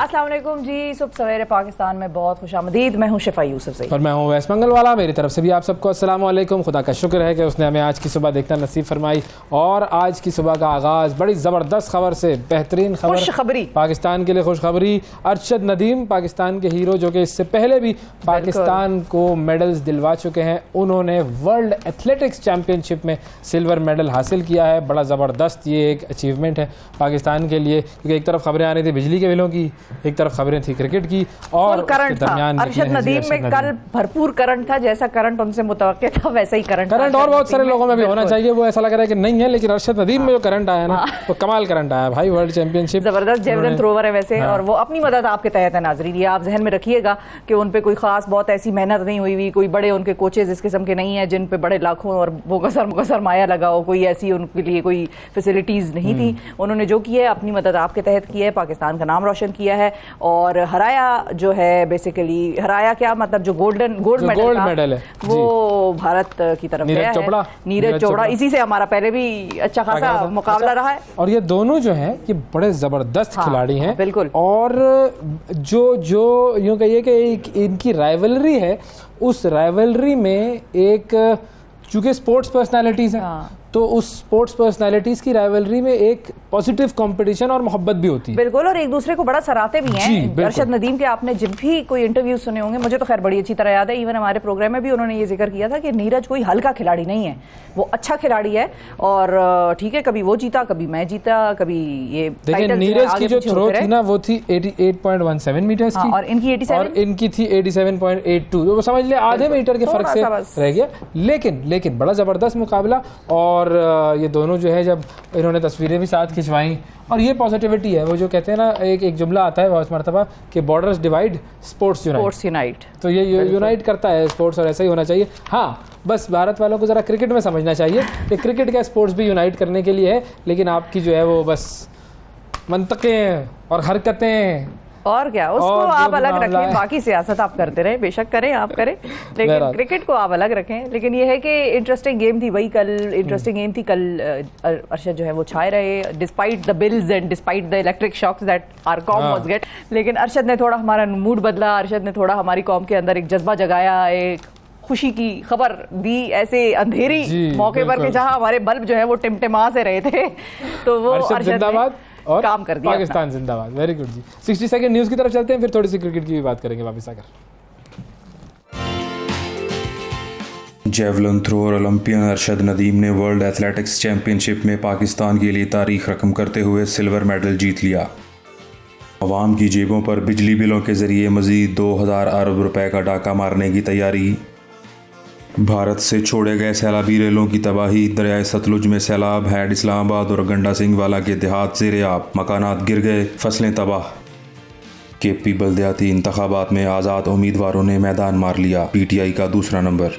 अस्सलाम वालेकुम जी। सुबह सवेरे पाकिस्तान में बहुत खुशामदीद। मैं हूं शिफा यूसुफ से और मैं हूं वैस मंगल वाला। मेरी तरफ से भी आप सबको अस्सलाम वालेकुम। खुदा का शुक्र है कि उसने हमें आज की सुबह देखना नसीब फरमाई। और आज की सुबह का आगाज़ बड़ी ज़बरदस्त खबर से, बेहतरीन खुशखबरी पाकिस्तान के लिए खुशखबरी। अरशद नदीम पाकिस्तान के हीरो, जो कि इससे पहले भी पाकिस्तान को मेडल्स दिलवा चुके हैं, उन्होंने वर्ल्ड एथलेटिक्स चैम्पियनशिप में सिल्वर मेडल हासिल किया है। बड़ा ज़बरदस्त ये एक अचीवमेंट है पाकिस्तान के लिए, क्योंकि एक तरफ खबरें आ रही थी बिजली के बिलों की, एक तरफ खबरें थी क्रिकेट की, और करंट था। अरशद नदीम में कल भरपूर करंट था, जैसा करंट उनसे मुतवक्किल था वैसा ही करंट और बहुत सारे लोगों में भी होना चाहिए। वो ऐसा लग रहा है कि नहीं है, लेकिन अरशद नदीम में जो करंट आया ना, वो कमाल करंट आया भाई। वर्ल्ड चैंपियनशिप जबरदस्त जेवलिन थ्रोवर है वैसे, और वो अपनी मदद आपके तहत है नाजरीन। ये आप जहन में रखिएगा कि उन पे कोई खास बहुत ऐसी मेहनत नहीं हुई हुई, कोई बड़े उनके कोचेज इस किस्म के नहीं है जिन पे बड़े लाखों और मुकसर माया लगा हो, कोई ऐसी उनके लिए कोई फैसिलिटीज नहीं थी। उन्होंने जो किया है अपनी मदद आपके तहत किया है, पाकिस्तान का नाम रोशन किया है और हराया जो है, बेसिकली हराया क्या मतलब, जो गोल्ड मेडल है वो भारत की तरफ गया है। नीरज चोपड़ा, इसी से हमारा पहले भी अच्छा खासा मुकाबला रहा है। और ये दोनों जो हैं ये बड़े जबरदस्त खिलाड़ी हैं बिल्कुल। और जो यूं कहिए कि इनकी राइवलरी है, उस राइवलरी में एक, चूंकि स्पोर्ट्स पर्सनालिटीज हैं, तो उस स्पोर्ट्स पर्सनालिटीज की राइवलरी में एक पॉजिटिव कंपटीशन और मोहब्बत भी होती है। बिल्कुल, और एक दूसरे को बड़ा सराहते भी हैं। अरशद नदीम के आपने जब भी कोई इंटरव्यू सुने होंगे, मुझे तो खैर बड़ी अच्छी तरह याद है, इवन हमारे प्रोग्राम में भी उन्होंने ये जिक्र किया था कि नीरज कोई हल्का खिलाड़ी नहीं है, वो अच्छा खिलाड़ी है। और ठीक है, कभी वो जीता, कभी मैं जीता, कभी ये। देखिए नीरज की जो थ्रो थी ना, वो थी 88.17 मीटर्स की, और इनकी 87 और इनकी थी 87.82, तो वो समझ ले आधे मीटर के फर्क से रह गया। लेकिन बड़ा जबरदस्त मुकाबला। और ये दोनों जो है, जब इन्होंने तस्वीरें भी साथ खिंचवाई, और ये पॉजिटिविटी है। वो जो कहते हैं ना, एक जुमला आता है बहुत मरतबा कि बॉर्डर्स डिवाइड, स्पोर्ट्स यूनाइट। तो ये यूनाइट करता है स्पोर्ट्स, और ऐसा ही होना चाहिए। हाँ, बस भारत वालों को जरा क्रिकेट में समझना चाहिए कि क्रिकेट का स्पोर्ट्स भी यूनाइट करने के लिए है, लेकिन आपकी जो है वो बस मंतकें और हरकतें और क्या, उसको आप अलग रखें, बाकी सियासत आप करते रहे, बेशक करें, आप करें, लेकिन क्रिकेट को आप अलग रखें। लेकिन ये है कि इंटरेस्टिंग गेम थी वही कल, इंटरेस्टिंग गेम थी कल। अरशद जो है वो छाए रहे, despite the bills and despite the electric shocks that our come was get. लेकिन अरशद ने थोड़ा हमारा मूड बदला, अरशद ने थोड़ा हमारी कौम के अंदर एक जज्बा जगाया, एक खुशी की खबर दी ऐसे अंधेरी मौके पर कि जहां हमारे बल्ब जो है वो टिमटिमा से रहे थे, तो वो अरशद और काम कर दिया। पाकिस्तान जिंदाबाद। वेरी गुड जी। 60 सेकंड न्यूज़ की तरफ चलते हैं, फिर थोड़ी सी क्रिकेट की भी बात करेंगे वापस आकर। Javelin thrower Olympian Arshad Nadeem ने वर्ल्ड एथलेटिक्स चैंपियनशिप में पाकिस्तान के लिए तारीख रकम करते हुए सिल्वर मेडल जीत लिया। अवाम की जेबों पर बिजली बिलों के जरिए मजीद 2000 अरब रुपए का डाका मारने की तैयारी। भारत से छोड़े गए सैलाबी रेलों की तबाही। दरियाए सतलुज में सैलाब, हैड, इस्लामाबाद और गंडा सिंह वाला के देहात ज़ेर-ए-आब, मकानात गिर गए, फसलें तबाह। केपी बल्दियाती इंतखाबात में आज़ाद उम्मीदवारों ने मैदान मार लिया, पीटीआई का दूसरा नंबर।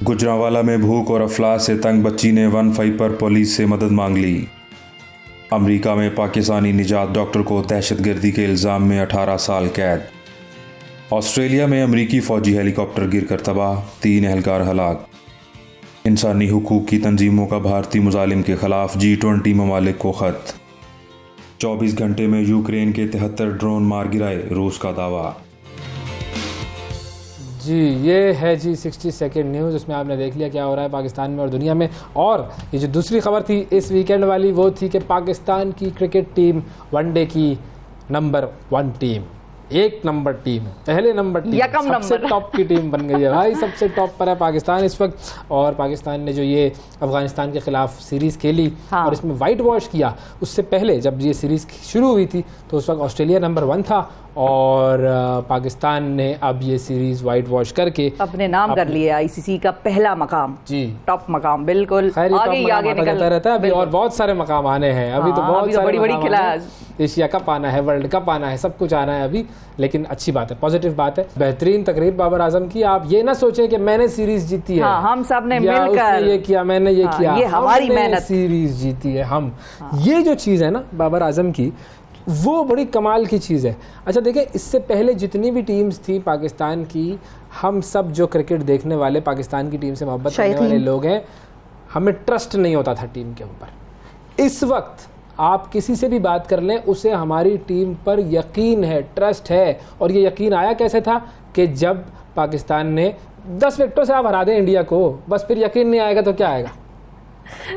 गुजरांवाला में भूख और अफलास से तंग बच्ची ने 15 पर पुलिस से मदद मांग ली। अमरीका में पाकिस्तानी निजात डॉक्टर को दहशतगर्दी के इल्ज़ाम में 18 साल कैद। ऑस्ट्रेलिया में अमरीकी फ़ौजी हेलीकॉप्टर गिरकर तबाह, 3 एहलकार हलाक। इंसानी हुकूक की तंजीमों का भारतीय मुजालिम के खिलाफ G20 ममालिक को ख़त। 24 घंटे में यूक्रेन के 73 ड्रोन मार गिराए, रूस का दावा। जी, ये है जी 60 सेकंड न्यूज़। उसमें आपने देख लिया क्या हो रहा है पाकिस्तान में और दुनिया में। और ये जो दूसरी खबर थी इस वीकेंड वाली, वो थी कि पाकिस्तान की क्रिकेट टीम वनडे की नंबर 1 टीम, 1 नंबर टीम, पहले नंबर टीम, सबसे टॉप की टीम बन गई है भाई। सबसे टॉप पर है पाकिस्तान इस वक्त। और पाकिस्तान ने जो ये अफगानिस्तान के खिलाफ सीरीज़ खेली और इसमें वाइट वॉश किया, उससे पहले जब ये सीरीज़ शुरू हुई थी तो उस वक्त ऑस्ट्रेलिया नंबर 1 था, और पाकिस्तान ने अब ये सीरीज वाइट वॉश करके अपने नाम कर लिया आईसीसी का पहला मकाम, जी टॉप मकाम। बिल्कुल आगे निकलता रहता है अभी, और बहुत सारे मकाम आने हैं अभी। तो बहुत सारे बड़ी खिला, एशिया कप आना है, वर्ल्ड कप आना है, सब कुछ आना है अभी। लेकिन अच्छी बात है, पॉजिटिव बात है। बेहतरीन तकरीर बाबर आजम की। आप ये ना सोचें कि मैंने सीरीज जीती है, हम सब ने मिलकर ये किया, मैंने ये किया, ये हमारी मेहनत, सीरीज जीती है हम। ये जो चीज़ है ना बाबर आजम की, वो बड़ी कमाल की चीज़ है। अच्छा देखिए, इससे पहले जितनी भी टीम्स थी पाकिस्तान की, हम सब जो क्रिकेट देखने वाले, पाकिस्तान की टीम से मोहब्बत करने वाले लोग हैं, हमें ट्रस्ट नहीं होता था टीम के ऊपर। इस वक्त आप किसी से भी बात कर लें, उसे हमारी टीम पर यकीन है, ट्रस्ट है। और ये यकीन आया कैसे था कि जब पाकिस्तान ने 10 विकेटों से आप हरा दें इंडिया को, बस फिर यकीन नहीं आएगा तो क्या आएगा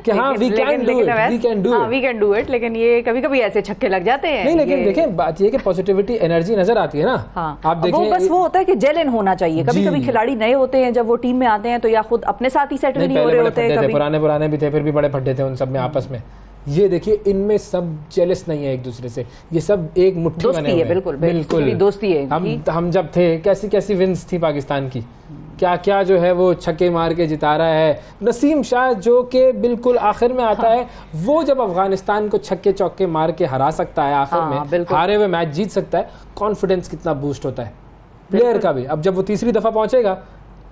कि हाँ वी कैन डू इट। लेकिन ये कभी कभी ऐसे छक्के लग जाते हैं। नहीं, लेकिन देखें बात ये कि पॉजिटिविटी, एनर्जी नजर आती है ना। हाँ, आप देखें, वो बस वो होता है कि जेल इन होना चाहिए। कभी कभी खिलाड़ी नए होते हैं, जब वो टीम में आते हैं तो या खुद अपने साथ ही सेटल नहीं हो रहे होते हैं, पुराने भी थे, फिर भी बड़े फड्डे थे उन सब में आपस में। ये देखिए, इनमें सब जेलस नहीं है एक दूसरे से, ये सब एक मुट्ठी बने हुए हैं। बिल्कुल दोस्ती है। हम जब थे, कैसी कैसी विन्स थी पाकिस्तान की, क्या क्या जो है वो छक्के मार के जिता रहा है। नसीम शाह जो कि बिल्कुल आखिर में आता है, वो जब अफगानिस्तान को छक्के चौके मार के हरा सकता है आखिर में, हारे हुए मैच जीत सकता है, कॉन्फिडेंस कितना बूस्ट होता है प्लेयर का भी। अब जब वो तीसरी दफा पहुंचेगा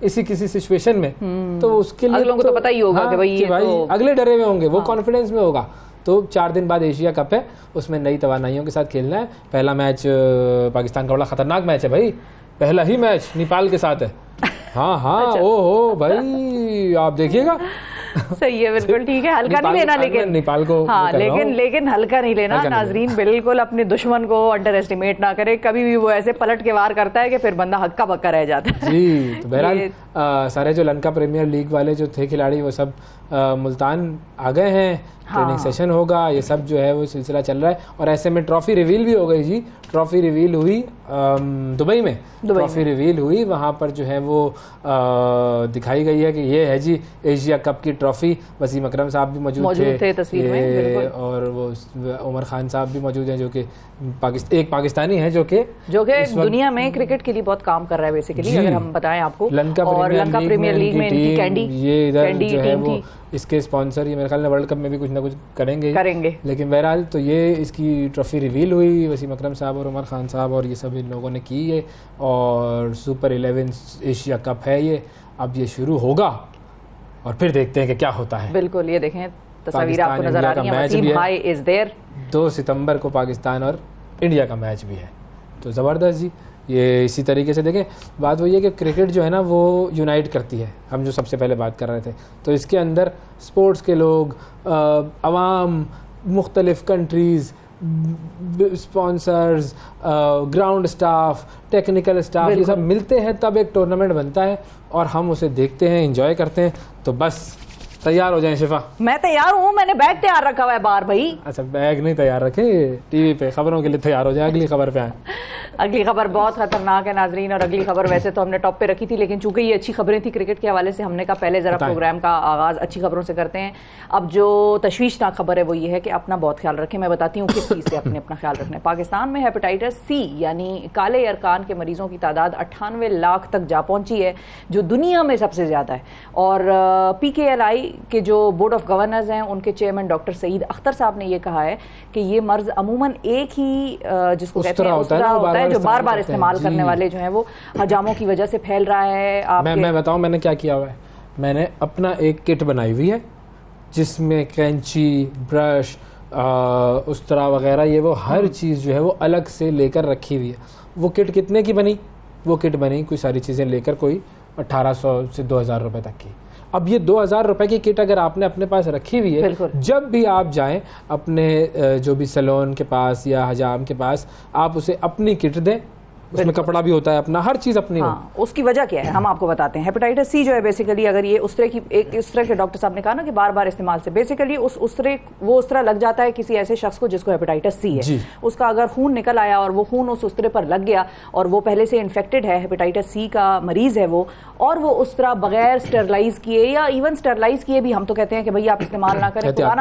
इसी किसी सिचुएशन में, तो उसके लिए लोगों को तो पता ही होगा कि भाई तो अगले डरे में होंगे, वो कॉन्फिडेंस में होगा। तो 4 दिन बाद एशिया कप है, उसमें नई तवानाइयों के साथ खेलना है। पहला मैच पाकिस्तान का बड़ा खतरनाक मैच है भाई, पहला ही मैच नेपाल के साथ है। हाँ अच्छा। ओहो भाई, आप देखिएगा। सही है, बिल्कुल ठीक है, हल्का नहीं लेना, लेकिन नेपाल को हाँ, लेकिन हल्का नहीं लेना। नाजरीन बिल्कुल अपने दुश्मन को अंडर एस्टिमेट ना करे, कभी भी वो ऐसे पलट के वार करता है कि फिर बंदा हक्का बक्का रह जाता है। जी, तो बहरहाल सारे जो लंका प्रीमियर लीग वाले जो थे खिलाड़ी, वो सब मुल्तान आ गए हैं। ट्रेनिंग सेशन होगा, ये सब जो है वो सिलसिला चल रहा है। और ऐसे में ट्रॉफी रिवील भी हो गई जी। ट्रॉफी रिवील हुई दुबई में, ट्रॉफी रिवील हुई, वहाँ पर जो है वो दिखाई गई है कि ये है जी एशिया कप की ट्रॉफी। वसीम अकरम साहब भी मौजूद थे तस्वीर में, और वो उमर खान साहब भी मौजूद हैं, जो कि एक पाकिस्तानी है जो कि दुनिया में क्रिकेट के लिए बहुत काम कर रहा है बेसिकली, अगर हम बताएं आपको। लंका प्रीमियर लीग में इनकी कैंडी, ये इधर जो है वो इसके स्पॉन्सर, ये मेरे ख्याल में वर्ल्ड कप में भी कुछ ना कुछ करेंगे। लेकिन बहरहाल तो ये इसकी ट्रॉफी रिवील हुई, वसीम अकरम साहब और उमर खान साहब और ये सब इन लोगों ने की है। और सुपर 11 एशिया कप है ये, अब ये शुरू होगा और फिर देखते हैं कि क्या होता है। बिल्कुल, ये देखें तस्वीर आपको नजर आ रही है, वसीम भाई इज देयर। 2 सितंबर को पाकिस्तान और इंडिया का मैच भी है, तो ज़बरदस्त जी। ये इसी तरीके से देखें, बात वही है कि क्रिकेट जो है ना वो यूनाइट करती है। हम जो सबसे पहले बात कर रहे थे, तो इसके अंदर स्पोर्ट्स के लोग, अवाम, मुख्तलिफ countries, sponsors, ground staff, technical staff, ये सब मिलते हैं तब एक टूर्नामेंट बनता है और हम उसे देखते हैं, एंजॉय करते हैं। तो बस तैयार हो जाएं शिफा। मैं तैयार हूँ, मैंने बैग तैयार रखा हुआ है बाहर भाई। अच्छा, बैग नहीं तैयार रखे, टीवी पे खबरों के लिए तैयार हो जाए। अगली खबर पे आए। अगली खबर बहुत खतरनाक है नाजरीन, और अगली खबर वैसे तो हमने टॉप पे रखी थी, लेकिन चूंकि ये अच्छी खबरें थी क्रिकेट के हवाले से, हमने कहा पहले जरा प्रोग्राम का आगाज अच्छी खबरों से करते हैं। अब जो तशवीशनाक खबर है वो ये है कि अपना बहुत ख्याल रखें। मैं बताती हूँ किस चीज़ से अपना ख्याल रखना है। पाकिस्तान में हेपेटाइटिस सी यानी काले अरकान के मरीजों की तादाद 98 लाख तक जा पहुंची है, जो दुनिया में सबसे ज़्यादा है। और PKLI के जो बोर्ड ऑफ गवर्नर्स हैं, उनके चेयरमैन डॉक्टर सईद अख्तर साहब ने ये कहा है कि ये मर्ज अमूमन एक ही जिसको कहते हैं उस्तरा होता है, जो बार बार इस्तेमाल करने वाले जो हैं वो हजामों की वजह से फैल रहा है। मैं बताऊं मैंने क्या किया हुआ है। मैंने अपना एक किट बनाई हुई है जिसमें कैंची, ब्रश, उस्तरा वगैरह, ये वो हर चीज़ जो है वो अलग से लेकर रखी हुई है। वो किट कितने की बनी? वो किट बनी कोई सारी चीज़ें लेकर कोई 1800 से 2000 रुपए तक की। अब ये 2000 रुपए की किट अगर आपने अपने पास रखी हुई है, जब भी आप जाएं अपने जो भी सैलून के पास या हजाम के पास, आप उसे अपनी किट दें, उसमें कपड़ा भी होता है अपना, हर चीज़ अपनी हो। उसकी वजह क्या है हम आपको बताते हैं। हेपेटाइटिस सी जो है बेसिकली, अगर ये उस तरह की इस तरह के डॉक्टर साहब ने कहा ना कि बार बार इस्तेमाल से बेसिकली उस तरह लग जाता है किसी ऐसे शख्स को जिसको हेपेटाइटिस सी है। उसका अगर खून निकल आया और वो खून उस तरह पर लग गया और वो पहले से इन्फेक्टेड है, हेपेटाइटिस सी का मरीज है वो, और वो उस तरह बगैर स्टरलाइज किए या इवन स्टरलाइज किए भी, हम तो कहते हैं कि भाई आप इस्तेमाल ना करें, खुदा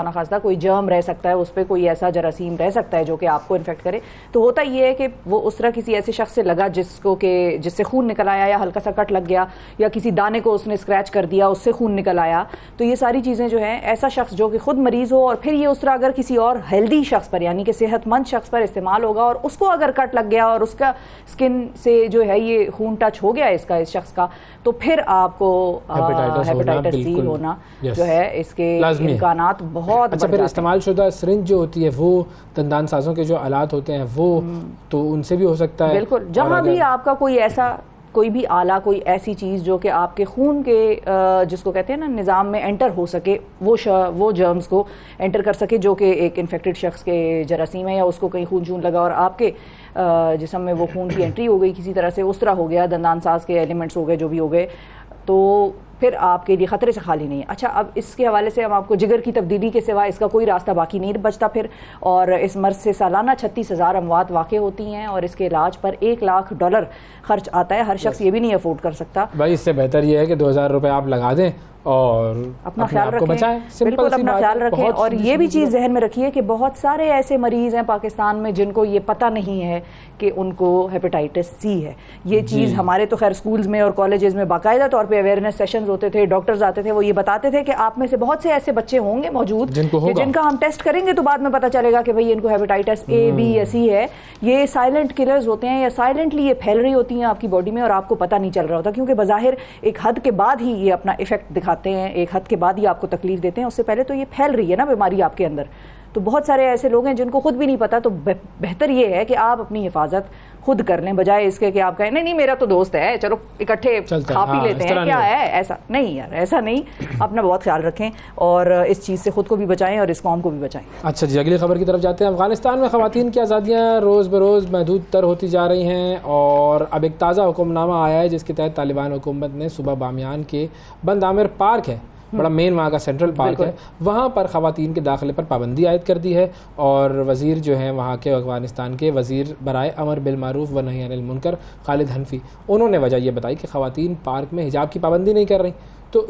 ना खास्ता कोई जर्म रह सकता है उस पर, कोई ऐसा जरासीम रह सकता है जो कि आपको इन्फेक्ट करे। तो होता ये है कि वो उस तरह किसी ऐसे शख्स से लगा जिससे खून निकल आया, या हल्का सा कट लग गया, या किसी दाने को उसने स्क्रैच कर दिया, उससे खून निकल आया। तो ये सारी चीज़ें जो हैं, ऐसा शख्स जो कि खुद मरीज हो और फिर ये उस तरह अगर किसी और हेल्दी शख्स पर यानी कि सेहतमंद शख्स पर इस्तेमाल होगा और उसको अगर कट लग गया और उसका स्किन से जो है ये खून टच हो गया इस शख्स का, तो फिर आपको हेपेटाइटिस सी होना जो है इसके इम्कानात बहुत। अच्छा, फिर इस्तेमाल शुदा सिरिंज जो होती है वो दंदान साजों के जो आलात होते हैं वो, तो उनसे भी हो सकता है। बिल्कुल, जहाँ भी आपका कोई ऐसा कोई भी आला, कोई ऐसी चीज़ जो कि आपके खून के जिसको कहते हैं ना निज़ाम में एंटर हो सके, वो जर्म्स को एंटर कर सके, जो कि एक इन्फेक्टेड शख्स के जरासीम है या उसको कहीं खून चून लगा और आपके जिस्म में वो खून की एंट्री हो गई किसी तरह से, उस तरह हो गया, दंदान साज के एलिमेंट्स हो गए, जो भी हो गए, तो फिर आपके लिए ख़तरे से खाली नहीं है। अच्छा, अब इसके हवाले से हम आपको जिगर की तब्दीली के सिवा इसका कोई रास्ता बाकी नहीं बचता फिर। और इस मर्ज से सालाना 36,000 अमवात वाक़ होती हैं और इसके इलाज पर $1 लाख खर्च आता है। हर शख्स ये भी नहीं अफोर्ड कर सकता। भाई इससे बेहतर ये है कि 2,000 रुपये आप लगा दें और अपना ख्याल रखें, बचाएं। बिल्कुल अपना ख्याल रखें। और ये भी चीज़ जहन में रखिए कि बहुत सारे ऐसे मरीज़ हैं पाकिस्तान में जिनको ये पता नहीं है कि उनको हेपेटाइटिस सी है। ये चीज़ हमारे तो खैर स्कूल्स में और कॉलेजेस में बाकायदा तौर पे अवेयरनेस सेशंस होते थे, डॉक्टर्स आते थे, वो ये बताते थे कि आप में से बहुत से ऐसे बच्चे होंगे मौजूद जिनका हम टेस्ट करेंगे तो बाद में पता चलेगा कि भाई इनको हेपेटाइटिस A, B या C है। ये साइलेंट किलर्स होते हैं या साइलेंटली ये फैल रही होती हैं आपकी बॉडी में और आपको पता नहीं चल रहा होता, क्योंकि बज़ाहिर एक हद के बाद ही ये अपना इफेक्ट दिखाते हैं, एक हद के बाद ही आपको तकलीफ देते हैं, उससे पहले तो ये फैल रही है ना बीमारी आपके अंदर। तो बहुत सारे ऐसे लोग हैं जिनको खुद भी नहीं पता। तो बेहतर ये है कि आप अपनी हिफाजत खुद कर लें, बजाय इसके कि आप कहें नहीं मेरा तो दोस्त है, चलो इकट्ठे खा पी लेते हैं, क्या है। ऐसा नहीं यार, ऐसा नहीं। अपना बहुत ख्याल रखें और इस चीज़ से खुद को भी बचाएं और इस कौम को भी बचाएं। अच्छा जी, अगली खबर की तरफ जाते हैं। अफगानिस्तान में ख़वातीन की आज़ादियाँ रोज़ बरोज़ महदूद तर होती जा रही हैं और अब एक ताज़ा हुक्मनामा आया है जिसके तहत तालिबान हुकूमत ने सुबह बामियान के बंद आमिर पार्क है, बड़ा मेन वहाँ का सेंट्रल पार्क है, वहाँ पर ख़वातीन के दाखिले पर पाबंदी आयद कर दी है। और वज़ीर जो हैं वहाँ के अफ़गानिस्तान के वज़ीर बराए अमर बिल मारूफ व नही अनिल मुनकर खालिद हनफी, उन्होंने वजह ये बताई कि ख़वातीन पार्क में हिजाब की पाबंदी नहीं कर रही। तो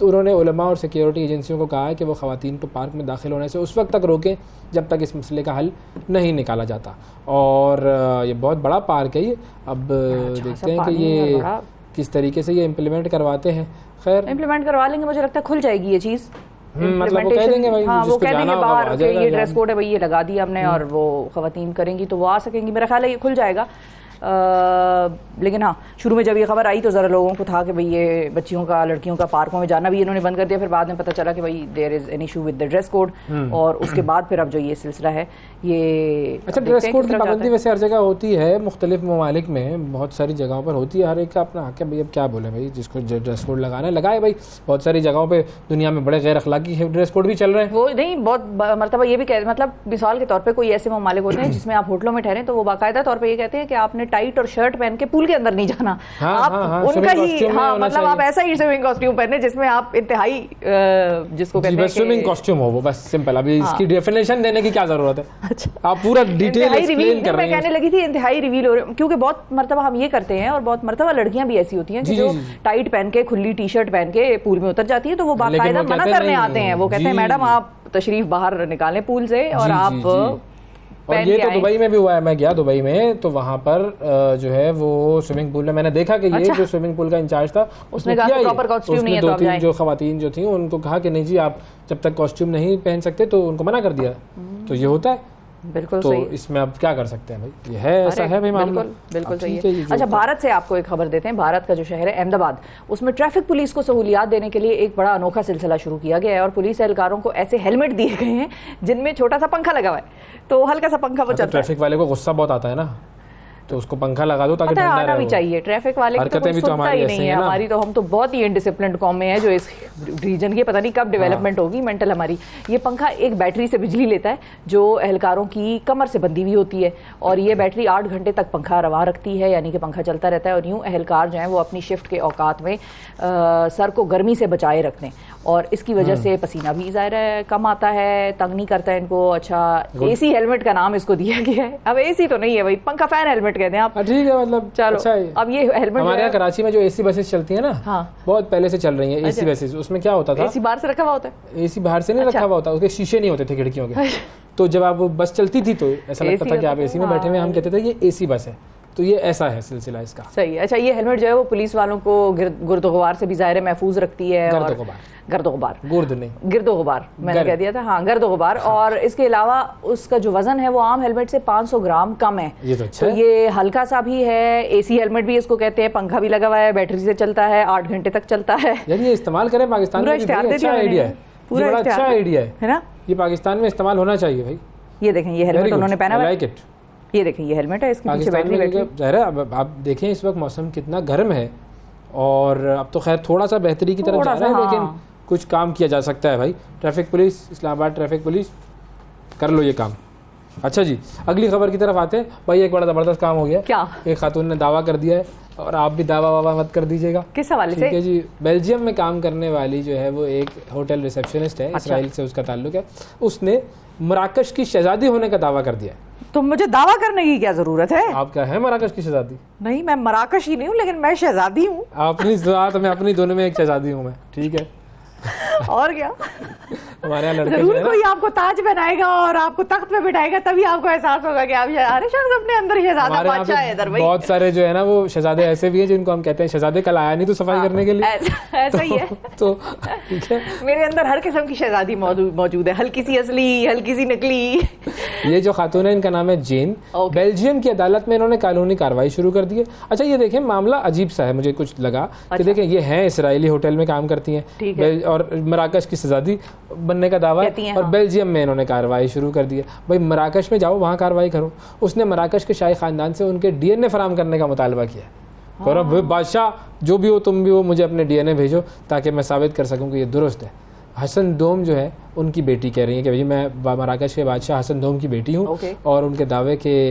उन्होंने उलमा और सिक्योरिटी एजेंसियों को कहा है कि वो ख़वातीन को पार्क में दाखिल होने से उस वक्त तक रोकें जब तक इस मसले का हल नहीं निकाला जाता। और ये बहुत बड़ा पार्क है ये, अब देखते हैं कि ये किस तरीके से ये इम्प्लीमेंट करवाते हैं। खैर इम्प्लीमेंट करवा लेंगे, मुझे लगता है खुल जाएगी ये चीज़। मतलब वो कह देंगे भाई, हाँ वो कह देंगे बाहर कि ये ड्रेस कोड है भाई, ये लगा दिया हमने और वो ख़वातीन करेंगी तो वो आ सकेंगी। मेरा ख्याल है ये खुल जाएगा। लेकिन हाँ, शुरू में जब ये खबर आई तो ज़रा लोगों को था कि भाई ये बच्चियों का, लड़कियों का पार्कों में जाना भी इन्होंने बंद कर दिया। फिर बाद में पता चला कि भाई there is an issue with the dress code और उसके बाद फिर अब जो ये सिलसिला है ये। अच्छा, ड्रेस कोड की पाबंदी वैसे हर जगह होती है, मुख्तलिफ ममालिक में बहुत सारी जगहों पर होती है, हर एक का अपना हक है भाई। अब क्या बोले भाई, जिसको ड्रेस कोड लगाना है लगाए भाई। बहुत सारी जगहों पर दुनिया में बड़े गैर अखलाकी ड्रेस कोड भी चल रहे हैं। वो नहीं, बहुत मरतबा ये भी कह, मतलब मिसाल के तौर पर कोई ऐसे ममालिक होते हैं जिसमें आप होटलों में ठहरें तो वो बाकायदा तौर पर ये कहते हैं कि आपने टाइट और शर्ट पहन के पूल के अंदर नहीं जाना। आप उनका ही मतलब आप ऐसा ही स्विमिंग कॉस्ट्यूम पहने जिसमें आप इंतहाई जिसको कहते हैं स्विमिंग कॉस्ट्यूम हो, वो बस सिंपल। अभी इसकी डेफिनेशन देने की क्या जरूरत है? अच्छा, आप पूरा डिटेल एक्सप्लेन कर रहे हैं। मैं कहने लगी थी इंतहाई रिवील हो रहे हैं, क्योंकि बहुत मरतबा हम ये करते हैं और बहुत मरतबा लड़कियां भी ऐसी होती हैं कि जो टाइट पहन के, खुली टी शर्ट पहन के पूल में उतर जाती है तो वो बाकायदा मना करने आते हैं। वो कहते हैं मैडम आप तशरीफ बाहर निकालें पूल से और आप। और ये तो दुबई में भी हुआ है। मैं गया दुबई में तो वहाँ पर जो है वो स्विमिंग पूल में मैंने देखा कि ये जो स्विमिंग पूल का इंचार्ज था उसने कहा प्रॉपर कॉस्ट्यूम नहीं है, तो 2-3 जो खवातीन जो थी उनको कहा कि नहीं जी आप जब तक कॉस्ट्यूम नहीं पहन सकते तो उनको मना कर दिया। तो ये होता है, बिल्कुल तो सही। इसमें अब क्या कर सकते हैं भाई, ये है ऐसा है भाई मामला। बिल्कुल सही है। अच्छा, भारत से आपको एक खबर देते हैं। भारत का जो शहर है अहमदाबाद, उसमें ट्रैफिक पुलिस को सहूलियात देने के लिए एक बड़ा अनोखा सिलसिला शुरू किया गया है और पुलिस एहलकारों को ऐसे हेलमेट दिए गए हैं जिनमें छोटा सा पंखा लगा हुआ है, तो हल्का सा पंखा वो चलता है। ट्रैफिक वाले को गुस्सा बहुत आता है ना, तो उसको पंखा लगा दो ताकि ठंडा रहे। भी चाहिए ट्रैफिक वाले की तो कोई सुनता ही नहीं है। हमारी तो हम तो बहुत ही इनडिसिप्लिन्ड कौम में है जो इस रीजन की पता नहीं कब डेवलपमेंट होगी मेंटल हमारी। ये पंखा एक बैटरी से बिजली लेता है जो एहलकारों की कमर से बंधी हुई होती है और ये बैटरी 8 घंटे तक पंखा रवा रखती है, यानी कि पंखा चलता रहता है। और यूँ एहलकार जो हैं वो अपनी शिफ्ट के औकात में सर को गर्मी से बचाए रखते हैं और इसकी वजह से पसीना भी ज़ाहिर है कम आता है, तंग नहीं करता है इनको। अच्छा, एसी हेलमेट का नाम इसको दिया गया है। अब एसी तो नहीं है भाई, पंखा फैन हेलमेट कहते हैं आप। ठीक है, मतलब चलो अच्छा अब ये हेलमेट हमारे यहाँ कराची में जो एसी बसेस चलती है ना, बहुत पहले से चल रही है एसी बसेस। उसमें क्या होता था, एसी बाहर से रखा हुआ होता है, एसी बाहर से नहीं रखा हुआ होता, उसके शीशे नहीं होते थे खिड़कियों के। तो जब आप बस चलती थी तो ऐसा लगता था कि आप एसी में बैठे हुए, हम कहते थे ये एसी बस है। तो ये ऐसा है सिलसिला इसका। सही। अच्छा, ये हेलमेट जो है वो पुलिस वालों को गिरदो गुबार से भी ज़ाहिर महफूज रखती है। गर्दो गुबार, गिरदो गुबार मैंने कह दिया था, हाँ गर्दो गुबार। और इसके अलावा उसका जो वजन है वो आम हेलमेट से 500 ग्राम कम है। ये तो अच्छा है। ये हल्का सा भी है, एसी हेलमेट भी इसको कहते हैं, पंखा भी लगा हुआ है, बैटरी से चलता है, 8 घंटे तक चलता है। यार ये इस्तेमाल करें पाकिस्तान में, अच्छा आइडिया है, पूरा अच्छा आइडिया है ना, ये पाकिस्तान में इस्तेमाल होना चाहिए भाई। ये देखें, ये हेलमेट उन्होंने पहना हुआ है, ये देखें, ये हेलमेट है, इसके पीछे पाकिस्तान बैटरी में बैटरी। क्योंकि ज़ाहिर है अब आप देखें इस वक्त मौसम कितना गर्म है, और अब तो खैर थोड़ा सा बेहतरी की तरफ जा थोड़ा रहा है, सा, लेकिन हाँ। कुछ काम किया जा सकता है भाई। Traffic police, Islamabad traffic police, कर लो ये काम। अच्छा जी, अगली खबर की तरफ आते हैं भाई। एक बड़ा ज़बरदस्त काम हो गया, क्या? एक खातून ने दावा कर दिया है, और आप भी दावा वावा मत कर दीजिएगा, किस हवाले ठीक है से? जी। बेल्जियम में काम करने वाली जो है वो एक होटल रिसेप्शनिस्ट है, इसराइल से उसका ताल्लुक है। उसने मराकश की शहजादी होने का दावा कर दिया है। तो मुझे दावा करने की क्या जरूरत है? आप क्या है मराकश की शहजादी? नहीं, मैं मराकश ही नहीं हूँ, लेकिन मैं शहजादी हूँ। अपनी ज़ात में अपनी दोनों में एक शहजादी हूँ मैं, ठीक है। और क्या, हमारे यहाँ लड़के जो जरूर है ना, कोई आपको ताज पहनाएगा और आपको तख्त पे बिठाएगा, तभी आपको एहसास होगा कि आप अरे शख्स अपने अंदर शहजादा हमारे यहाँ बादशाह है पे इधर भाई। बहुत सारे जो है ना वो शहजादे ऐसे भी हैं जिनको हम कहते हैं शहजादे कल आया नहीं तो सफाई करने के लिए। ऐसा ही है। तो ठीक है, मेरे अंदर हर किस्म की शहजादी मौजूद है, हल्की सी असली, हल्की सी नकली। ये जो खातून है इनका नाम है जेन। ओके। बेल्जियम की अदालत में इन्होंने कानूनी कार्रवाई शुरू कर दी है। अच्छा ये देखें, मामला अजीब सा है, मुझे कुछ लगा कि देखें ये हैं इसराइली होटल में काम करती ठीक हैं और मराकश की शहजादी बनने का दावा कहती है, हैं, और हाँ। बेल्जियम में इन्होंने कार्रवाई शुरू कर दी है। भाई मराकश में जाओ, वहाँ कार्रवाई करो। उसने मराकश के शाही खानदान से उनके डीएनए फराहम करने का मुतालबा किया है। और अब बादशाह जो भी हो तुम भी हो, मुझे अपने डीएनए भेजो ताकि मैं साबित कर सकूं कि ये दुरुस्त है। हसन दोम जो है उनकी बेटी कह रही है कि भाई मैं मराकश के बादशाह हसन दोम की बेटी हूँ, ओके। और उनके दावे के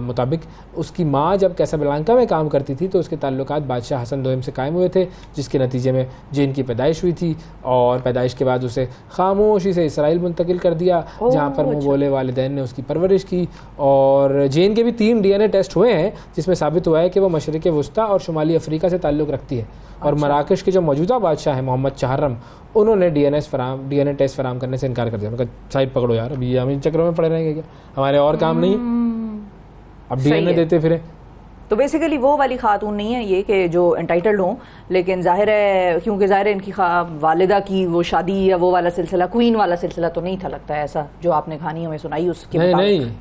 मुताबिक उसकी माँ जब कैसाब्लांका में काम करती थी तो उसके ताल्लुकात बादशाह हसन दोम से कायम हुए थे, जिसके नतीजे में जेन की पैदाइश हुई थी, और पैदाइश के बाद उसे खामोशी से इसराइल मुंतकिल कर दिया, जहाँ पर मुँह बोले वालिदैन ने उसकी परवरिश की। और जेन के भी 3 डीएनए टेस्ट हुए हैं जिसमें साबित हुआ है कि वो मशरिक़ वस्ता और शुमाली अफ्रीका से ताल्लुक़ रखती है। और मराकश के जो मौजूदा बादशाह हैं मोहम्मद चाहरम, उन्होंने डीएनए टेस्ट फराम करने से इनकार कर दिया। उन्होंने कहा साइड पकड़ो यार, अभी हम इन चक्रों में पड़े रहेंगे क्या, हमारे और काम नहीं है, अब डीएनए देते फिरे। तो बेसिकली वो वाली खातून नहीं है ये कि जो एंटाइटल्ड हों, लेकिन जाहिर है क्योंकि जाहिर है इनकी वालिदा की वो शादी या वो वाला सिलसिला, क्वीन वाला सिलसिला तो नहीं था लगता है, ऐसा जो आपने कहानी हमें सुनाई उसके मुताबिक। नहीं,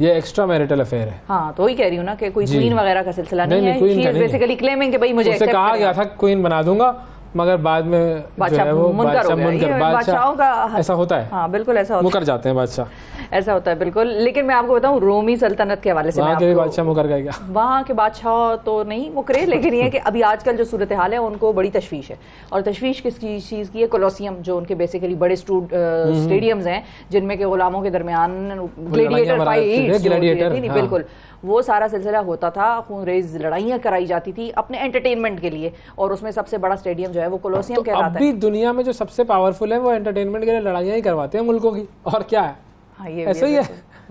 ये एक्स्ट्रा मैरिटल अफेयर है। हाँ, तो वही कह रही हूँ ना कि कोई जी। क्वीन वगैरह का सिलसिला नहीं, नहीं नहीं, क्वीन का है। नहीं है। बेसिकली क्लेमिंग कि भाई मुझे उससे accept कहा करें। गया था क्वीन बना दूंगा, मगर बाद में जो है वो मुनकर हो गया। ये बादशाहों का ऐसा होता है, हाँ बिल्कुल ऐसा होता मुकर जाते हैं बादशाह, है, ऐसा होता है बिल्कुल। लेकिन मैं आपको बताऊं रोमी सल्तनत के हवाले से, वहाँ के भी बादशाह मुकर गए क्या? वहाँ के बादशाह तो नहीं मुकरे, लेकिन ये कि अभी आजकल जो सूरत हाल है उनको बड़ी तशवीश है। और तशवीश किस चीज़ की है? कोलोसियम, जो उनके बेसिकली बड़े स्टेडियम्स हैं जिनमें के गुलामों के दरमियान ग्लेडिएटर फाइट, बिल्कुल वो सारा सिलसिला होता था, खूनरेज लड़ाइयाँ कराई जाती थी अपने एंटरटेनमेंट के लिए, और उसमें सबसे बड़ा स्टेडियम जो है वो कोलोसियम कहलाता है। अभी दुनिया में जो सबसे पावरफुल है वो एंटरटेनमेंट के लिए लड़ाइयाँ ही करवाते हैं मुल्कों की, और क्या है? हाँ, ये ऐसा ही है।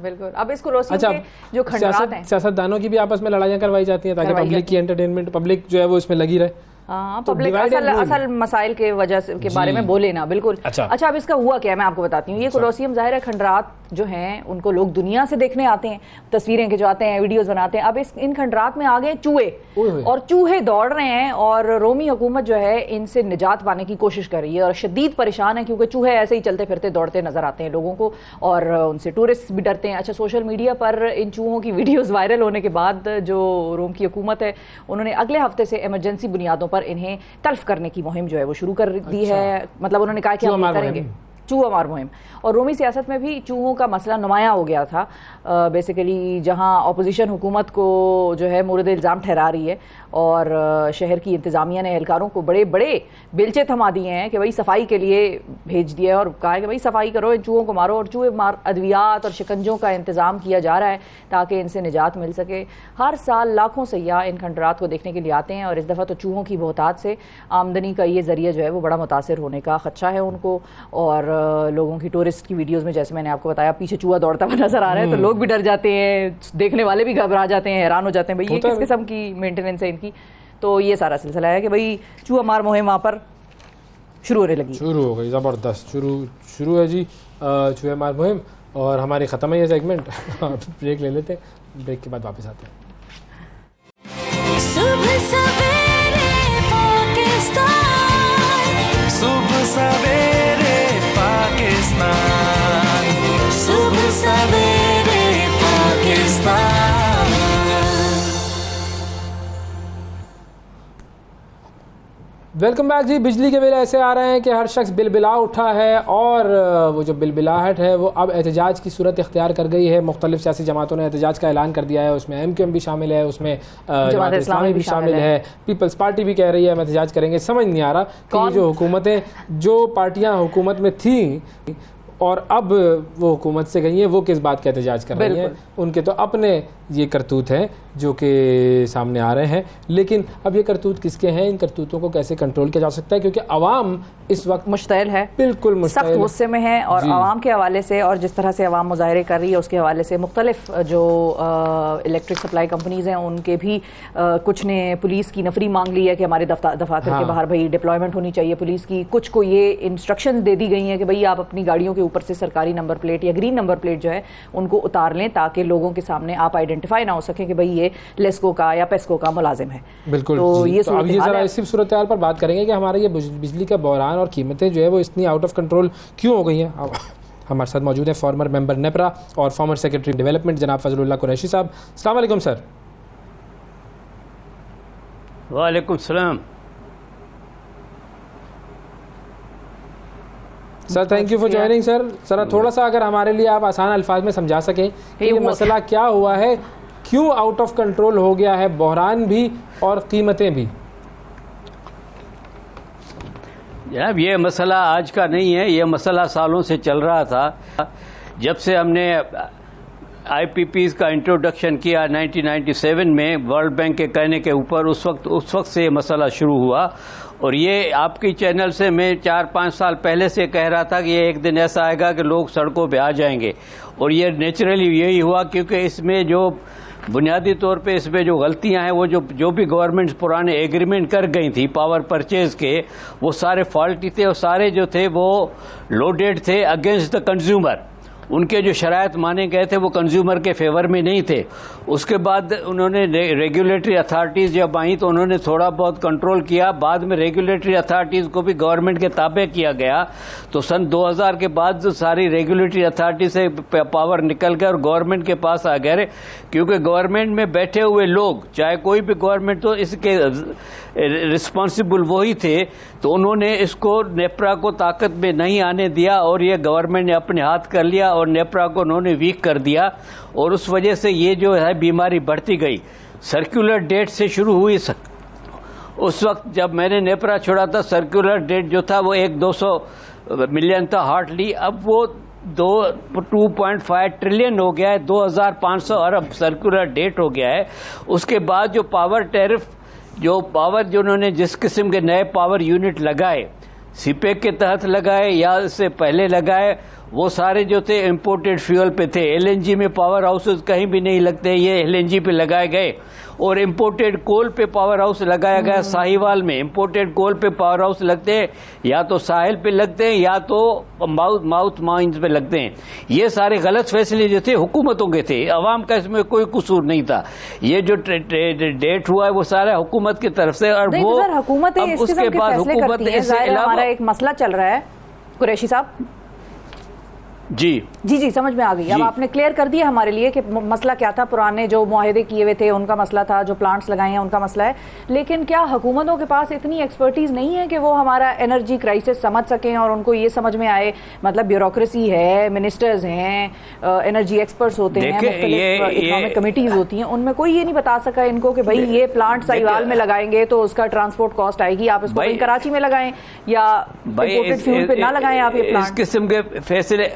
बिल्कुल। अब इस कोलोसियम अच्छा, के जो खंडरात हैं, सियासतदानों की भी आपस में लड़ाइयाँ करवाई जाती हैं ताकि पब्लिक की एंटरटेनमेंट, पब्लिक जो है वो इसमें लगी रहे। हाँ, तो पब्लिक असल मसाइल के वजह से के बारे में बोले ना, बिल्कुल। अच्छा, अब इसका हुआ क्या है मैं आपको बताती हूँ। ये कोलोसियम जाहिर है खंडरात जो हैं उनको लोग दुनिया से देखने आते हैं, तस्वीरें खिंचवाते हैं, वीडियोस बनाते हैं। अब इन खंडरात में आ गए चूहे, और चूहे दौड़ रहे हैं, और रोमी हुकूमत जो है इनसे निजात पाने की कोशिश कर रही है, और शदीद परेशान है क्योंकि चूहे ऐसे ही चलते फिरते दौड़ते नजर आते हैं लोगों को, और उनसे टूरिस्ट भी डरते हैं। अच्छा, सोशल मीडिया पर इन चूहों की वीडियोस वायरल होने के बाद जो रोम की हुकूमत है उन्होंने अगले हफ्ते से इमरजेंसी बुनियादों पर इन्हें तल्फ करने की मुहिम जो है वो शुरू कर दी है। मतलब उन्होंने कहा कि हम करेंगे चूहा मार मुहिम। और रोमी सियासत में भी चूहों का मसला नुमाया हो गया था। बेसिकली जहां अपोजिशन हुकूमत को जो है मोरद इल्ज़ाम ठहरा रही है, और शहर की इंतज़ामिया ने एहलकारों को बड़े बड़े बेलचे थमा दिए हैं कि भाई सफाई के लिए भेज दिया है, और कहा है कि भाई सफाई करो, इन चूहों को मारो, और चूहे मार अद्वियात और शिकंजों का इंतज़ाम किया जा रहा है ताकि इनसे निजात मिल सके। हर साल लाखों सयाह इन खंडरात को देखने के लिए आते हैं, और इस दफ़ा तो चूहों की बहुतात से आमदनी का ये ज़रिया जो है वो बड़ा मुतासिर होने का खदशा है उनको। और लोगों की टूरिस्ट की वीडियोस में जैसे मैंने आपको बताया पीछे चूहा दौड़ता हुआ नजर आ रहा है, तो लोग भी डर जाते हैं, देखने वाले भी घबरा जाते हैं, हैरान हो जाते हैं भाई ये किस किस्म की मेंटेनेंस है इनकी। तो ये सारा सिलसिला है कि भाई चूहा मार मुहिम वहाँ पर शुरू होने लगी, शुरू हो गई, ज़बरदस्त शुरू है जी चूहे मार मुहिम। और हमारी ख़त्म है ये सेगमेंट। ब्रेक ले लेते हैं, ब्रेक के बाद वापस आते हैं। सुबह सवेरे पाकिस्तान, सुबह सवेरे पाकिस्तान, सुबह सवेरे पाकिस्तान। वेलकम बैक जी। बिजली के बिल ऐसे आ रहे हैं कि हर शख्स बिलबिला उठा है और वो जो बिलबिलाहट है वो अब एहतजाज की सूरत इख्तियार कर गई है। मुख्तलिफ सियासी जमातों ने एहतजाज का ऐलान कर दिया है, उसमें MQM भी शामिल है, उसमें जमात इस्लामी भी शामिल है, पीपल्स पार्टी भी कह रही है हम एहतजाज करेंगे। समझ नहीं आ रहा कि ये जो हुकूमतें, जो पार्टियां हुकूमत में थी और अब वो हुकूमत से गई हैं, वो किस बात का एहतजाज कर रही हैं। उनके तो अपने ये करतूत हैं जो कि सामने आ रहे हैं, लेकिन अब ये करतूत किसके हैं, इन करतूतों को कैसे कंट्रोल किया जा सकता है, क्योंकि अवाम इस वक्त मुश्तइल है, बिल्कुल मुश्तइल, सख्त गुस्से में है। और अवाम के हवाले से और जिस तरह से अवाम मुजाहरे कर रही है उसके हवाले से मुख्तलिफ जो इलेक्ट्रिक सप्लाई कंपनीज हैं उनके भी कुछ ने पुलिस की नफरी मांग ली है कि हमारे दफातर के बाहर भाई डिप्लॉयमेंट होनी चाहिए पुलिस की। कुछ को ये इंस्ट्रक्शंस दे दी गई हैं कि भाई आप अपनी गाड़ियों के ऊपर से सरकारी नंबर प्लेट या ग्रीन नंबर प्लेट जो है उनको उतार लें ताकि लोगों के सामने आप आइडेंटिफाई ना हो सके कि भाई ये लेस्को का या पेस्को का मुलाजिम है। बिल्कुल। तो ये अब ये जरा इसी सूरत हाल पर बात करेंगे कि हमारे ये बिजली का बहरान और कीमतें जो है वो इतनी आउट ऑफ कंट्रोल क्यों हो गई हैं। हमारे साथ मौजूद है फॉर्मर मेंबर नेपरा और फॉर्मर सेक्रेटरी डेवलपमेंट जनाब फजलुल्लाह कुरैशी साहब। अस्सलाम वालेकुम सर। वालेकुम सलाम sir, thank you for joining sir. Sir थोड़ा सा अगर हमारे लिए आप आसान अल्फाज में समझा सकें कि ये मसला क्या हुआ है, क्यों आउट ऑफ कंट्रोल हो गया है बहरान भी और कीमतें भी। जनाब ये मसला आज का नहीं है, ये मसला सालों से चल रहा था। जब से हमने IPPs का इंट्रोडक्शन किया 1997 में वर्ल्ड बैंक के कहने के ऊपर, उस वक्त से ये मसला शुरू हुआ। और ये आपकी चैनल से मैं 4-5 साल पहले से कह रहा था कि ये एक दिन ऐसा आएगा कि लोग सड़कों पे आ जाएंगे। और ये नेचुरली यही हुआ, क्योंकि इसमें जो बुनियादी तौर पे इसमें जो गलतियां हैं, वो जो भी गवर्नमेंट्स पुराने एग्रीमेंट कर गई थी पावर परचेज के, वो सारे फॉल्टी थे और सारे जो थे वो लोडेड थे अगेंस्ट द कंज्यूमर। उनके जो शराइत माने गए थे वो कंज्यूमर के फेवर में नहीं थे। उसके बाद उन्होंने रेगुलेटरी अथॉरिटीज़ जब आई तो उन्होंने थोड़ा बहुत कंट्रोल किया। बाद में रेगुलेटरी अथॉरिटीज़ को भी गवर्नमेंट के ताबे किया गया। तो सन 2000 के बाद जो सारी रेगुलेटरी अथॉरिटी से पावर निकल गया और गवर्नमेंट के पास आ गए, क्योंकि गवर्नमेंट में बैठे हुए लोग, चाहे कोई भी गवर्नमेंट, तो इसके रिस्पॉन्सिबल वही थे। तो उन्होंने इसको नेपरा को ताकत में नहीं आने दिया और ये गवर्नमेंट ने अपने हाथ कर लिया और नेपरा को उन्होंने वीक कर दिया। और उस वजह से ये जो है बीमारी बढ़ती गई। सर्कुलर डेट से शुरू हुई। उस वक्त जब मैंने नेपरा छोड़ा था, सर्कुलर डेट जो था वो 1-200 मिलियन था हार्डली। अब वो 2.5 ट्रिलियन हो गया है, 2500 अरब सर्कुलर डेट हो गया है। उसके बाद जो पावर टैरिफ, जो उन्होंने जिस किस्म के नए पावर यूनिट लगाए, सीपेक के तहत लगाए या इससे पहले लगाए, वो सारे जो थे इंपोर्टेड फ्यूल पे थे। LNG में पावर हाउसेज कहीं भी नहीं लगते, ये LNG पे लगाए गए। और इंपोर्टेड कोल पे पावर हाउस लगाया गया साहिवाल में। इंपोर्टेड कोल पे पावर हाउस लगते हैं, या तो साहिल पे लगते हैं या तो माउथ माइंस पे लगते हैं। ये सारे गलत फैसले जो थे हुकूमतों के थे, अवाम का इसमें कोई कसूर नहीं था। ये जो डेट हुआ है वो सारा हुकूमत की तरफ से। और वो हुकूमत उसके बाद हुकूमत हमारा एक मसला चल रहा है कुरैशी साहब। जी समझ में आ गई। अब आपने क्लियर कर दिया हमारे लिए कि मसला क्या था। पुराने जो मुआहदे किए हुए थे उनका मसला था, जो प्लांट्स लगाए हैं उनका मसला है। लेकिन क्या हुकूमतों के पास इतनी एक्सपर्टीज नहीं है कि वो हमारा एनर्जी क्राइसिस समझ सकें और उनको ये समझ में आए? मतलब ब्यूरोक्रेसी है, मिनिस्टर्स हैं, एनर्जी एक्सपर्ट्स होते हैं, इकोनॉमिक कमिटीज होती हैं, उनमें कोई ये नहीं बता सका इनको कि भाई ये प्लांट साहिवाल में लगाएंगे तो उसका ट्रांसपोर्ट कॉस्ट आएगी, आप इसको कराची में लगाएं या इंपोर्टेड फ्यूल पे ना लगाएं आप ये प्लांट। इस किस्म के फैसले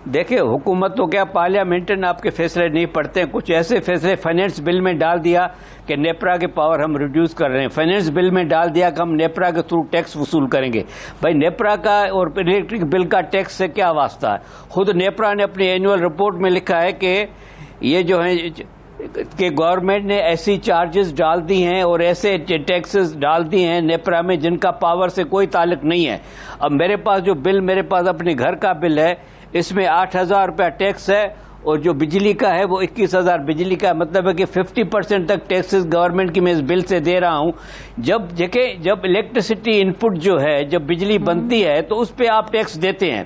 देखिए, हुकूमत तो क्या पार्लियामेंट आपके फैसले नहीं पढ़ते हैं। कुछ ऐसे फैसले फाइनेंस बिल में डाल दिया कि नेपरा के पावर हम रिड्यूस कर रहे हैं। फाइनेंस बिल में डाल दिया कि हम नेपरा के थ्रू टैक्स वसूल करेंगे। भाई नेपरा का और इलेक्ट्रिक बिल का टैक्स से क्या वास्ता है? खुद नेपरा ने अपनी एनुअल रिपोर्ट में लिखा है कि ये जो है कि गवर्नमेंट ने ऐसी चार्जेस डाल दी हैं और ऐसे टैक्सेस डाल दी हैं नेपरा में जिनका पावर से कोई ताल्लुक नहीं है। अब मेरे पास अपने घर का बिल है, इसमें 8000 रुपया टैक्स है और जो बिजली का है वो 21,000 बिजली का। मतलब है कि 50% तक टैक्सेस गवर्नमेंट की मैं इस बिल से दे रहा हूं। जब इलेक्ट्रिसिटी इनपुट जो है, जब बिजली बनती है तो उस पे आप टैक्स देते हैं।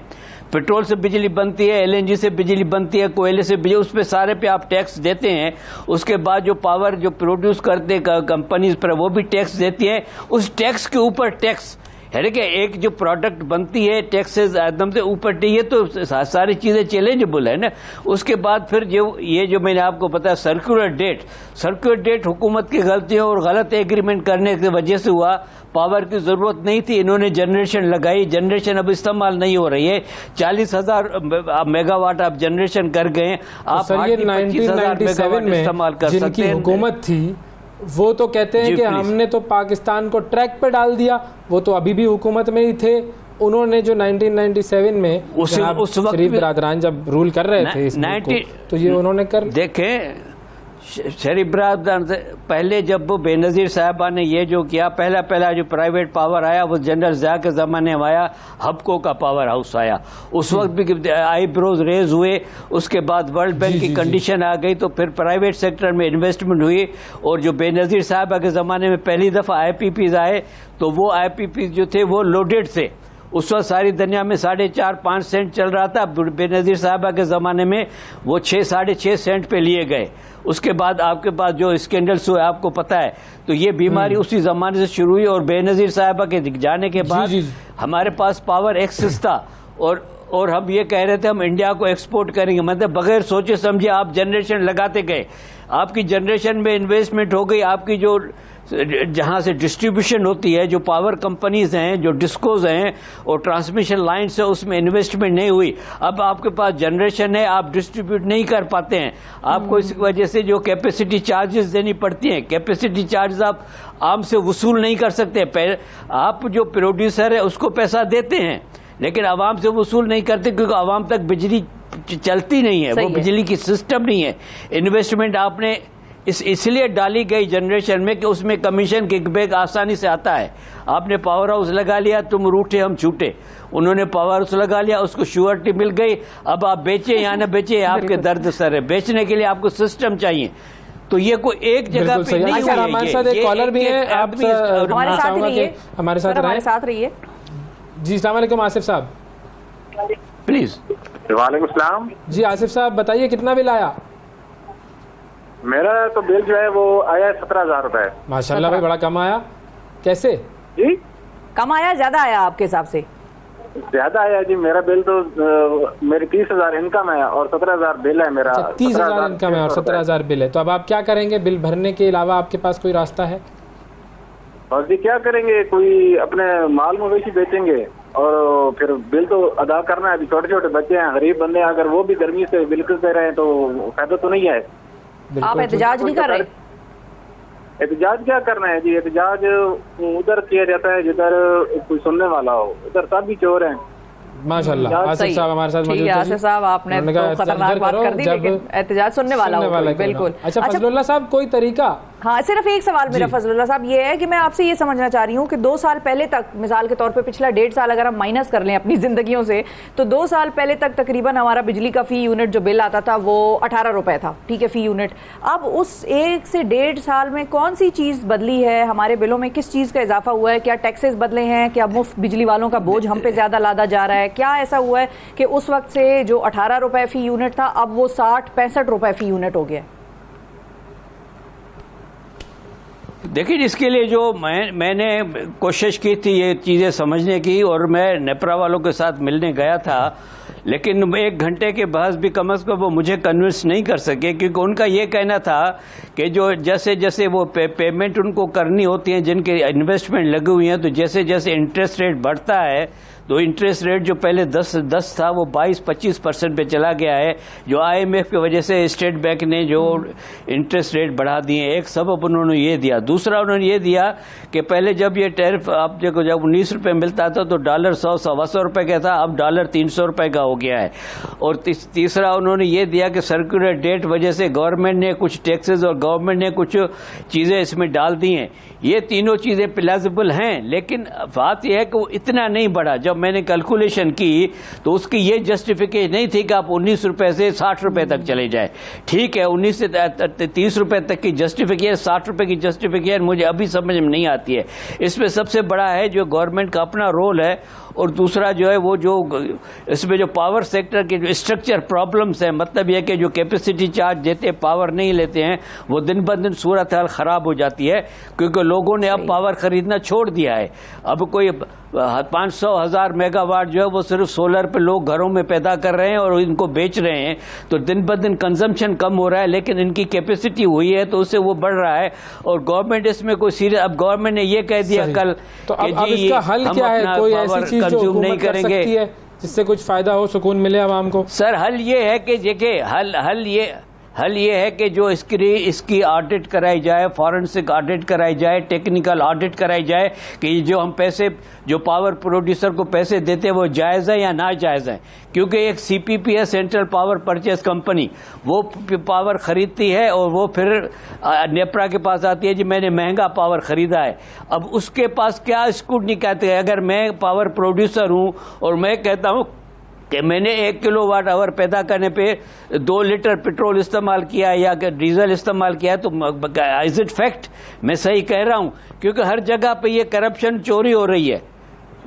पेट्रोल से बिजली बनती है, एलएनजी से बिजली बनती है, कोयले से बिजली, उस पे सारे पे आप टैक्स देते हैं। उसके बाद जो पावर जो प्रोड्यूस करते कंपनीज पर वो भी टैक्स देती है। उस टैक्स के ऊपर टैक्स है कि एक जो प्रोडक्ट बनती है टैक्सेस एकदम से ऊपर, ये तो सारी चीजें चैलेंजेबल है ना। उसके बाद फिर जो मैंने आपको बताया सर्कुलर डेट हुकूमत की गलतियों और गलत एग्रीमेंट करने की वजह से हुआ। पावर की जरूरत नहीं थी, इन्होंने जनरेशन लगाई, जनरेशन अब इस्तेमाल नहीं हो रही है। 40,000 मेगावाट आप जनरेशन कर गए, आप सर ये 1997 में इस्तेमाल कर सकते जिनकी हैं। हुकूमत थी वो तो कहते हैं कि हमने तो पाकिस्तान को ट्रैक पे डाल दिया, वो तो अभी भी हुकूमत में ही थे। उन्होंने जो 1997 में उस वक्त शरीफ बरादरान जब रूल कर रहे थे इस मुल्क को, तो ये उन्होंने कर देखें शरीफ बरादरान से पहले जब वो बेनजीर साहबा ने ये जो किया, पहला जो प्राइवेट पावर आया वो जनरल ज़िया के ज़माने में आया, हबको का पावर हाउस आया। उस वक्त भी आईब्रोज रेज हुए। उसके बाद वर्ल्ड बैंक की कंडीशन आ गई तो फिर प्राइवेट सेक्टर में इन्वेस्टमेंट हुई। और जो बेनजीर साहबा के ज़माने में पहली दफ़ा IPPs आए तो वो IPPs जो थे वो लोडेड थे। उस वक्त सारी दुनिया में 4.5-5 सेंट चल रहा था। बेनजीर साहबा के ज़माने में वो 6-6.5 सेंट पे लिए गए। उसके बाद आपके पास जो स्कैंडल्स हुए आपको पता है, तो ये बीमारी उसी जमाने से शुरू हुई। और बेनजीर साहबा के जाने के बाद हमारे पास पावर एक्सेस था और हम ये कह रहे थे हम इंडिया को एक्सपोर्ट करेंगे, मतलब बगैर सोचे समझे आप जनरेशन लगाते गए। आपकी जनरेशन में इन्वेस्टमेंट हो गई, आपकी जो जहां से डिस्ट्रीब्यूशन होती है, जो पावर कंपनीज हैं, जो डिस्कोज हैं और ट्रांसमिशन लाइन्स है, उसमें इन्वेस्टमेंट नहीं हुई। अब आपके पास जनरेशन है, आप डिस्ट्रीब्यूट नहीं कर पाते हैं। आपको इस वजह से जो कैपेसिटी चार्जेस देनी पड़ती हैं, कैपेसिटी चार्जेस आप आम से वसूल नहीं कर सकते। आप जो प्रोड्यूसर है उसको पैसा देते हैं लेकिन आवाम से वसूल नहीं करते, क्योंकि आवाम तक बिजली चलती नहीं है, वो बिजली की सिस्टम नहीं है। इन्वेस्टमेंट आपने इसलिए डाली गई जनरेशन में कि उसमें कमीशन किकबैक आसानी से आता है। आपने पावर हाउस लगा लिया, तुम रूठे हम छूटे। उन्होंने पावर हाउस लगा लिया, उसको श्योरिटी मिल गई। अब आप बेचे या न बेचे आपके दर्द सर है। बेचने के लिए आपको सिस्टम चाहिए। तो ये कोई एक जगह पे नहीं है। हमारे साथ एक कॉलर भी है, आप हमारे साथ रहिए। जी अस्सलाम वालेकुम आसिफ साहब, प्लीज। वालेकुम सलाम जी। आसिफ साहब बताइए कितना बिल आया? मेरा तो बिल जो है वो आया 17,000 रुपए। माशाल्लाह भाई, बड़ा कम आया। कैसे जी? कम आया ज्यादा आया आपके हिसाब से? ज्यादा आया जी। मेरा बिल तो मेरी 30,000 इनकम है और 17,000 बिल है मेरा। 30,000 इनकम है और 17,000 बिल है। तो अब आप क्या करेंगे? बिल भरने के अलावा आपके पास कोई रास्ता है? और जी क्या करेंगे, कोई अपने माल मवेशी बेचेंगे और फिर बिल तो अदा करना है। अभी छोटे छोटे बच्चे हैं, गरीब बंदे हैं, अगर वो भी गर्मी से बिल दे रहे हैं तो फायदा तो नहीं है। आप एहतजाज नहीं कर रहे? एहतजाज क्या करना है जी? एहतजाज उधर किया जाता है जिधर कोई सुनने वाला हो, उधर सब भी चोर हैं। माशाल्लाह। आसिफ साहब हमारे साथ मौजूद हैं। आसिफ साहब आपने तो खतरनाक बात कर दी, लेकिन एहतजाज सुनने वाला हो। बिल्कुल। अच्छा फजलुल्लाह साहब, कोई तरीका? हाँ, सिर्फ एक सवाल मेरा फजलुल्लाह साहब ये है कि मैं आपसे ये समझना चाह रही हूँ कि 2 साल पहले तक, मिसाल के तौर पे पिछला 1.5 साल अगर हम माइनस कर लें अपनी जिंदगियों से, तो 2 साल पहले तक तकरीबन हमारा बिजली का फी यूनिट जो बिल आता था वो 18 रुपए था, ठीक है, फी यूनिट। अब उस 1 से 1.5 साल में कौन सी चीज बदली है? हमारे बिलों में किस चीज का इजाफा हुआ है? क्या टैक्सेस बदले हैं? क्या मुफ्त बिजली वालों का बोझ हम पे ज्यादा लादा जा रहा है? क्या ऐसा हुआ है कि उस वक्त से जो 18 रुपए फी यूनिट था अब वो 60-65 रुपए फी यूनिट हो गया? देखिए, इसके लिए जो मैंने कोशिश की थी ये चीज़ें समझने की, और मैं नेपरा वालों के साथ मिलने गया था, लेकिन 1 घंटे के बहस भी कम से कम वो मुझे कन्विंस नहीं कर सके, क्योंकि उनका ये कहना था कि जो जैसे जैसे वो पेमेंट उनको करनी होती है, जिनके इन्वेस्टमेंट लगी हुई हैं, तो जैसे जैसे इंटरेस्ट रेट बढ़ता है तो इंटरेस्ट रेट जो पहले 10 था वो 22-25% पे चला गया है, जो IMF की वजह से स्टेट बैंक ने जो इंटरेस्ट रेट बढ़ा दिए। एक सबब उन्होंने ये दिया। दूसरा उन्होंने ये दिया कि पहले जब ये टैरिफ आप देखो जब 19 रुपये मिलता था तो डॉलर 100-125 रुपये का था, अब डॉलर 300 रुपये का हो गया है। और तीसरा उन्होंने ये दिया कि सर्कुलर डेट वजह से गवर्नमेंट ने कुछ टैक्सेस और गवर्नमेंट ने कुछ चीज़ें इसमें डाल दी हैं। ये तीनों चीज़ें प्लाजिबल हैं, लेकिन बात यह है कि वो इतना नहीं बढ़ा। जब मैंने कैलकुलेशन की तो उसकी ये जस्टिफिकेशन नहीं थी कि आप 19 रुपये से 60 रुपये तक चले जाए। ठीक है, 19 से 30 रुपये तक की जस्टिफिकेशन, 60 रुपये की जस्टिफिकेशन मुझे अभी समझ में नहीं आती है। इसमें सबसे बड़ा है जो गवर्नमेंट का अपना रोल है, और दूसरा जो है वो जो इसमें जो पावर सेक्टर के जो स्ट्रक्चर प्रॉब्लम्स हैं, मतलब यह कि जो कैपेसिटी चार्ज देते पावर नहीं लेते हैं, वो दिन ब दिन सूरत हाल ख़राब हो जाती है, क्योंकि लोगों ने अब पावर खरीदना छोड़ दिया है। अब कोई 500,000 मेगावाट जो है वो सिर्फ सोलर पे लोग घरों में पैदा कर रहे हैं और इनको बेच रहे हैं, तो दिन ब दिन कंजम्पशन कम हो रहा है, लेकिन इनकी कैपेसिटी हुई है तो उससे वो बढ़ रहा है। और गवर्नमेंट इसमें कोई सीरियस, अब गवर्नमेंट ने ये कह दिया कल तो कि अब जी इसका हल हम क्या है? अपना कोई पावर ऐसी चीज जो कंज्यूम नहीं हुकूमत कर करेंगे सकती है जिससे कुछ फायदा हो, सुकून मिले आवाम को? सर हल ये है कि देखिए हल ये है कि जो इसकी ऑडिट कराई जाए, फॉरेंसिक ऑडिट कराई जाए, टेक्निकल ऑडिट कराई जाए कि जो हम पैसे, जो पावर प्रोड्यूसर को पैसे देते हैं वो जायज़ है या ना जायज़ है। क्योंकि एक सीपीपी है, सेंट्रल पावर परचेज कंपनी, वो पावर खरीदती है और वो फिर नेपरा के पास आती है जी मैंने महंगा पावर खरीदा है। अब उसके पास क्या स्कूटनी कहते हैं, अगर मैं पावर प्रोड्यूसर हूँ और मैं कहता हूँ कि मैंने 1 किलोवाट आवर पैदा करने पे 2 लीटर पेट्रोल इस्तेमाल किया या डीजल इस्तेमाल किया है, तो इज इट फैक्ट? मैं सही कह रहा हूं, क्योंकि हर जगह पे ये करप्शन चोरी हो रही है।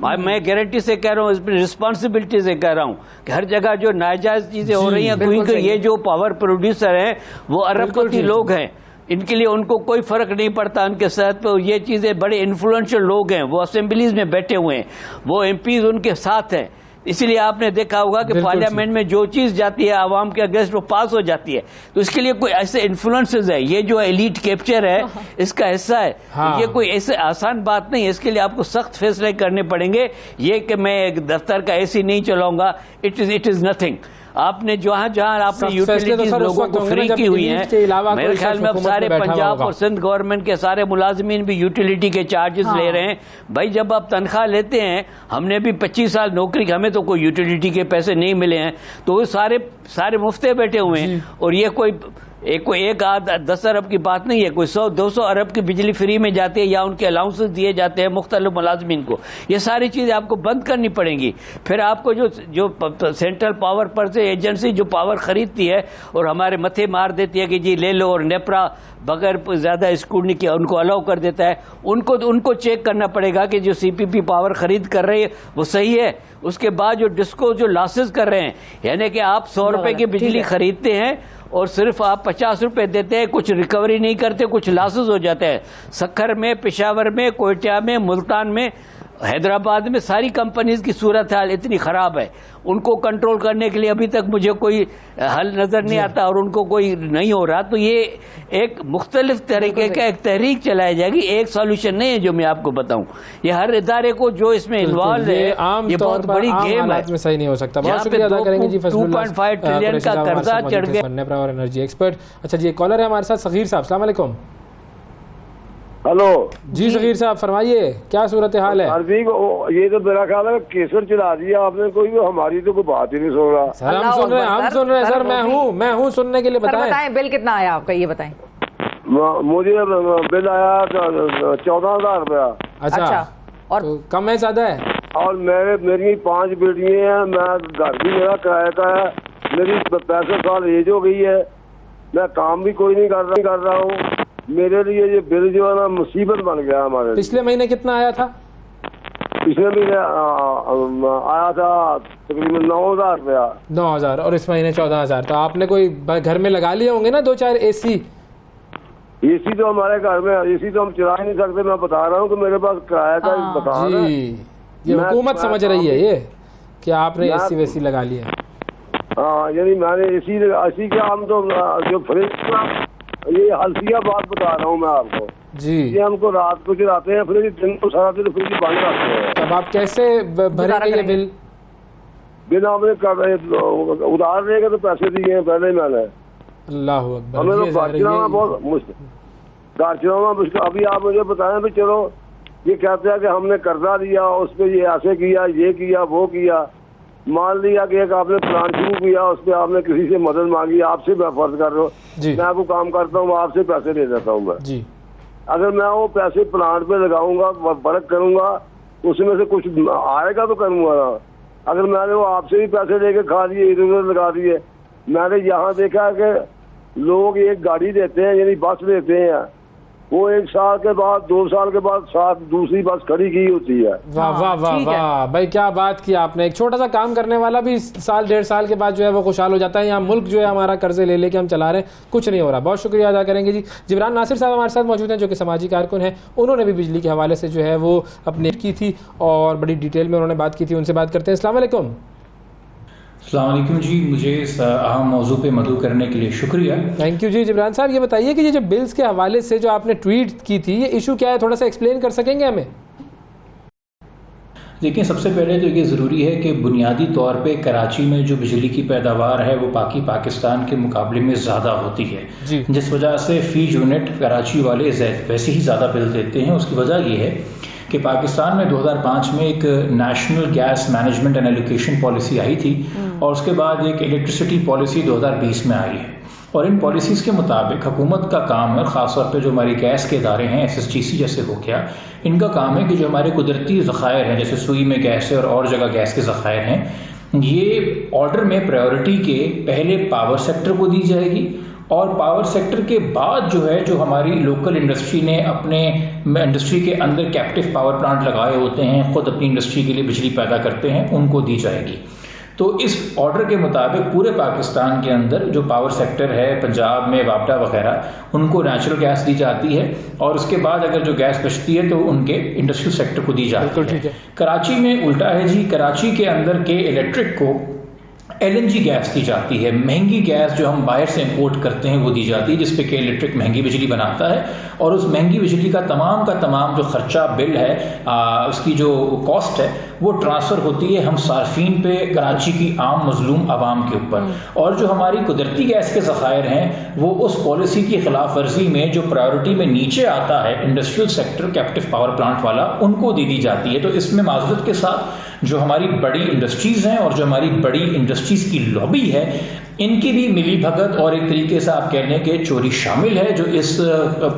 मैं गारंटी से कह रहा हूँ, रिस्पॉन्सिबिलिटी से कह रहा हूँ कि हर जगह जो नाजायज चीजें हो रही हैं, क्योंकि ये जो पावर प्रोड्यूसर हैं वो अरबपति लोग हैं, इनके लिए उनको कोई फर्क नहीं पड़ता उनके साथ पे। ये चीजें बड़े इन्फ्लुएंशियल लोग हैं, वो असेंबलीज में बैठे हुए हैं, वो एमपीज उनके साथ हैं, इसलिए आपने देखा होगा कि पार्लियामेंट में जो चीज जाती है आवाम के अगेंस्ट वो पास हो जाती है। तो इसके लिए कोई ऐसे इन्फ्लुएंसेस है, ये जो एलीट कैप्चर है इसका हिस्सा है। हाँ। ये कोई ऐसे आसान बात नहीं है, इसके लिए आपको सख्त फैसले करने पड़ेंगे। ये कि मैं एक दफ्तर का एसी नहीं चलाऊंगा, इट इज नथिंग। आपने जहां आपने यूटिलिटीज लोगों को फ्री की हुई है, मेरे ख्याल में अब सारे पंजाब और सिंध गवर्नमेंट के सारे मुलाजमीन भी यूटिलिटी के चार्जेस ले रहे हैं। भाई जब आप तनख्वाह लेते हैं, हमने भी 25 साल नौकरी, हमें तो कोई यूटिलिटी के पैसे नहीं मिले हैं, तो वो सारे मुफ्ते बैठे हुए हैं। और ये कोई एक आध 10 अरब की बात नहीं है, कोई 100-200 अरब की बिजली फ्री में जाती है या उनके अलाउंसेस दिए जाते हैं मुख्तलिफ मुलाजमीन को। ये सारी चीज़ें आपको बंद करनी पड़ेंगी। फिर आपको जो सेंट्रल पावर पर से एजेंसी जो पावर खरीदती है और हमारे मथे मार देती है कि जी ले लो, और नेपरा बगैर ज़्यादा स्क्रूटनी किया उनको अलाउ कर देता है, उनको चेक करना पड़ेगा कि जो सीपीपी पावर खरीद कर रही है वो सही है। उसके बाद जो डिस्को जो लॉसेस कर रहे हैं, यानी कि आप 100 रुपए की बिजली खरीदते हैं और सिर्फ आप 50 रुपए देते हैं, कुछ रिकवरी नहीं करते, कुछ लॉसेस हो जाते हैं। सक्खर में, पेशावर में, कोयटा में, मुल्तान में, हैदराबाद में सारी कंपनीज की सूरत हाल इतनी खराब है, उनको कंट्रोल करने के लिए अभी तक मुझे कोई हल नजर नहीं आता और उनको कोई नहीं हो रहा। तो ये एक मुख्तलिफ तरीके का एक तहरीक चलाई जाएगी, एक सॉल्यूशन नहीं है जो मैं आपको बताऊं। ये हर इदारे को जो इसमें इन्वॉल्व है, ये बहुत बड़ी गेम है, सही नहीं हो सकता। बहुत शुक्रिया अदा करेंगे जी 2.5 ट्रिलियन का कर्जा चढ़ गया। और एनर्जी एक्सपर्ट। अच्छा जी, एक कॉलर है हमारे साथ, सगीर साहब, अस्सलाम वालेकुम। हेलो जी सगीर साहब फरमाइए, क्या सूरत हाल है? ये तो मेरा ख्याल है केसर चला दिया आपने, कोई हमारी तो कोई बात ही नहीं सुन रहा। सर हम सुन रहे हैं सर, मैं हूँ सुनने के लिए। बताएं बिल कितना आया आपका, ये बताएं। मुझे बिल आया 14,000 रुपया। अच्छा, और तो कम है ज्यादा है? और मेरी 5 बेटियां हैं, मैं घर भी मेरा किराए का है, मेरी 65 साल एज हो गई है, मैं काम भी कोई नहीं कर रहा हूँ। मेरे लिए ये बिल जो है ना मुसीबत बन गया हमारे। पिछले महीने कितना आया था? पिछले महीने आया था तकरीबन 9,000 रुपया। 9,000 और इस महीने 14,000। तो आपने कोई घर में लगा लिए होंगे ना 2-4 एसी? एसी तो हमारे घर में, एसी तो हम चला ही नहीं सकते। मैं बता रहा हूँ कि मेरे पास किराया का बता रहा है। ये हुकूमत समझ रही है ये कि आपने एसी वेसी लगा लिए। हाँ, यानी मैंने एसी का हम तो जो फ्रिज, ये हल्सिया बात बता रहा हूँ मैं आपको जी। ये हमको रात को चलाते हैं फ्रिज, दिन को सारा दिन फ्रिज बंद रखते हैं। तब आप कैसे भरेंगे ये बिल? बिल आपने उधार लेगा तो पैसे दिए हैं पहले मैंने। अल्लाह अकबर। हमें तो घर चलाना बहुत मुश्किल, घर चलाना मुश्किल। अभी आप मुझे बताएं भी, चलो ये कहते हैं कि हमने कर्जा लिया, उस पर ये ऐसे किया, ये किया, वो किया। मान लिया कि एक आपने प्लान शुरू किया, उस पर आपने किसी से मदद मांगी, आपसे मैं फर्ज कर रहा हूँ, मैं आपको काम करता हूँ, आपसे पैसे ले देता हूँ मैं जी। अगर मैं वो पैसे प्लांट पे लगाऊंगा, वर्क करूंगा, उसमें से कुछ आएगा तो करूंगा ना। अगर मैंने वो आपसे भी पैसे लेके खा दिए, इधर उधर लगा दिए। मैंने यहाँ देखा कि लोग एक गाड़ी देते हैं, यानी बस देते हैं, वो 1 साल के बाद 2 साल के बाद साथ दूसरी बस खड़ी की होती है। वाह वाह वाह ठीक है। वाह भाई, क्या बात की आपने। एक छोटा सा काम करने वाला भी साल 1.5 साल के बाद जो है वो खुशहाल हो जाता है। यहाँ मुल्क जो है हमारा कर्जे ले लेके हम चला रहे हैं, कुछ नहीं हो रहा। बहुत शुक्रिया अदा करेंगे जी। जिब्रान नासिर साहब हमारे साथ मौजूद हैं, जो कि समाजी कारकुन हैं। उन्होंने भी बिजली के हवाले से जो है वो अपने की थी और बड़ी डिटेल में उन्होंने बात की थी। उनसे बात करते हैं। अस्सलाम वालेकुम। अस्सलाम वालेकुम जी, मुझे इस अहम मौजू पे मदऊ करने के लिए शुक्रिया। थैंक यू जी। जिब्रान साहब ये बताइए कि ये जो बिल्स के हवाले से जो आपने ट्वीट की थी, ये इशू क्या है, थोड़ा सा एक्सप्लेन कर सकेंगे हमें? देखिए, सबसे पहले तो ये ज़रूरी है कि बुनियादी तौर पे कराची में जो बिजली की पैदावार है वो पाकिस्तान के मुकाबले में ज़्यादा होती है, जिस वजह से फ़ी यूनिट कराची वाले वैसे ही ज़्यादा बिल देते हैं। उसकी वजह ये है कि पाकिस्तान में 2005 में एक national gas management and allocation policy आई थी और उसके बाद एक इलेक्ट्रिसिटी पॉलिसी 2020 में आई है। और इन पॉलिसीज़ के मुताबिक हुकूमत का काम है, ख़ासतौर पे जो हमारी गैस के इदारे हैं, SSGC जैसे हो गया, इनका काम है कि जो हमारे कुदरती ज़खायर हैं, जैसे सुई में गैस है और जगह गैस के ज़खायर हैं, ये ऑर्डर में प्रायोरिटी के पहले पावर सेक्टर को दी जाएगी और पावर सेक्टर के बाद जो है, जो हमारी लोकल इंडस्ट्री ने अपने इंडस्ट्री के अंदर कैप्टिव पावर प्लांट लगाए होते हैं, खुद अपनी इंडस्ट्री के लिए बिजली पैदा करते हैं, उनको दी जाएगी। तो इस ऑर्डर के मुताबिक पूरे पाकिस्तान के अंदर जो पावर सेक्टर है, पंजाब में वापडा वगैरह, उनको नेचुरल गैस दी जाती है और उसके बाद अगर जो गैस बचती है तो उनके इंडस्ट्रियल सेक्टर को दी जाती है। कराची में उल्टा है जी, कराची के अंदर के इलेक्ट्रिक को LNG गैस दी जाती है। महंगी गैस जो हम बाहर से इंपोर्ट करते हैं वो दी जाती है, जिसपे कि इलेक्ट्रिक महंगी बिजली बनाता है और उस महंगी बिजली का तमाम जो खर्चा बिल है, उसकी जो कॉस्ट है वो ट्रांसफ़र होती है हम सार्फिन पे, कराची की आम मजलूम आवाम के ऊपर। और जो हमारी कुदरती गैस के ज़खायर हैं वो उस पॉलिसी की खिलाफ वर्जी में जो प्रायोरिटी में नीचे आता है industrial sector captive power plant वाला, उनको दी जाती है। तो इसमें माज़रत के साथ जो हमारी बड़ी इंडस्ट्रीज़ हैं और जो हमारी बड़ी इंडस्ट्रीज़ की लॉबी है, इनकी भी मिली भगत और एक तरीके से आप कहने के चोरी शामिल है, जो इस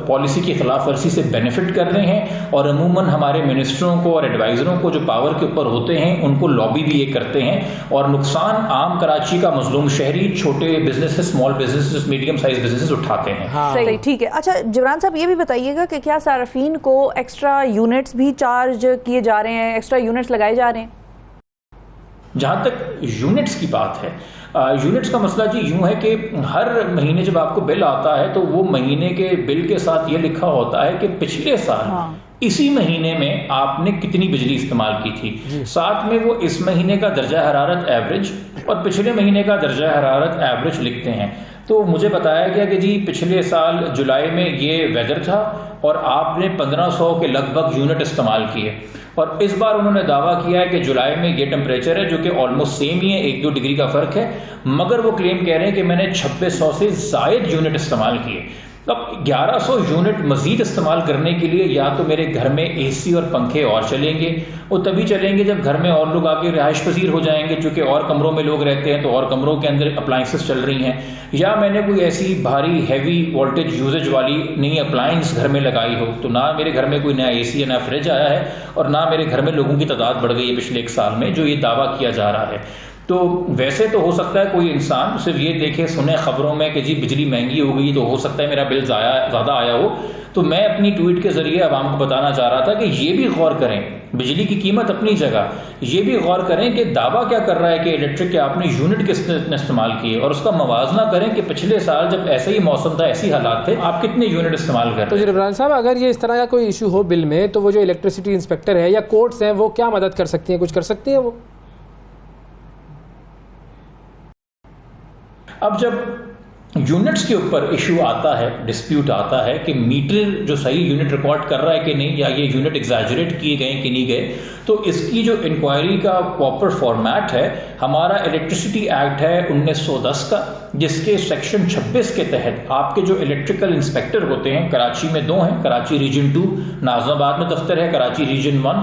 पॉलिसी की खिलाफ वर्जी से बेनिफिट कर रहे हैं। और अमूमन हमारे मिनिस्टरों को और एडवाइज़रों को जो पावर के ऊपर होते हैं उनको लॉबी भी ये करते हैं और नुकसान आम कराची का मजलूम शहरी, छोटे businesses, small businesses, medium size businesses उठाते हैं। सही, ठीक है। अच्छा जिब्रान साहब ये भी बताइएगा कि क्या सार्फिन को एक्स्ट्रा यूनिट्स भी चार्ज किए जा रहे हैं, एक्स्ट्रा यूनिट्स लगाए जा रहे हैं? जहाँ तक यूनिट्स की बात है, यूनिट्स का मसला जी यूं है कि हर महीने जब आपको बिल आता है तो वो महीने के बिल के साथ ये लिखा होता है कि पिछले साल इसी महीने में आपने कितनी बिजली इस्तेमाल की थी, साथ में वो इस महीने का दर्जा हरारत एवरेज और पिछले महीने का दर्जा हरारत एवरेज लिखते हैं। तो मुझे बताया गया कि जी पिछले साल जुलाई में ये वेदर था और आपने 1500 के लगभग यूनिट इस्तेमाल किए और इस बार उन्होंने दावा किया है कि जुलाई में ये टेम्परेचर है जो कि ऑलमोस्ट सेम ही है, 1-2 डिग्री का फर्क है, मगर वो क्लेम कह रहे हैं कि मैंने 2600 से जायद यूनिट इस्तेमाल किए। अब 1100 यूनिट मजीद इस्तेमाल करने के लिए या तो मेरे घर में AC और पंखे और चलेंगे, वो तभी चलेंगे जब घर में और लोग आके रिहाइश पजीर हो जाएंगे, चूँकि और कमरों में लोग रहते हैं तो और कमरों के अंदर अप्लाइंसेस चल रही हैं, या मैंने कोई ऐसी भारी हैवी वोल्टेज यूजेज वाली नई अप्लाइंस घर में लगाई हो। तो ना मेरे घर में कोई नया AC या नया फ्रिज आया है और ना मेरे घर में लोगों की तादाद बढ़ गई है पिछले 1 साल में, जो ये दावा किया जा रहा है। तो वैसे तो हो सकता है कोई इंसान सिर्फ ये देखे सुने खबरों में कि जी बिजली महंगी हो गई तो हो सकता है मेरा बिल ज़्यादा आया हो। तो मैं अपनी ट्वीट के जरिए आवाम को बताना चाह रहा था कि ये भी गौर करें, बिजली की कीमत अपनी जगह, ये भी गौर करें कि दावा क्या कर रहा है कि इलेक्ट्रिक के आपने यूनिट किसने इस्तेमाल किए और उसका मवाजना करें कि पिछले साल जब ऐसे ही मौसम था, ऐसी हालात थे, आप कितने यूनिट इस्तेमाल कर। तो जिब्रान साहब अगर ये इस तरह का कोई इशू हो बिल में, तो वो जो इलेक्ट्रिसिटी इंस्पेक्टर है या कोर्ट्स हैं वो क्या मदद कर सकती हैं, कुछ कर सकती हैं वो? अब जब यूनिट्स के ऊपर इशू आता है, डिस्प्यूट आता है कि मीटर जो सही यूनिट रिकॉर्ड कर रहा है कि नहीं, या ये यूनिट एग्जैजरेट किए गए कि नहीं गए, तो इसकी जो इंक्वायरी का प्रॉपर फॉर्मेट है, हमारा इलेक्ट्रिसिटी एक्ट है 1910 का, जिसके सेक्शन 26 के तहत आपके जो इलेक्ट्रिकल इंस्पेक्टर होते हैं, कराची में 2 हैं, कराची रीजन 2 नाजमाबाद में दफ्तर है, Karachi region 1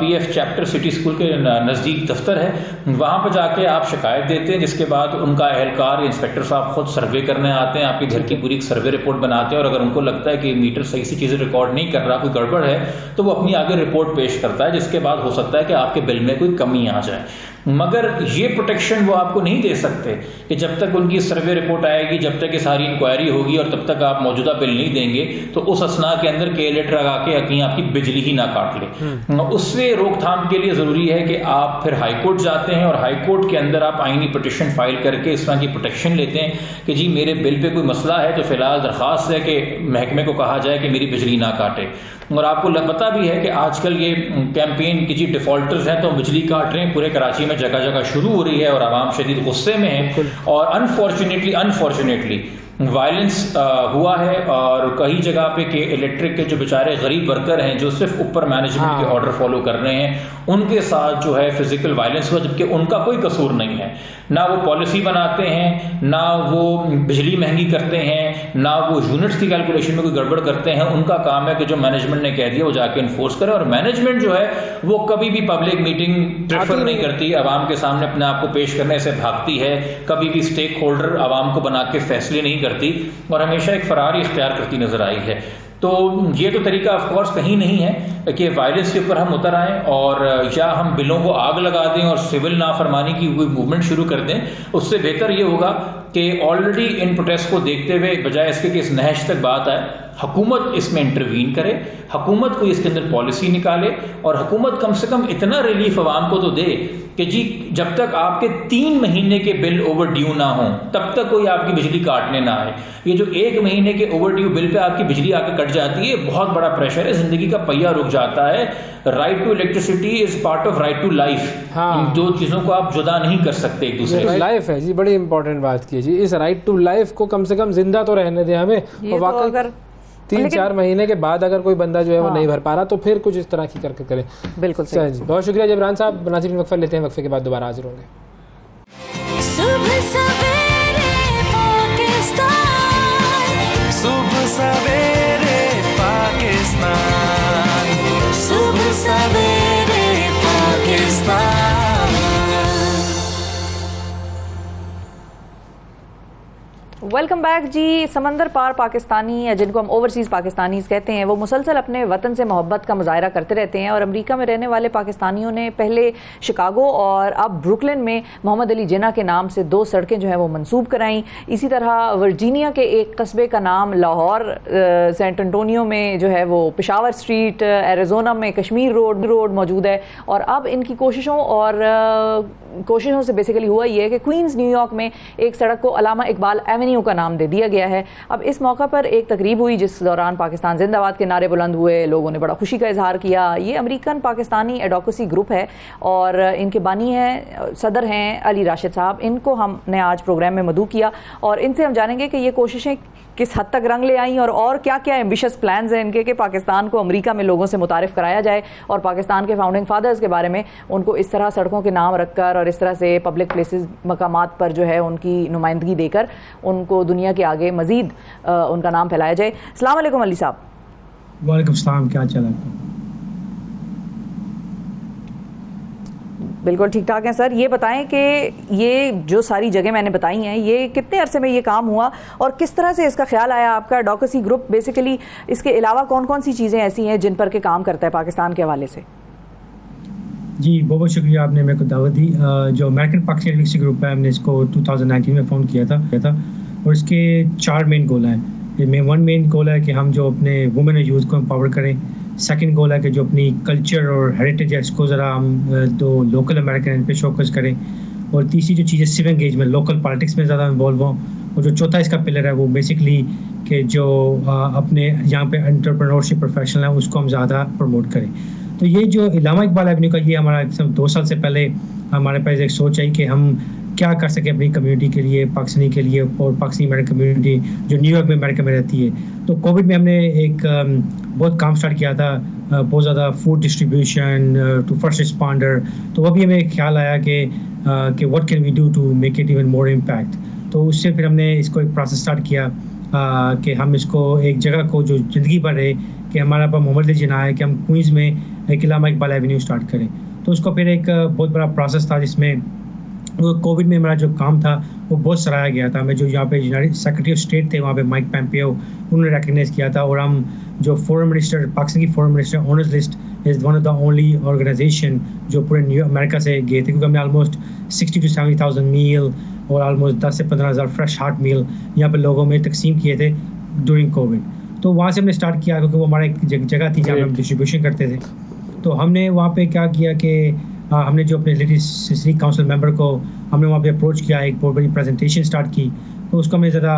PF chapter city school के नज़दीक दफ्तर है। वहाँ पर जाके आप शिकायत देते हैं, जिसके बाद उनका एहलकार इंस्पेक्टर साहब खुद सर्वे करने आते हैं, आपके घर की पूरी सर्वे रिपोर्ट बनाते हैं और अगर उनको लगता है कि मीटर सही सी चीज़ें रिकॉर्ड नहीं कर रहा, कोई गड़बड़ है, तो वो अपनी आगे रिपोर्ट पेश करता है, जिसके बाद हो सकता है कि आपके बिल में कोई कमी आ जाए। मगर ये प्रोटेक्शन वो आपको नहीं दे सकते कि जब तक उनकी सर्वे रिपोर्ट आएगी, जब तक ये सारी इंक्वायरी होगी और तब तक आप मौजूदा बिल नहीं देंगे तो उस असना के अंदर के लेटर लगा के कहीं आपकी बिजली ही ना काट ले। उससे रोकथाम के लिए ज़रूरी है कि आप फिर हाई कोर्ट जाते हैं और हाई कोर्ट के अंदर आप आईनी पिटिशन फाइल करके इस तरह की प्रोटेक्शन लेते हैं कि जी मेरे बिल पे कोई मसला है तो फिलहाल दरख्वास्त है कि महकमे को कहा जाए कि मेरी बिजली ना काटे। और आपको पता भी है कि आजकल ये कैंपेन की जी डिफॉल्टर्स हैं तो बिजली काट रहे हैं पूरे कराची में जगह जगह शुरू हो रही है और आवाम शदीद गुस्से में है और अनफॉर्चुनेटली वायलेंस हुआ है और कई जगह पे कि इलेक्ट्रिक के जो बेचारे गरीब वर्कर हैं जो सिर्फ ऊपर मैनेजमेंट के ऑर्डर फॉलो कर रहे हैं उनके साथ जो है फिजिकल वायलेंस हुआ, जबकि उनका कोई कसूर नहीं है। ना वो पॉलिसी बनाते हैं, ना वो बिजली महंगी करते हैं, ना वो यूनिट्स की कैलकुलेशन में कोई गड़बड़ करते हैं। उनका काम है कि जो मैनेजमेंट ने कह दिया वो जाके इन्फोर्स करे और मैनेजमेंट जो है वो कभी भी पब्लिक मीटिंग प्रेफर नहीं करती, आवाम के सामने अपने आप को पेश करने से भागती है, कभी भी स्टेक होल्डर आवाम को बना के फैसले नहीं करती और हमेशा एक फरारी इख्तियार करती नजर आई है। तो ये तो तरीका ऑफ कोर्स कहीं नहीं है कि वायलेंस के ऊपर हम उतर आएं और या हम बिलों को आग लगा दें और सिविल नाफरमानी की कोई मूवमेंट शुरू कर दें। उससे बेहतर ये होगा कि ऑलरेडी इन प्रोटेस्ट को देखते हुए बजाय इसके कि इस नहज तक बात आए, हुकूमत इसमें इंटरवीन करे, हुकूमत को इसके अंदर पॉलिसी निकाले और हुकूमत कम से कम इतना रिलीफ आवाम को तो दे कि जी जब तक आपके 3 महीने के बिल ओवर ड्यू ना हो तब तक कोई आपकी बिजली काटने ना आए। ये जो 1 महीने के ओवर ड्यू बिल पे आपकी बिजली आके कट जाती है, बहुत बड़ा प्रेशर है, जिंदगी का पहिया रुक जाता है। Right to electricity is part of right to life. इन दो चीजों को आप जुदा नहीं कर सकते एक दूसरे से। लाइफ है जी, बड़ी इंपॉर्टेंट बात की जी। इस राइट टू लाइफ को कम से कम जिंदा तो रहने दें हमें। और वाकई 3-4 महीने के बाद अगर कोई बंदा जो है वो नहीं भर पा रहा तो फिर कुछ इस तरह की करके करें। बिल्कुल सही जी, बहुत शुक्रिया जबरान साहब। नाज़रीन वक्फा लेते हैं, वक्फे के बाद दोबारा हाजिर होंगे। सुबह सवेरे पाकिस्तान, सुबह सवेरे पाकिस्तान, सुबह सवेरे पाकिस्तान। वेलकम बैक जी। समंदर पार पाकिस्तानी या जिनको हम ओवरसीज़ पाकिस्तानीज़ कहते हैं वो मुसलसल अपने वतन से मोहब्बत का मुजाहरा करते रहते हैं और अमेरिका में रहने वाले पाकिस्तानियों ने पहले शिकागो और अब ब्रुकलिन में मोहम्मद अली जिन्ना के नाम से 2 सड़कें जो हैं वो मंसूब कराईं। इसी तरह वर्जीनिया के एक कस्बे का नाम लाहौर, सेंट एंटोनियो में जो है वो पेशावर स्ट्रीट, एरिज़ोना में कश्मीर रोड मौजूद है। और अब इनकी कोशिशों से बेसिकली हुआ ये है कि क्वींस न्यूयॉर्क में एक सड़क को अलामा इकबाल एवेन्यू का नाम दे दिया गया है। अब इस मौका पर एक तकरीब हुई जिस दौरान पाकिस्तान जिंदाबाद के नारे बुलंद हुए, लोगों ने बड़ा खुशी का इजहार किया। ये अमेरिकन पाकिस्तानी एडवोकेसी ग्रुप है और इनके बानी हैं, सदर हैं अली राशिद साहब। इनको हमने आज प्रोग्राम में मदऊ किया और इनसे हम जानेंगे कि ये कोशिशें किस हद तक रंग ले आई और क्या क्या एम्बिशियस प्लान्स हैं इनके कि पाकिस्तान को अमेरिका में लोगों से मुतारिफ कराया जाए और पाकिस्तान के फाउंडिंग फादर्स के बारे में उनको इस तरह सड़कों के नाम रखकर और इस तरह से पब्लिक प्लेसेस मकामात पर जो है उनकी नुमाइंदगी देकर उनको दुनिया के आगे मजीद उनका नाम फैलाया जाए। अस्सलाम वालेकुम अली साहब। वालेकुम सलाम, क्या चल रहा है? बिल्कुल ठीक ठाक है सर। ये बताएं कि ये जो सारी जगह मैंने बताई हैं ये कितने अरसे में ये काम हुआ और किस तरह से इसका ख्याल आया आपका एडवोकेसी ग्रुप बेसिकली, इसके अलावा कौन कौन सी चीज़ें ऐसी हैं जिन पर के काम करता है पाकिस्तान के हवाले से? जी बहुत बहुत शुक्रिया, आपने मेरे को दावत दी। जो अमेरिकन पाकिस्तान एडवोकेसी ग्रुप है हमने इसको 2019 में फाउंड किया था और इसके 4 मेन गोल हैं। वन मेन गोल है कि हम जो अपने वुमेन और यूथ को एम्पावर करें। सेकंड गोल है कि जो अपनी कल्चर और हेरिटेज है इसको ज़रा हम दो लोकल अमेरिकन इन पे फोकस करें। और तीसरी जो चीज़ है सिविल एंगेजमेंट, लोकल पॉलिटिक्स में ज़्यादा इन्वॉल्व हों। और जो चौथा इसका पिलर है वो बेसिकली कि जो अपने यहाँ पे एंटरप्रेन्योरशिप प्रोफेशनल है उसको हम ज़्यादा प्रमोट करें। तो ये जो अल्लामा इकबाल एवेन्यू का ये हमारा 2 साल से पहले हमारे पास एक सोच आई कि हम क्या कर सके अपनी कम्युनिटी के लिए, पाकिस्तानी के लिए और पाकिस्तानी अमेरिकन कम्युनिटी जो न्यूयॉर्क में अमेरिका में रहती है। तो कोविड में हमने एक बहुत काम स्टार्ट किया था, बहुत ज़्यादा food distribution to first responder. तो वो भी हमें ख्याल आया कि what can we do to make it even more impact. तो उससे फिर हमने इसको एक प्रोसेस स्टार्ट किया कि हम इसको एक जगह को जो ज़िंदगी भर रहे कि हमारा पास मोहम्मद अली जिन्ना है कि हम क्वींस में एक अल्लामा इकबाल एवेन्यू स्टार्ट करें। तो उसको फिर एक बहुत बड़ा प्रोसेस था जिसमें कोविड में मेरा जो काम था वो बहुत सराहा गया था। मैं जो यहाँ पे सेक्रेटरी ऑफ स्टेट थे वहाँ पे माइक पोम्पियो, उन्होंने रिकग्नाइज किया था। और हम जो फॉरेन मिनिस्टर, पाकिस्तान की foreign minister honours list is one of the only organisation जो पूरे न्यू अमेरिका से गए थे, क्योंकि हमने ऑलमोस्ट 60 to 70,000 मील और ऑलमोस्ट 10 से 15,000 फ्रेश हार्ट मील यहाँ पे लोगों में तकसीम किए थे ड्यूरिंग कोविड। तो वहाँ से हमने स्टार्ट किया, क्योंकि वो हमारा एक जगह थी जहाँ हम डिस्ट्रीब्यूशन करते थे। तो हमने वहाँ पे क्या किया कि हमने जो अपने सिटी काउंसिल मेंबर को हमने वहाँ पे अप्रोच किया, एक बहुत बड़ी प्रेजेंटेशन स्टार्ट की। तो उसको हमने ज़रा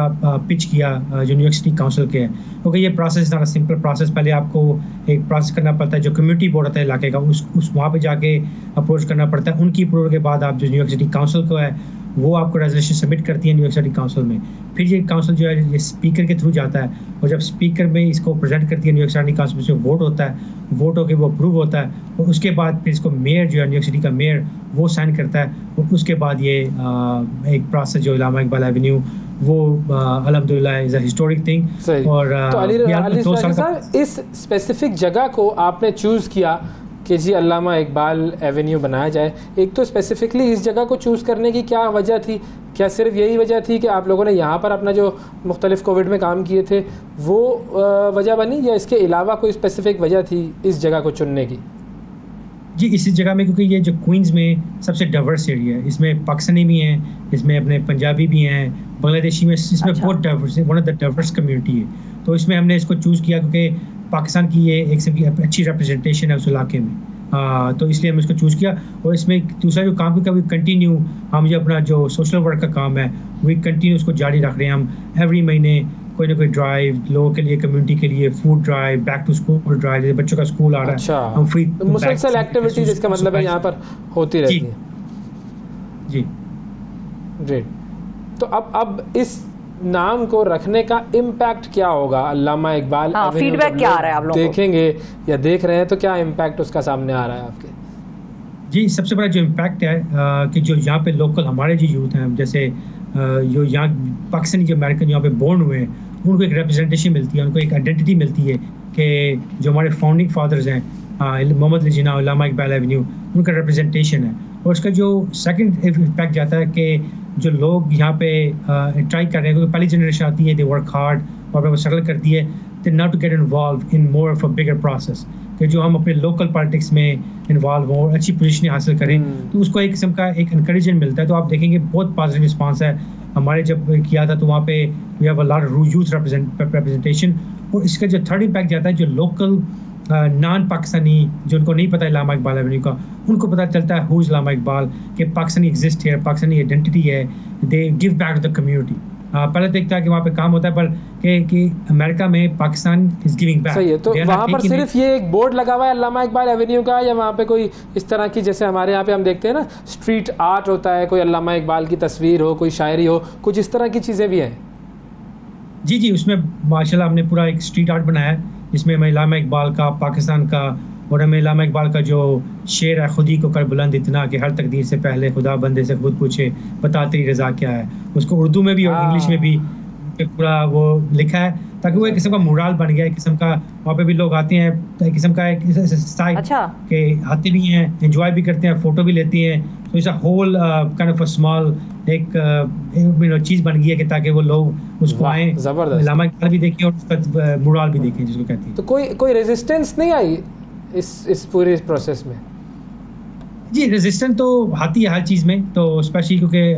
पिच किया जो न्यूयॉर्क सिटी काउंसिल के है, क्योंकि ये प्रोसेस इतना सिंपल प्रोसेस, पहले आपको एक प्रोसेस करना पड़ता है, जो कम्युनिटी बोर्ड होता है इलाके का, उस वहाँ पे जाके अप्रोच करना पड़ता है। उनकी अप्रूवल के बाद आप जो न्यूयॉर्क सिटी काउंसिल को है वो आपको रेजोल्यूशन सबमिट करती है न्यूयॉर्क सिटी काउंसिल में। फिर ये काउंसिल जो है ये स्पीकर के थ्रू जाता है, और जब स्पीकर में इसको प्रेजेंट करती है न्यूयॉर्क सिटी काउंसिल में, वोट होता है, वोट होकर वो अप्रूव होता है, और उसके बाद फिर इसको मेयर जो है न्यूयॉर्क सिटी का मेयर वो साइन करता है, और उसके बाद ये एक प्रोसेस जो इलामा इकबाल एवेन्यू वो अल्हम्दुलिल्लाह इज़ अ हिस्टोरिक थिंग। और तो अली साहब, इस स्पेसिफिक जगह को आपने चूज़ किया कि जी अल्लामा इकबाल एवेन्यू बनाया जाए, एक तो स्पेसिफिकली इस जगह को चूज़ करने की क्या वजह थी? क्या सिर्फ यही वजह थी कि आप लोगों ने यहाँ पर अपना जो मुख्तलिफ कोविड में काम किए थे वो वजह बनी, या इसके अलावा कोई स्पेसिफिक वजह थी इस जगह को चुनने की? जी, इसी जगह में, क्योंकि ये जो क्वींस में सबसे डाइवर्स एरिया है, इसमें पाकिस्तानी भी हैं, इसमें अपने पंजाबी भी हैं, बांग्लादेशी में, इसमें बहुत diverse, one of the diverse community है। तो इसमें हमने इसको चूज़ किया क्योंकि पाकिस्तान की ये एक से अच्छी रिप्रेजेंटेशन है उस इलाके में, तो इसलिए हमने इसको चूज़ किया। और इसमें दूसरा जो काम का भी कंटिन्यू हम जो अपना जो सोशल वर्क का काम है वही कंटिन्यू उसको जारी रख रहे हैं। हम एवरी महीने कोई ना कोई ड्राइव लोगों के लिए, कम्युनिटी के लिए, food drive, back to school drive, जैसे बच्चों का स्कूल आ रहा है, हम फ्री मुसलसल एक्टिविटी, जिसका मतलब है यहाँ पर होती रहती है। जी ग्रेट। तो अब इस नाम को रखने का इम्पैक्ट क्या होगा? अल्लामा इकबाल फीडबैक क्या आ रहा है आप लोगों को? देखेंगे या देख रहे हैं तो क्या इम्पैक्ट उसका सामने आ रहा है आपके? जी, सबसे बड़ा जो इम्पैक्ट है कि जो यहाँ पे लोकल हमारे जो यूथ हैं, जैसे जो यहाँ पाकिस्तानी जो अमेरिकन यहाँ पे बोर्न हुए हैं, उनको एक रिप्रेजेंटेशन मिलती है, उनको एक आइडेंटिटी मिलती है कि जो हमारे फाउंडिंग फादर्स हैं मोहम्मद अली जिन्ना, अल्लामा इकबाल एवेन्यू, उनका रिप्रेजेंटेशन है। और उसका जो सेकंड इम्पैक्ट जाता है कि जो लोग यहाँ पे ट्राई कर रहे हैं, क्योंकि पहली जनरेशन आती है, दे वर्क हार्ड और वो स्ट्रगल करती है, they not to get involve in more of a bigger process, कि जो हम अपने लोकल पॉलिटिक्स में इन्वॉल्व हों, अच्छी पोजीशन हासिल करें, तो उसको एक किस्म का एक इनकरेजमेंट मिलता है। तो आप देखेंगे बहुत पॉजिटिव रिस्पांस है। हमारे जब किया था तो वहाँ पे we have a lot of youth representation. और इसका जो थर्ड इम्पैक्ट जाता है, जो लोकल नॉन पाकिस्तानी जिनको नहीं पता अल्लामा इकबाल एवेन्यू का, उनको पता चलता है हु इज़ अल्लामा इकबाल, कि पाकिस्तानी एग्जिस्ट है, पाकिस्तानी आइडेंटिटी है, they give back to the community. पहले देखता है कि वहाँ पे काम होता है, पर कि अमेरिका में पाकिस्तान इज गिविंग बैक। सही है। तो वहाँ पर सिर्फ ये एक बोर्ड लगा हुआ है अल्लामा इकबाल एवेन्यू का, या वहाँ पे कोई इस तरह की, जैसे हमारे यहाँ पे हम देखते हैं ना स्ट्रीट आर्ट होता है, कोई अल्लामा इकबाल की तस्वीर हो, कोई शायरी हो, कुछ इस तरह की चीज़ें भी हैं? जी जी, उसमें माशाल्लाह हमने पूरा एक स्ट्रीट आर्ट बनाया है, जिसमें हमें अल्लामा इकबाल का, पाकिस्तान का, और हमें अल्लामा इकबाल का जो शेर है, खुद ही को कर बुलंद इतना कि हर तकदीर से पहले खुदा बंदे से खुद पूछे बता तेरी रज़ा क्या है, उसको उर्दू में भी और इंग्लिश में भी पूरा वो लिखा है, ताकि वो एक किस्म का मुराल बन गया, एक किस्म का वहाँ पे भी लोग आते हैं, एक किस्म का एक साइड के आते भी हैं, एंजॉय भी करते हैं, फ़ोटो भी लेते हैं। तो it's a whole kind of a small एक चीज़ बन गई है कि ताकि वो लोग उसको आएँ, अल्लामा इकबाल भी देखें और उसका मुराल भी देखें, जिसको कहती है। तो कोई रेजिस्टेंस नहीं आई इस पूरे प्रोसेस में? जी, रेजिस्टेंस तो आती है हर चीज़ में, तो स्पेशली क्योंकि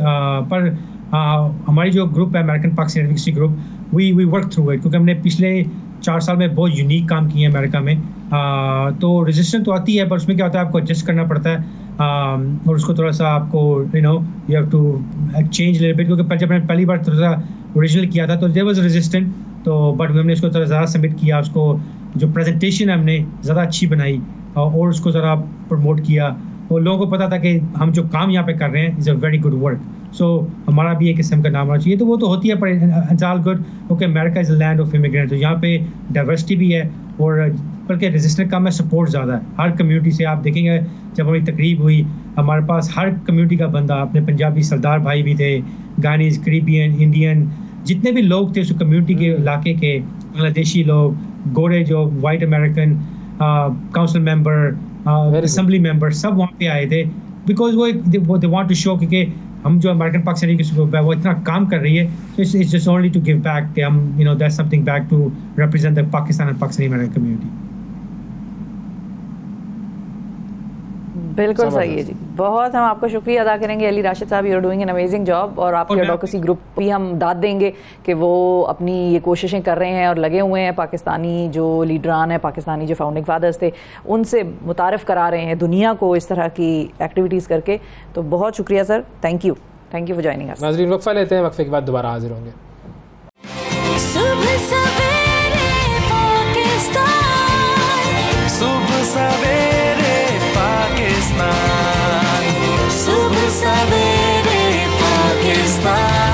पर हमारी जो ग्रुप है American Pakistan advocacy group, we work through it, क्योंकि हमने पिछले 4 साल में बहुत यूनिक काम किए हैं अमेरिका में। तो रेजिस्टेंस तो आती है, पर उसमें क्या होता है, आपको एडजस्ट करना पड़ता है, और उसको थोड़ा सा आपको you have to change little bit, क्योंकि जब मैंने पहली बार थोड़ा सा ओरिजिनल किया था तो देयर वाज रेजिस्टेंट, तो बट हमने उसको थोड़ा ज़्यादा सबमिट किया, उसको जो प्रेजेंटेशन है हमने ज़्यादा अच्छी बनाई और उसको ज़रा प्रमोट किया, और लोगों को पता था कि हम जो काम यहाँ पे कर रहे हैं is a very good work, so हमारा भी एक किस्म का नाम होना चाहिए। तो वो तो होती है, पर it's all good, okay, America is a land of immigrant, तो यहाँ पे डाइवर्सिटी भी है, और बल्कि रेजिस्टेंट कम है, सपोर्ट ज़्यादा है हर कम्युनिटी से। आप देखेंगे जब हमारी तकरीब हुई, हमारे पास हर कम्युनिटी का बंदा, अपने पंजाबी सरदार भाई भी थे, गानीज, करीबियन, इंडियन, जितने भी लोग थे उस कम्युनिटी के इलाके के, बांग्लादेशी लोग, गोरे जो white American, council member, assembly member, सब वहाँ पे आए थे, बिकॉज वो दे वांट टू शो कि हम जो अमेरिकन पाकिस्तानी की ग्रुप है वो इतना काम कर रही है, so it's just only to give back, कि हम that's something back to represent the Pakistan and Pakistani American community. बिल्कुल सही है जी। बहुत हम आपका शुक्रिया अदा करेंगे Ali Rashid sahab, you are doing an amazing job. और आपके एडवोकेसी ग्रुप भी हम दाद देंगे कि वो अपनी ये कोशिशें कर रहे हैं और लगे हुए हैं। पाकिस्तानी जो लीडरान हैं, पाकिस्तानी जो फाउंडिंग फादर्स थे, उनसे मुतारिफ करा रहे हैं दुनिया को इस तरह की एक्टिविटीज़ करके। तो बहुत शुक्रिया sir, thank you for joining us. नाज़रीन वक्फा लेते हैं, वक्फे के बाद दोबारा हाजिर होंगे। सुबह सवेरे पाकिस्तान, सुबह सवेरे पाकिस्तान, सुबह सवेरे पाकिस्तान।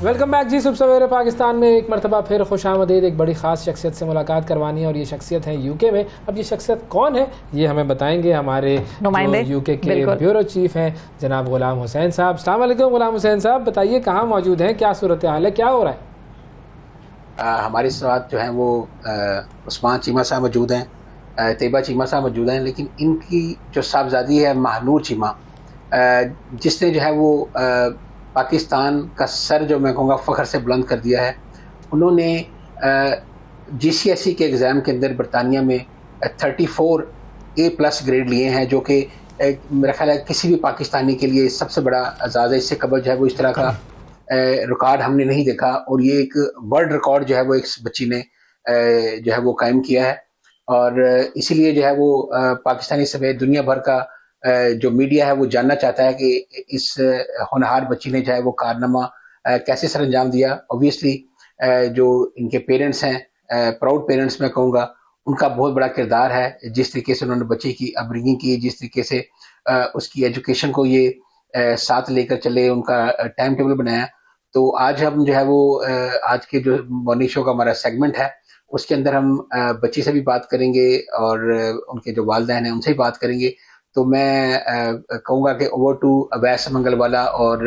वेलकम बैक जी। सुबह सवेरे पाकिस्तान में एक मरतबा फिर खुशामदीद। एक बड़ी ख़ास शख्सियत से मुलाकात करवानी है और ये शख्सियत है यूके में। अब ये शख्सियत कौन है ये हमें बताएंगे हमारे यूके के ब्यूरो चीफ हैं जनाब गुलाम हुसैन साहब। अस्सलाम वालेकुम गुलाम हुसैन साहब, बताइए कहाँ मौजूद हैं, क्या सूरत हाल है, क्या हो रहा है? हमारे साथ जो है वो उस्मान चीमा साहब मौजूद हैं, तैयबा चीमा साहब मौजूद हैं, लेकिन इनकी जो साहबजादी है महानूर चीमा, जिसने जो है वो पाकिस्तान का सर जो मैं कहूँगा फ़ख्र से बुलंद कर दिया है। उन्होंने GCSE के एग्ज़ाम के अंदर बरतानिया में 34 A+ ग्रेड लिए हैं, जो कि मेरा ख्याल है किसी भी पाकिस्तानी के लिए सबसे बड़ा एजाज़ है। इससे कबल जो है वो इस तरह का रिकॉर्ड हमने नहीं देखा, और ये एक वर्ल्ड रिकॉर्ड जो है वो एक बच्ची ने जो है वो कायम किया है। और इसीलिए जो है वो पाकिस्तानी समेत दुनिया भर का जो मीडिया है वो जानना चाहता है कि इस होनहार बच्ची ने जो है वो कारनामा कैसे सर अंजाम दिया। ऑब्वियसली जो इनके पेरेंट्स हैं, प्राउड पेरेंट्स मैं कहूँगा, उनका बहुत बड़ा किरदार है। जिस तरीके से उन्होंने बच्चे की अपब्रिंगिंग की, जिस तरीके से उसकी एजुकेशन को ये साथ लेकर चले, उनका टाइम टेबल बनाया। तो आज हम जो है वो आज के जो मॉर्निंग शो का हमारा सेगमेंट है उसके अंदर हम बच्ची से भी बात करेंगे और उनके जो वालिदैन हैं उनसे भी बात करेंगे। तो मैं कहूँगा कि ओवर टू अवैस मंगलवाला और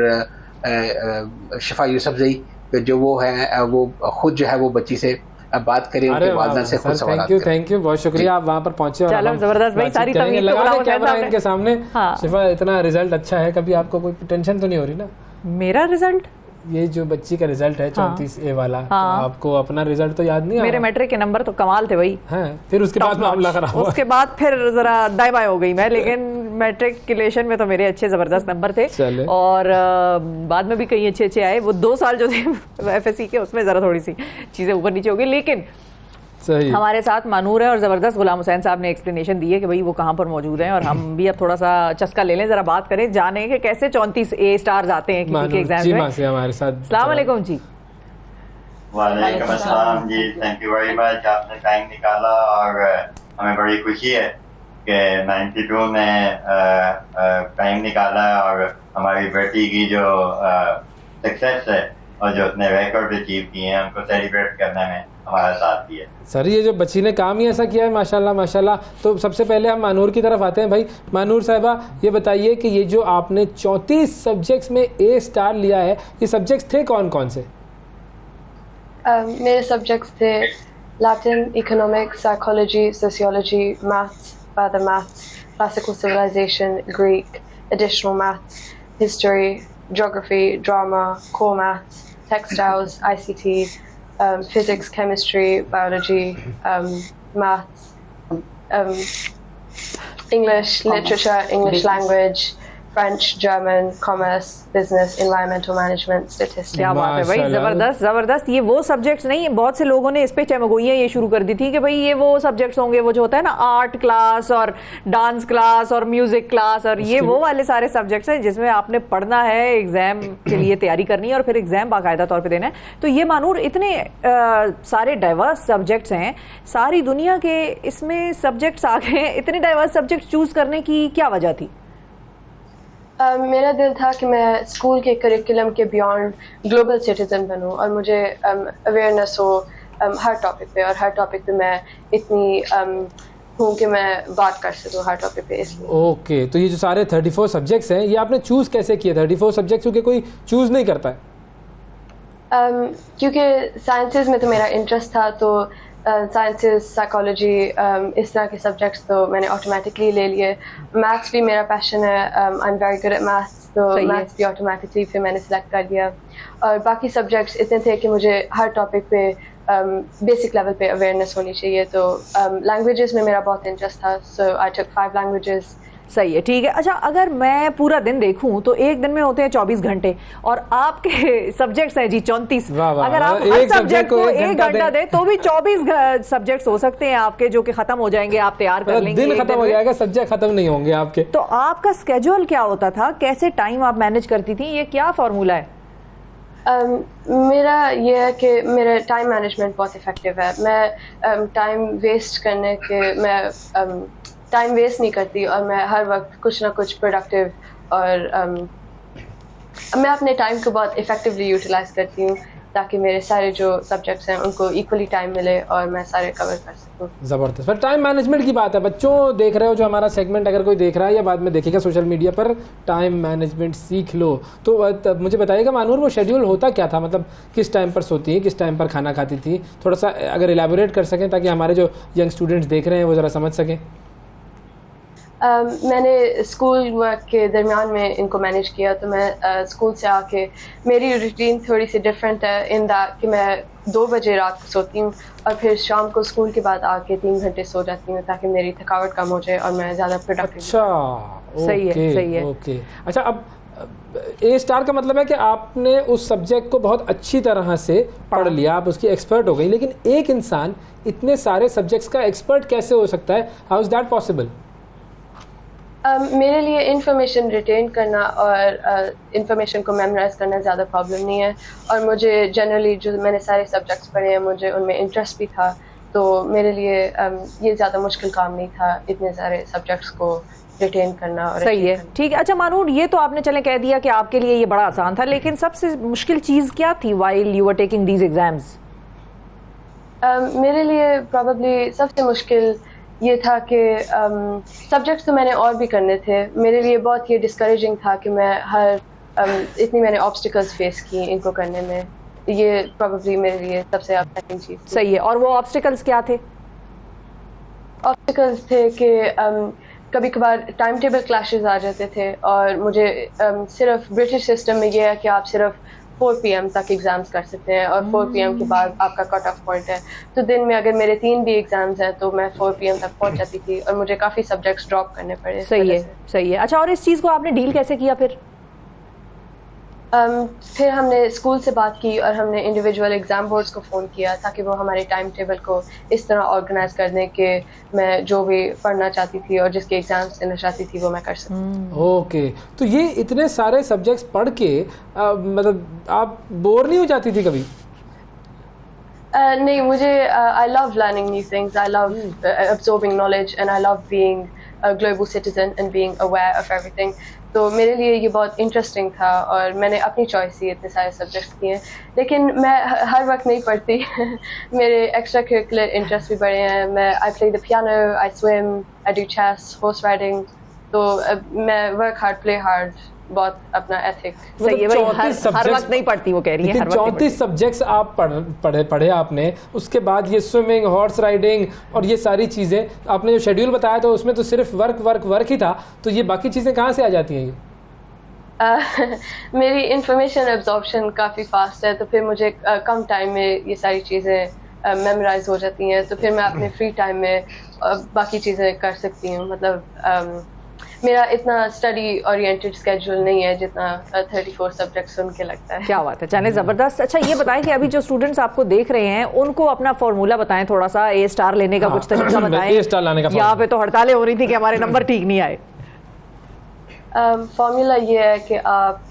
शिफा यूसुफजई, जो वो हैं वो खुद जो है वो बच्ची से बात करें, उनके वालिदैन से खुद सवाल करें। थैंक यू, बहुत शुक्रिया आप वहाँ पर पहुँचे। और जबरदस्त भाई, सारी तमीज़ लगा दे कैमरा इनके सामने। शिफा, इतना रिजल्ट अच्छा है, कभी आपको कोई टेंशन तो नहीं हो रही ना? मेरा रिजल्ट, ये जो बच्ची का रिजल्ट है 34 A वाला, तो आपको अपना रिजल्ट तो याद नहीं है? मेरे मैट्रिक के नंबर तो कमाल थे भाई। फिर उसके बाद मामला खराब हुआ। उसके बाद फिर जरा दाएं बाएं हो गई मैं, लेकिन मैट्रिकुलेशन में तो मेरे अच्छे जबरदस्त नंबर थे। और बाद में भी कई अच्छे आए। वो 2 साल जो थे FSC के, उसमें जरा थोड़ी सी चीजें ऊपर नीचे हो गई। लेकिन हमारे साथ मानूर है और ज़बरदस्त गुलाम हुसैन साहब ने एक्सप्लेनेशन दी है कि भाई वो कहाँ पर मौजूद हैं। और हम भी अब थोड़ा सा चस्का ले लें, जरा बात करें, जाने कि कैसे 34 A+ आते हैं किसी के एग्जाम में। हमारे साथ अस्सलाम वालेकुम जी। वालेकुम अस्सलाम जी, थैंक यू वेरी मच, आपने टाइम निकाला और हमें बड़ी खुशी है कि 92 में टाइम निकाला और हमारी बेटी की जो सक्सेस है और जो उसने रिकॉर्ड अचीव किए हैं उनको सेलिब्रेट करने में हमारा साथ दिया। सर ये जो बच्ची ने काम ही ऐसा किया है, माशाल्लाह माशाल्लाह। तो सबसे पहले हम मानूर की तरफ आते हैं। भाई मानूर साहिबा, ये बताइए कि ये जो आपने 34 सब्जेक्ट्स में A* लिया है, ये सब्जेक्ट्स थे कौन कौन से? मेरे सब्जेक्ट्स थे Latin, economics, psychology, sociology, maths, further maths, classical civilisation, Greek, additional maths, history, geography, drama, core maths, textiles, ICT, physics, chemistry, biology, maths, English, literature, English language, French, German, commerce, business, environmental management, statistics। क्या बात है भाई, जबरदस्त जबरदस्त। ये वो subjects नहीं, बहुत से लोगों ने इस पे चमगोइयाँ ये शुरू कर दी थी कि भाई ये वो सब्जेक्ट्स होंगे, वो जो होता है ना आर्ट क्लास और डांस क्लास और म्यूजिक क्लास, और ये वो वाले सारे सब्जेक्ट्स हैं जिसमें आपने पढ़ना है, एग्जाम के लिए तैयारी करनी है और फिर एग्जाम बाकायदा तौर पर देना है। तो ये मानूर, इतने सारे डाइवर्स सब्जेक्ट्स हैं, सारी दुनिया के इसमें सब्जेक्ट्स आ गए हैं, इतने डाइवर्स सब्जेक्ट्स चूज करने की क्या वजह थी? मेरा दिल था कि मैं स्कूल के करिकुलम के बियॉन्ड ग्लोबल सिटीजन बनूं और मुझे अवेयरनेस हो हर टॉपिक पे, और हर टॉपिक पे मैं इतनी हूँ कि मैं बात कर सकूँ हर टॉपिक पे। इसलिए ओके, तो ये जो सारे 34 सब्जेक्ट्स हैं, ये आपने चूज कैसे किए? 34 सब्जेक्ट्स क्योंकि कोई चूज नहीं करता है। क्योंकि साइंसेज में तो मेरा इंटरेस्ट था, तो साइंसेस, साइकोलॉजी, इस तरह के सब्जेक्ट्स तो मैंने ऑटोमेटिकली ले लिए। मैथ्स भी मेरा पैशन है, I am very good at maths, तो मैथ्स भी ऑटोमेटिकली फिर मैंने सेलेक्ट कर लिया। और बाकी सब्जेक्ट्स इतने थे कि मुझे हर टॉपिक पे बेसिक लेवल पे अवेयरनेस होनी चाहिए। तो लैंग्वेजेस में मेरा बहुत इंटरेस्ट था, सो आई टुक 5 लैंग्वेजेस। सही है, ठीक है। अच्छा, अगर मैं पूरा दिन देखूं तो एक दिन में होते हैं 24 घंटे और आपके सब्जेक्ट्स हैं जी 34। अगर आप हर सब्जेक्ट को 1 घंटा दें तो भी 24 सब्जेक्ट्स हो सकते हैं आपके, जो कि खत्म हो जाएंगे, आप तैयार कर लेंगे, दिन खत्म हो जाएगा, सब्जेक्ट खत्म नहीं होंगे आपके। तो आपका स्केड्यूल क्या होता था, कैसे टाइम आप मैनेज करती थी, ये क्या फॉर्मूला है? मेरा ये है कि मेरा टाइम मैनेजमेंट बहुत इफ़ेक्टिव है। मैं टाइम वेस्ट करने के टाइम वेस्ट नहीं करती और मैं हर वक्त कुछ ना कुछ प्रोडक्टिव और मैं अपने टाइम को बहुत इफ़ेक्टिवली यूटिलाइज करती हूँ ताकि मेरे सारे जो सब्जेक्ट्स हैं उनको इक्वली टाइम मिले और मैं सारे कवर कर सकूँ। ज़बरदस्त। पर टाइम मैनेजमेंट की बात है, बच्चों देख रहे हो जो हमारा सेगमेंट, अगर कोई देख रहा है या बाद में देखेगा सोशल मीडिया पर, टाइम मैनेजमेंट सीख लो। तो मुझे बताइएगा मानूर, वो शेड्यूल होता क्या था, मतलब किस टाइम पर सोती हैं, किस टाइम पर खाना खाती थी, थोड़ा सा अगर इलेबोरेट कर सकें ताकि हमारे जो यंग स्टूडेंट्स देख रहे हैं वो ज़रा समझ सकें। मैंने स्कूल वर्क के दरमियान में इनको मैनेज किया। तो मैं स्कूल से आके मेरी रूटीन थोड़ी सी डिफरेंट है इन दैट कि मैं 2 बजे रात को सोती हूँ और फिर शाम को स्कूल के बाद आके 3 घंटे सो जाती हूँ ताकि मेरी थकावट कम हो जाए और मैं ज़्यादा प्रोडक्टिव। अच्छा, सही है, सही है। ओके। अच्छा, अब A* का मतलब है कि आपने उस सब्जेक्ट को बहुत अच्छी तरह से पढ़ लिया, आप उसकी एक्सपर्ट हो गई, लेकिन एक इंसान इतने सारे सब्जेक्ट्स का एक्सपर्ट कैसे हो सकता है? How is that possible? मेरे लिए इंफॉर्मेशन रिटेन करना और इंफॉर्मेशन को मेमोराइज करना ज़्यादा प्रॉब्लम नहीं है और मुझे जनरली जो मैंने सारे सब्जेक्ट्स पढ़े हैं मुझे उनमें इंटरेस्ट भी था, तो मेरे लिए ये ज़्यादा मुश्किल काम नहीं था इतने सारे सब्जेक्ट्स को रिटेन करना। और सही है, ठीक है। अच्छा मानूर, ये तो आपने चले कह दिया कि आपके लिए ये बड़ा आसान था, लेकिन सबसे मुश्किल चीज़ क्या थी while you were taking these exams? मेरे लिए प्रॉब्ली सबसे मुश्किल ये था कि सब्जेक्ट्स तो मैंने और भी करने थे, मेरे लिए बहुत ये डिस्करेजिंग था कि मैं इतनी मैंने ऑब्स्टिकल्स फेस की इनको करने में, ये प्रॉब्ली मेरे लिए सबसे अपसेटिंग चीज़। सही है, और वो ऑब्स्टिकल्स क्या थे? ऑब्स्टिकल्स थे कि कभी कभार टाइम टेबल क्लैशेस आ जाते थे और मुझे सिर्फ ब्रिटिश सिस्टम में ये है कि आप सिर्फ 4 PM तक एग्ज़ाम्स कर सकते हैं और 4 PM के बाद आपका कट ऑफ पॉइंट है। तो दिन में अगर मेरे 3 भी एग्ज़ाम्स हैं तो मैं 4 PM तक पहुंच जाती थी और मुझे काफ़ी सब्जेक्ट्स ड्रॉप करने पड़े। सही है, सही है। अच्छा, और इस चीज़ को आपने डील कैसे किया फिर? फिर हमने स्कूल से बात की और हमने इंडिविजुअल एग्ज़ाम बोर्ड्स को फ़ोन किया ताकि वो हमारे टाइम टेबल को इस तरह ऑर्गेनाइज कर दें कि मैं जो भी पढ़ना चाहती थी और जिसके एग्ज़ाम्स देना चाहती थी वो मैं कर सकूँ। ओके, तो ये इतने सारे सब्जेक्ट्स पढ़ के मतलब आप बोर नहीं हो जाती थी कभी? नहीं, मुझे I love learning new things, I love absorbing knowledge and I love being a global citizen and being aware of everything. तो मेरे लिए ये बहुत इंटरेस्टिंग था और मैंने अपनी चॉइस से इतने सारे सब्जेक्ट्स किए, लेकिन मैं हर वक्त नहीं पढ़ती मेरे एक्स्ट्रा करिकुलर इंटरेस्ट भी बड़े हैं। मैं I play the piano, I swim, I do chess, horse riding. तो मैं वर्क हार्ड, प्ले हार्ड, बहुत अपना एथिक। सही है, हर वक्त नहीं पढ़ती, वो कह रही है। 34 सब्जेक्ट्स आप पढ़े आपने, उसके बाद ये स्विमिंग, हॉर्स राइडिंग और ये सारी चीज़ें, आपने जो शेड्यूल बताया तो उसमें तो सिर्फ वर्क ही था, तो ये बाकी चीज़ें कहाँ से आ जाती हैं ये? मेरी इंफॉर्मेशन एब्जॉर्प्शन काफ़ी फास्ट है, तो फिर मुझे कम टाइम में ये सारी चीज़ें मेमोराइज हो जाती हैं, तो फिर मैं अपने फ्री टाइम में बाकी चीज़ें कर सकती हूँ। मतलब मेरा इतना स्टडी ओरिएंटेड स्केड्यूल नहीं है जितना 34 सब्जेक्ट सुन के लगता है। क्या बात है, जाने ज़बरदस्त। अच्छा, ये बताएं कि अभी जो स्टूडेंट्स आपको देख रहे हैं उनको अपना फॉर्मूला बताएं, थोड़ा सा A* लेने का कुछ तरीका बताएं। A* लाने का यहाँ पे तो हड़तालें हो रही थी कि हमारे नंबर ठीक नहीं आए। फॉर्मूला ये है कि आप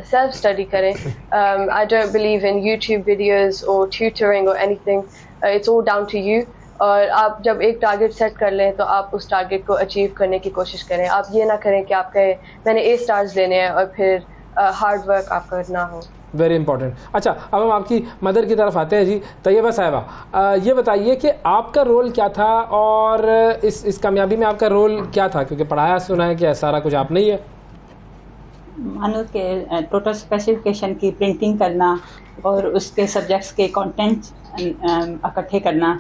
सेल्फ स्टडी करें। I don't believe in YouTube videos और ट्यूटरिंग और anything, it's all down to you. और आप जब एक टारगेट सेट कर लें तो आप उस टारगेट को अचीव करने की कोशिश करें। आप ये ना करें कि आप कहें मैंने A* लेने हैं और फिर हार्ड वर्क आपका ना हो। Very important. अच्छा, अब हम आपकी मदर की तरफ आते हैं जी, तैयबा साहिबा। ये बताइए कि आपका रोल क्या था और इस कामयाबी में आपका रोल क्या था, क्योंकि पढ़ाया सुना है कि सारा कुछ आपने ही है। मानो के टोटल स्पेसिफिकेशन की प्रिंटिंग करना और उसके सब्जेक्ट्स के कंटेंट्स इकट्ठे करना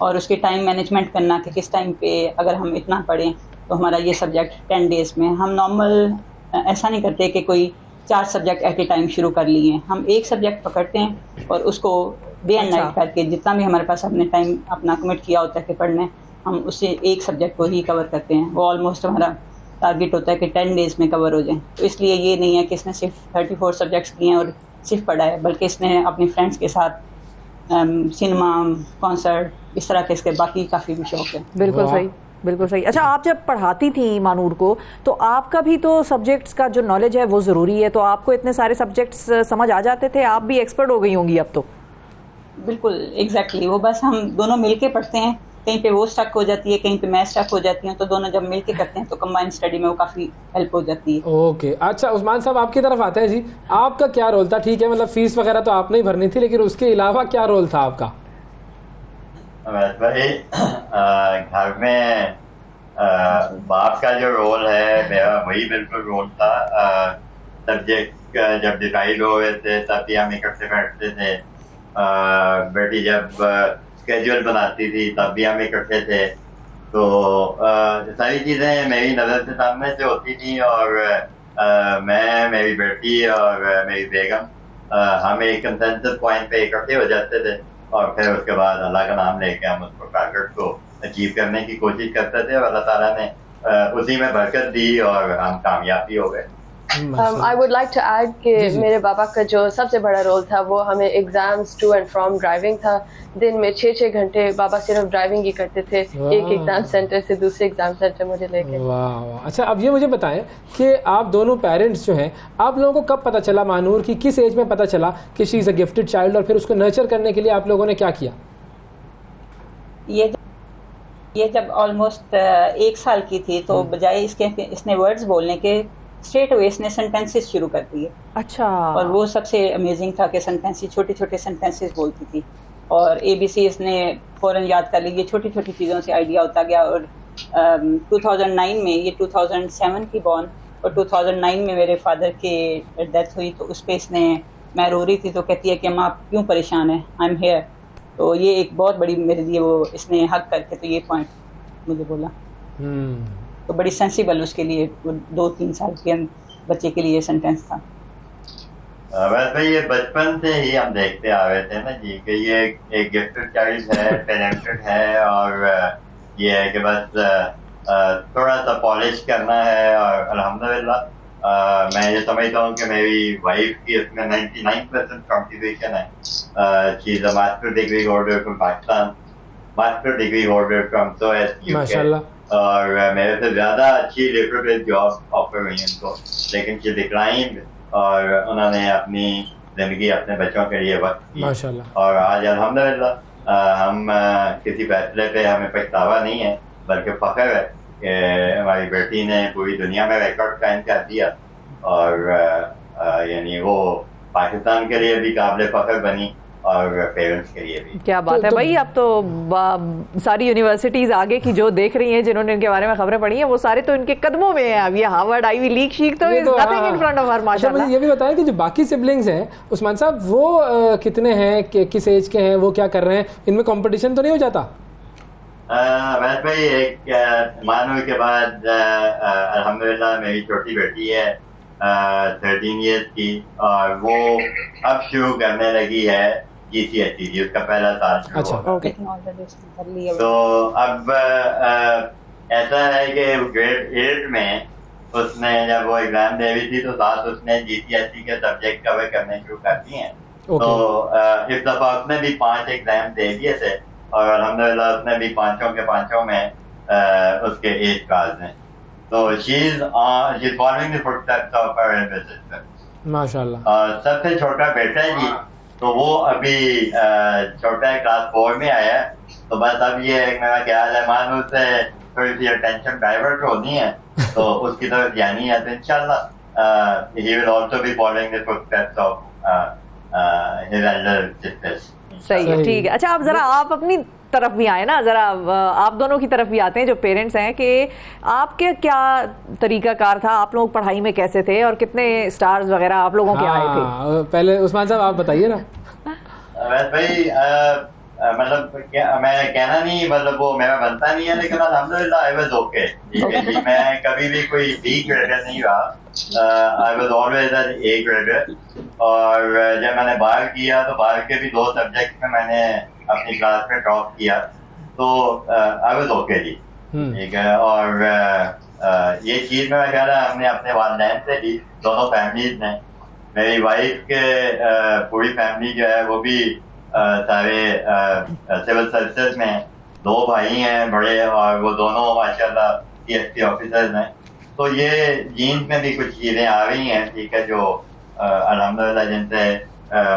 और उसके टाइम मैनेजमेंट करना कि किस टाइम पे अगर हम इतना पढ़ें तो हमारा ये सब्जेक्ट 10 डेज़ में। हम नॉर्मल ऐसा नहीं करते कि कोई 4 सब्जेक्ट एट ए टाइम शुरू कर लिए। हम एक सब्जेक्ट पकड़ते हैं और उसको डे एंड नाइट करके जितना भी हमारे पास अपने टाइम अपना कमिट किया होता है कि पढ़ने, हम उससे एक सब्जेक्ट को ही कवर करते हैं। वो ऑलमोस्ट हमारा टारगेट होता है कि 10 डेज़ में कवर हो जाए। तो इसलिए ये नहीं है कि इसने सिर्फ 34 सब्जेक्ट्स किए हैं और सिर्फ पढ़ा है, बल्कि इसने अपने फ्रेंड्स के साथ सिनेमा, कॉन्सर्ट, इस तरह के इसके बाकी काफ़ी भी शौक है। बिल्कुल सही, बिल्कुल सही। अच्छा, आप जब पढ़ाती थी मानूर को तो आपका भी तो सब्जेक्ट्स का जो नॉलेज है वो ज़रूरी है, तो आपको इतने सारे सब्जेक्ट्स समझ आ जाते थे? आप भी एक्सपर्ट हो गई होंगी अब तो। बिल्कुल एग्जैक्टली, वो बस हम दोनों मिलके पढ़ते हैं, कहीं पे वो स्टक हो जाती है, कहीं पे मैं स्टक हो जाती हूँ, तो दोनों जब मिलके करते हैं तो कंबाइंड स्टडी में वो काफ़ी हेल्प हो जाती है। ओके, अच्छा उस्मान साहब आपकी तरफ आते हैं जी, आपका क्या रोल था? ठीक है, मतलब फीस वगैरह तो आपने ही भरनी थी, लेकिन उसके अलावा क्या रोल था आपका? भाई घर में बाप का जो रोल है मेरा वही बिल्कुल रोल था। सब्जेक्ट जब डिसाइड हो गए थे तब भी हम इकट्ठे बैठते थे। बेटी जब स्केड्यूल बनाती थी तब भी हम इकट्ठे थे। तो सारी चीज़ें मेरी नज़र से सामने से होती थी और मैं, मेरी बेटी और मेरी बेगम हम एक कंसेंसस पॉइंट पे इकट्ठे हो जाते थे और फिर उसके बाद अल्लाह का नाम लेके हम उसको टारगेट को अचीव करने की कोशिश करते थे और अल्लाह ताला ने उसी में बरकत दी और हम कामयाब भी हो गए। I would like to add कि मेरे पापा का जो सबसे बड़ा रोल था वो हमें exams to and from driving था। दिन में 6-6 घंटे बाबा सिर्फ ड्राइविंग ही करते थे, एक एग्जाम सेंटर से दूसरे एग्जाम सेंटर मुझे लेके। वाह। अच्छा, अब ये मुझे बताएं कि आप दोनों पेरेंट्स जो हैं, आप लोगों को कब पता चला, मानूर की किस एज में पता चला कि she is a gifted child, और फिर उसको नर्चर करने के लिए आप लोगों ने क्या किया? ये जब ऑलमोस्ट 1 साल की थी तो बजाय इसने वर्ड्स बोलने के स्ट्रेट अवे इसने सेंटेंसेस शुरू कर दिए। अच्छा। और वो सबसे अमेजिंग था कि सेंटेंसेस, छोटे छोटे सेंटेंसेस बोलती थी और ABC इसने फ़ौरन याद कर ली। ये छोटी छोटी चीज़ों से आइडिया होता गया और 2009 में, ये 2007 की बॉर्न, और 2009 में मेरे फादर की डेथ हुई तो उस पर इसने, मैं रो रही थी तो कहती है कि अम्मा आप क्यों परेशान हैं, आई एम हेयर। तो ये एक बहुत बड़ी मेरे लिए वो इसने हक करके तो ये पॉइंट मुझे बोला। तो बड़ी सेंसिबल उसके लिए 2-3 साल के बच्चे के लिए सेंटेंस था। वैसे ये बचपन से ही हम देखते आ रहे थे ना जी कि ये एक गिफ्टेड चाइल्ड है, टैलेंटेड है और ये है कि बस थोड़ा सा पॉलिश करना है। और अल्हम्दुलिल्लाह मैं ये समझता हूँ कि मेरी वाइफ की इसमें 99% कंट्रीब्यूशन है। She is a master degree holder from Pakistan, master degree holder from SOAS UK, और मेरे से ज़्यादा अच्छी लिटरेट जॉब ऑफर हुई उनको, लेकिन शी डिक्लाइंड और उन्होंने अपनी ज़िंदगी अपने बच्चों के लिए वक्त की। माशाल्लाह। और आज अल्हम्दुलिल्लाह हम किसी फैसले पे हमें पछतावा नहीं है बल्कि फ़ख्र है कि हमारी बेटी ने पूरी दुनिया में रिकॉर्ड कायम कर दिया और यानी वो पाकिस्तान के लिए भी काबिल फ़ख्र बनी और पेरेंट्स के लिए भी। क्या बात है भाई, अब तो सारी यूनिवर्सिटीज आगे की जो देख रही हैं, जिन्होंने इनके बारे में खबरें पढ़ी हैं, वो सारे तो इनके कदमों में हैं। अब ये हार्वर्ड, आईवी लीग शीक तो is nothing in front of her. माशाल्लाह। मुझे ये भी बताएं कि जो बाकी सिबलिंग्स हैं उस्मान साहब, वो कितने हैं, किस एज के हैं, वो क्या कर रहे हैं, इनमें कंपटीशन तो नहीं हो जाता? वैसे भाई एक मानूर के बाद अल्हम्दुलिल्लाह मेरी छोटी बेटी है 13 ईयर्स की और वो अब शुरू करने लगी है GCSE, उसका पहला साल शुरू होगा। तो अब ऐसा है कि ग्रेड 8 में उसने जब वो एग्जाम दे रही थी तो साथ उसने GCSE के सब्जेक्ट कवर करने शुरू कर दिए हैं। तो इस दफा उसने भी 5 एग्जाम दे दिए थे और अल्हम्दुलिल्लाह उसने भी 5 के 5 में उसके 8 कार्ड हैं। तो she's following the footsteps of her elder sister. माशाल्लाह। और सबसे छोटा बेटा है जी, तो वो अभी छोटा है, क्लास 4 में आया है। तो बस अब ये मेरा ख्याल है मानो से थोड़ी सी अटेंशन डाइवर्ट होनी है तो उसकी तरफ जानी है, तो इंशाल्लाह he will also be following the footsteps of his elder sisters. सही है, ठीक है। अच्छा, अब जरा आप अपनी तरफ भी आए ना, जरा आप दोनों की तरफ भी आते हैं जो पेरेंट्स हैं, कि आपके क्या तरीका कार था, आप लोग पढ़ाई में कैसे थे और कितने स्टार्स वगैरह आप लोगों के आए थे? पहले उस्मान साहब आप बताइए ना। वैसे भाई मतलब मैं कहना नहीं, मतलब वो मेरा बनता नहीं है, लेकिन अल्हम्दुलिल्लाह आई वाज ओके। मैं कभी भी कोई B ग्रेडर नहीं रहा, I was always an A grader और जब मैंने बाहर किया तो बाहर के भी 2 सब्जेक्ट में मैंने अपनी क्लास में टॉप किया, तो आई वाज ओके जी, ठीक है। और ये चीज़ मेरा ख्याल है हमने अपने वालिदैन से ली, दोनों फैमिलीज ने। मेरी वाइफ के पूरी फैमिली जो है वो भी सारे सिविल सर्विसेज में, 2 भाई हैं बड़े और वो दोनों माशाल्लाह CSP ऑफिसर्स हैं। तो ये जीन्स में भी कुछ चीज़ें आ रही हैं, ठीक है, जो अल्हम्दुलिल्लाह जिनसे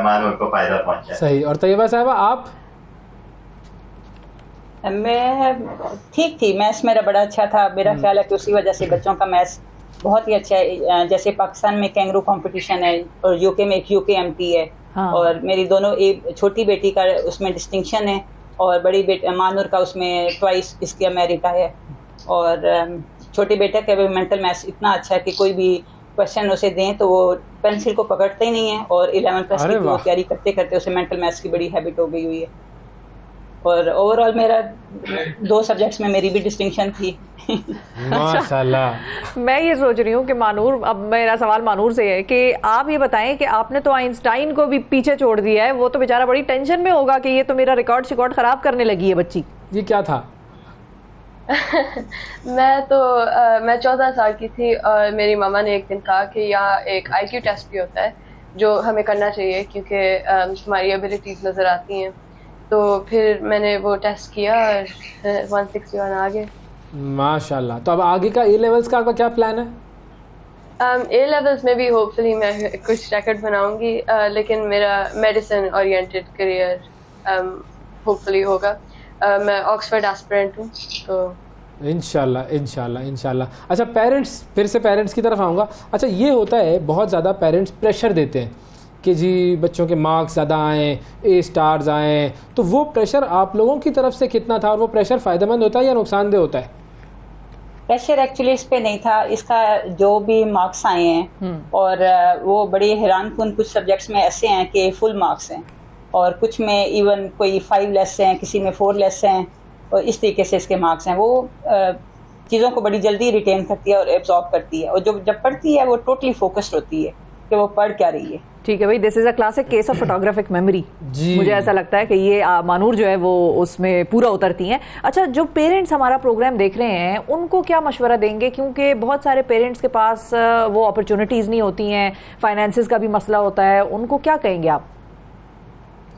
मानूर को फायदा पहुंचा। सही। और तैयबा साहबा आप? मैं ठीक थी, मैथ्स मेरा बड़ा अच्छा था। मेरा ख्याल है कि उसी वजह से बच्चों का मैथ्स बहुत ही अच्छा है। जैसे पाकिस्तान में कैंगरू कंपटीशन है और यूके में एक UKMP है। हाँ। और मेरी दोनों छोटी बेटी का उसमें डिस्टिंक्शन है और बड़ी बेटी मानूर का उसमें ट्वाइस इसका मेरिट है। और छोटे बेटे का भी मेंटल मैथ्स इतना अच्छा है कि कोई भी क्वेश्चन उसे दें तो वो पेंसिल को पकड़ते ही नहीं है। और 11th क्लास की वो तैयारी करते करते उसे मेंटल मैथ्स की बड़ी हैबिट हो गई हुई है। और ओवरऑल मेरा 2 सब्जेक्ट्स में मेरी भी डिस्टिंक्शन थी। माशाल्लाह। मैं ये सोच रही हूँ कि मानूर, अब मेरा सवाल मानूर से है कि आप ये बताएं कि आपने तो आइंस्टाइन को भी पीछे छोड़ दिया है, वो तो बेचारा बड़ी टेंशन में होगा कि ये तो मेरा रिकॉर्ड खराब करने लगी है बच्ची। ये क्या था? मैं 14 साल की थी और मेरी मामा ने एक दिन कहा कि यहाँ एक IQ टेस्ट भी होता है जो हमें करना चाहिए क्योंकि हमारी एबिलिटीज नज़र आती हैं। तो फिर मैंने वो टेस्ट किया और 161 आ गए। माशाल्लाह। तो अब आगे का A लेवल्स का आपका क्या प्लान है? A लेवल्स में भी होपफुली मैं कुछ रिकॉर्ड बनाऊंगी, लेकिन मेरा मेडिसिन ओरिएंटेड करियर होपफुली होगा। मैं ऑक्सफोर्ड एस्पिरेंट हूँ, तो इंशाल्लाह इंशाल्लाह इंशाल्लाह। अच्छा, पेरेंट्स, फिर से पेरेंट्स की तरफ आऊँगा। अच्छा, ये होता है बहुत ज़्यादा पेरेंट्स प्रेशर देते हैं कि जी बच्चों के मार्क्स ज़्यादा आएँ, A स्टार्स आएँ, तो वो प्रेशर आप लोगों की तरफ से कितना था और वो प्रेशर फ़ायदेमंद होता है या नुकसानदेह होता है? प्रेशर एक्चुअली इस पे नहीं था। इसका जो भी मार्क्स आए हैं और वो बड़े हैरानकुन, कुछ सब्जेक्ट्स में ऐसे हैं कि फुल मार्क्स हैं और कुछ में इवन कोई 5 लेस हैं, किसी में 4 लेस हैं, और इस तरीके से इसके मार्क्स हैं। वो चीज़ों को बड़ी जल्दी रिटेन करती है और एब्जॉर्ब करती है, और जो जब पढ़ती है वो टोटली फोकस्ड होती है कि वो पढ़ क्या रही है। ठीक है भाई, this is a classic case of photographic memory. मुझे ऐसा लगता है कि ये मानूर जो है वो उसमें पूरा उतरती हैं। अच्छा, जो पेरेंट्स हमारा प्रोग्राम देख रहे हैं उनको क्या मशवरा देंगे, क्योंकि बहुत सारे पेरेंट्स के पास वो अपॉर्चुनिटीज़ नहीं होती हैं, फाइनेंसिस का भी मसला होता है, उनको क्या कहेंगे आप?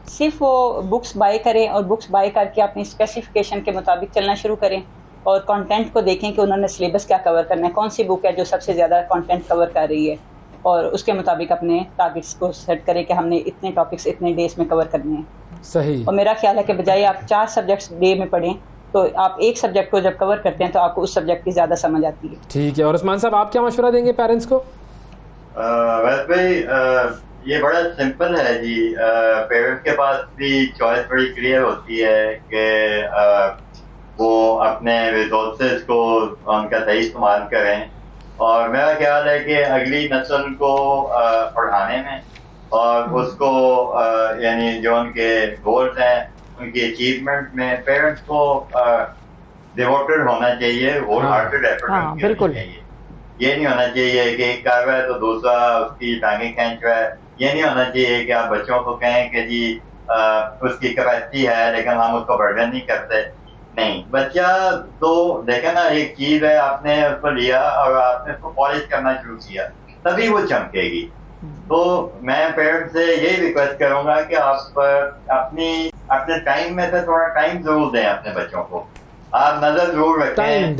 सिर्फ वो बुक्स बाय करें और बुक्स बाय करके अपनी स्पेसिफिकेशन के मुताबिक चलना शुरू करें और कंटेंट को देखें कि उन्होंने सिलेबस क्या कवर करना है, कौन सी बुक है जो सबसे ज़्यादा कंटेंट कवर कर रही है, और उसके मुताबिक अपने टारगेट्स को सेट करें कि हमने इतने टॉपिक्स इतने डेज में कवर करने हैं। सही। और मेरा ख्याल है कि बजाय आप 4 सब्जेक्ट्स डे में पढ़ें तो आप एक सब्जेक्ट को जब कवर करते हैं तो आपको उस सब्जेक्ट की ज़्यादा समझ आती है। ठीक है। और उस्मान साहब, आप क्या मशवरा देंगे पेरेंट्स को? वैसे ये बड़ा सिंपल है जी। पेरेंट्स के पास भी चॉइस बड़ी क्लियर होती है कि वो अपने रिसोर्सेज को उनका सही इस्तेमाल करें, और मेरा ख्याल है कि अगली नस्ल को पढ़ाने में और उसको यानी जो उनके गोल्स हैं उनकी अचीवमेंट में पेरेंट्स को डिवोटेड होना चाहिए, होल हार्टेड एफर्ट होना चाहिए। ये नहीं होना चाहिए कि एक कर रहा है तो दूसरा उसकी टांगें खींच रहा है। ये नहीं होना चाहिए कि आप बच्चों को कहें कि जी उसकी कैपेसिटी है लेकिन हम उसको बर्डन नहीं करते। नहीं, बच्चा तो देखे ना, एक चीज है, आपने उसको लिया और आपने उसको पॉलिश करना शुरू किया तभी वो चमकेगी। तो मैं पेरेंट्स से यही रिक्वेस्ट करूंगा कि आप अपने टाइम में से थोड़ा टाइम जरूर दें अपने बच्चों को, आप नजर जरूर रखें।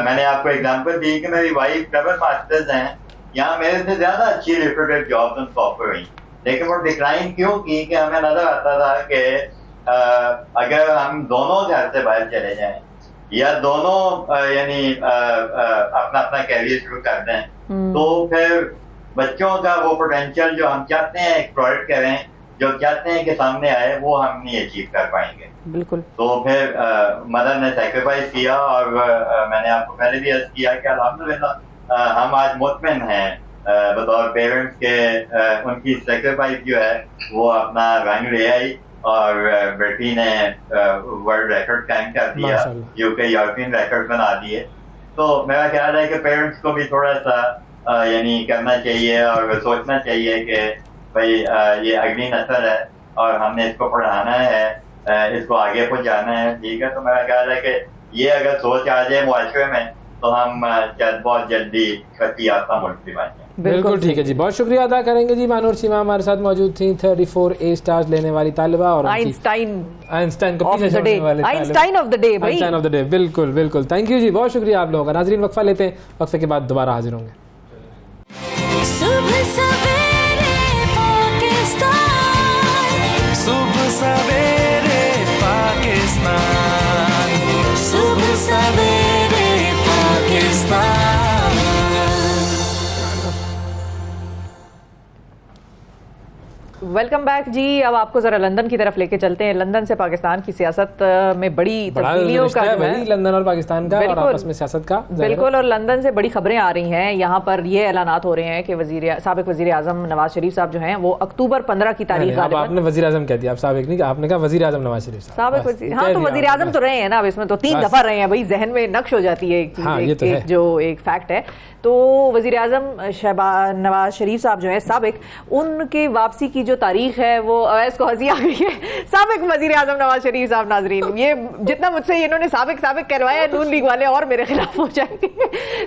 मैंने आपको एग्जांपल दी कि मेरी वाइफ डबल मास्टर्स हैं, यहाँ मेरे से ज्यादा अच्छी रिप्यूटेड जॉब्स उनको ऑफर हुई, लेकिन वो डिक्लाइन क्यों की कि हमें नजर आता था कि अगर हम दोनों घर से बाहर चले जाएं या दोनों यानी अपना अपना कैरियर शुरू कर दें तो फिर बच्चों का वो पोटेंशियल जो हम चाहते हैं एक्सप्लॉइट करें, जो चाहते हैं कि सामने आए, वो हम नहीं अचीव कर पाएंगे। बिल्कुल। तो फिर मदर ने सेक्रीफाइस किया और मैंने आपको पहले भी अर्ज किया कि अल्हम्दुलिल्लाह हम आज मुतमिन हैं बतौर पेरेंट्स के उनकी सेक्रीफाइस जो है वो अपना रंग ले आई और बेटी ने वर्ल्ड रिकॉर्ड कायम कर दिया, यूके यूरोपियन रिकॉर्ड बना दिए। तो मेरा ख्याल है कि पेरेंट्स को भी थोड़ा सा यानी करना चाहिए और सोचना चाहिए कि भाई ये अगली नस्ल है और हमने इसको पढ़ाना है, इसको आगे पहुंचाना है, ठीक है। तो मेरा ख्याल है कि ये अगर सोच आ जाए मुआशरे में तो हम बहुत जल्दी तरक्की याफ्ता मुल्क भी बन जाए। बिल्कुल ठीक है जी, बहुत शुक्रिया अदा करेंगे जी। मानूर सीमा हमारे साथ मौजूद थी, 34 A स्टार्स लेने वाली तालिबा और आइंस्टाइन को पीछे छोड़ने वाले आइंस्टाइन ऑफ द डे भाई, आइंस्टाइन ऑफ द डे। बिल्कुल बिल्कुल, थैंक यू जी, बहुत शुक्रिया आप लोगों का। नाजरीन वक्फा लेते हैं, वक्फे के बाद दोबारा हाजिर होंगे। सुबह सवेरे पाकिस्तान, सुबह सवेरे पाकिस्तान, सुबह सवेरे पाकिस्तान। वेलकम बैक जी। अब आपको जरा लंदन की तरफ लेके चलते हैं। लंदन से पाकिस्तान की सियासत में बड़ी तब्दीलियों का जो है, लंदन और पाकिस्तान का और आपस में सियासत का बिल्कुल, और लंदन से बड़ी खबरें आ रही हैं। यहाँ पर ये ऐलानात हो रहे हैं कि साबिक वजीर आजम नवाज शरीफ साहब जो हैं वो अक्टूबर 15 की तारीख, आपने वजीर आजम कह दिया, आप साबिक नहीं, आपने कहा वजीर आजम नवाज शरीफ साबिक वजीर, हाँ तो वजीर आजम तो रहे हैं ना, अब इसमें तो 3 दफा रहे हैं भाई, जहन में नक्श हो जाती है एक चीज, जो एक फैक्ट है। तो वजीर आजम नवाज शरीफ साहब जो है साबिक, उनके वापसी की जो तारीख है वो अवैस को हंसी आ गई है। साबिक वजीर आजम नवाज शरीफ साहब, नाजरीन ये जितना मुझसे इन्होंने साबिक करवाया, नून लीग वाले और मेरे खिलाफ हो जाएंगे।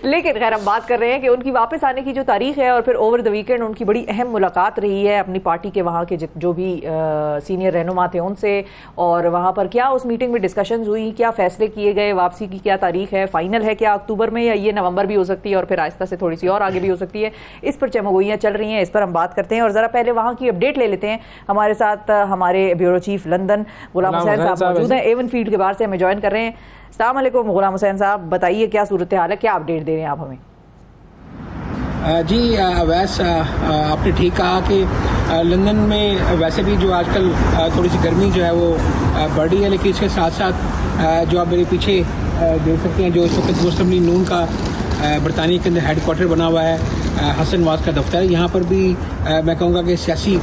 लेकिन खैर हम बात कर रहे हैं कि उनकी वापस आने की जो तारीख है, और फिर ओवर द वीकेंड उनकी बड़ी अहम मुलाकात रही है अपनी पार्टी के वहाँ के जो भी सीनियर रहनुमा थे उनसे, और वहाँ पर क्या उस मीटिंग में डिस्कशंस हुई, क्या फैसले किए गए, वापसी की क्या तारीख है, फाइनल है क्या अक्टूबर में, या ये नवंबर भी हो सकती है और फिर आहिस्ता से थोड़ी सी और आगे भी हो सकती है। इस पर चमगोइयाँ चल रही हैं, इस पर हम बात करते हैं। और जरा पहले वहाँ की अपडेट ले लेते हैं। हमारे साथ हमारे bureau chief London Ghulam Hussain साहब मौजूद हैं, एवन फील्ड के बाहर से हमें ज्वाइन कर रहे हैं। अस्सलाम वालेकुम गुलाम हुसैन साहब, बताइए क्या सूरत हाल है, क्या अपडेट दे रहे हैं आप हमें? जी अवैस, आपने ठीक कहा कि लंदन में वैसे भी जो आजकल थोड़ी सी गर्मी जो है वो बढ़ रही है, लेकिन इसके साथ साथ जो आप मेरे पीछे देख सकते हैं, जो इस वक्त मुस्लिम लीग नून का बरतानिया के अंदर हेडक्वार्टर बना हुआ है, हसन नवाज का दफ्तर है, यहाँ पर भी मैं कहूँगा कि सियासी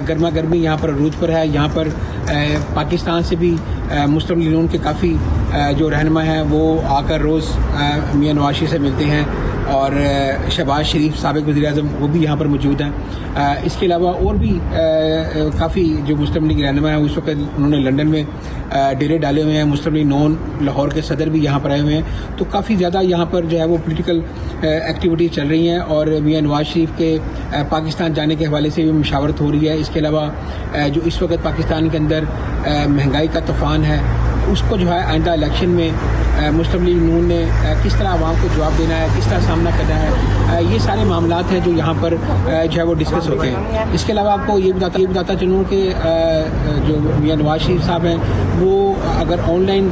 गर्मा गर्मी यहाँ पर अरूज पर है। यहाँ पर पाकिस्तान से भी मुस्लिम लीग नून के काफ़ी जो रहनुमा हैं वो आकर रोज़ मियां नवाज शरीफ से मिलते हैं, और शहबाज शरीफ साबिक वज़ीर आज़म वो भी यहाँ पर मौजूद हैं। इसके अलावा और भी काफ़ी जो मुस्लिम लीग रहनुमा हैं उस वक्त उन्होंने लंदन में डेरे डाले हुए हैं। मुस्लिम लीग नून लाहौर के सदर भी यहाँ पर आए हुए हैं। तो काफ़ी ज़्यादा यहाँ पर जो है वो पॉलिटिकल एक्टिविटी चल रही हैं, और मियां नवाज शरीफ के पाकिस्तान जाने के हवाले से भी मुशावरत हो रही है। इसके अलावा जो इस वक्त पाकिस्तान के अंदर महंगाई का तूफ़ान है, उसको जो है आइंदा इलेक्शन में मुस्लिम लीग नून ने किस तरह आवाम को जवाब देना है, किस तरह सामना करना है, ये सारे मामलात हैं जो यहाँ पर जो है वो डिस्कस होते हैं। इसके अलावा आपको ये बताता चलूँ कि जो मियां नवाज शरीफ साहब हैं वो अगर ऑनलाइन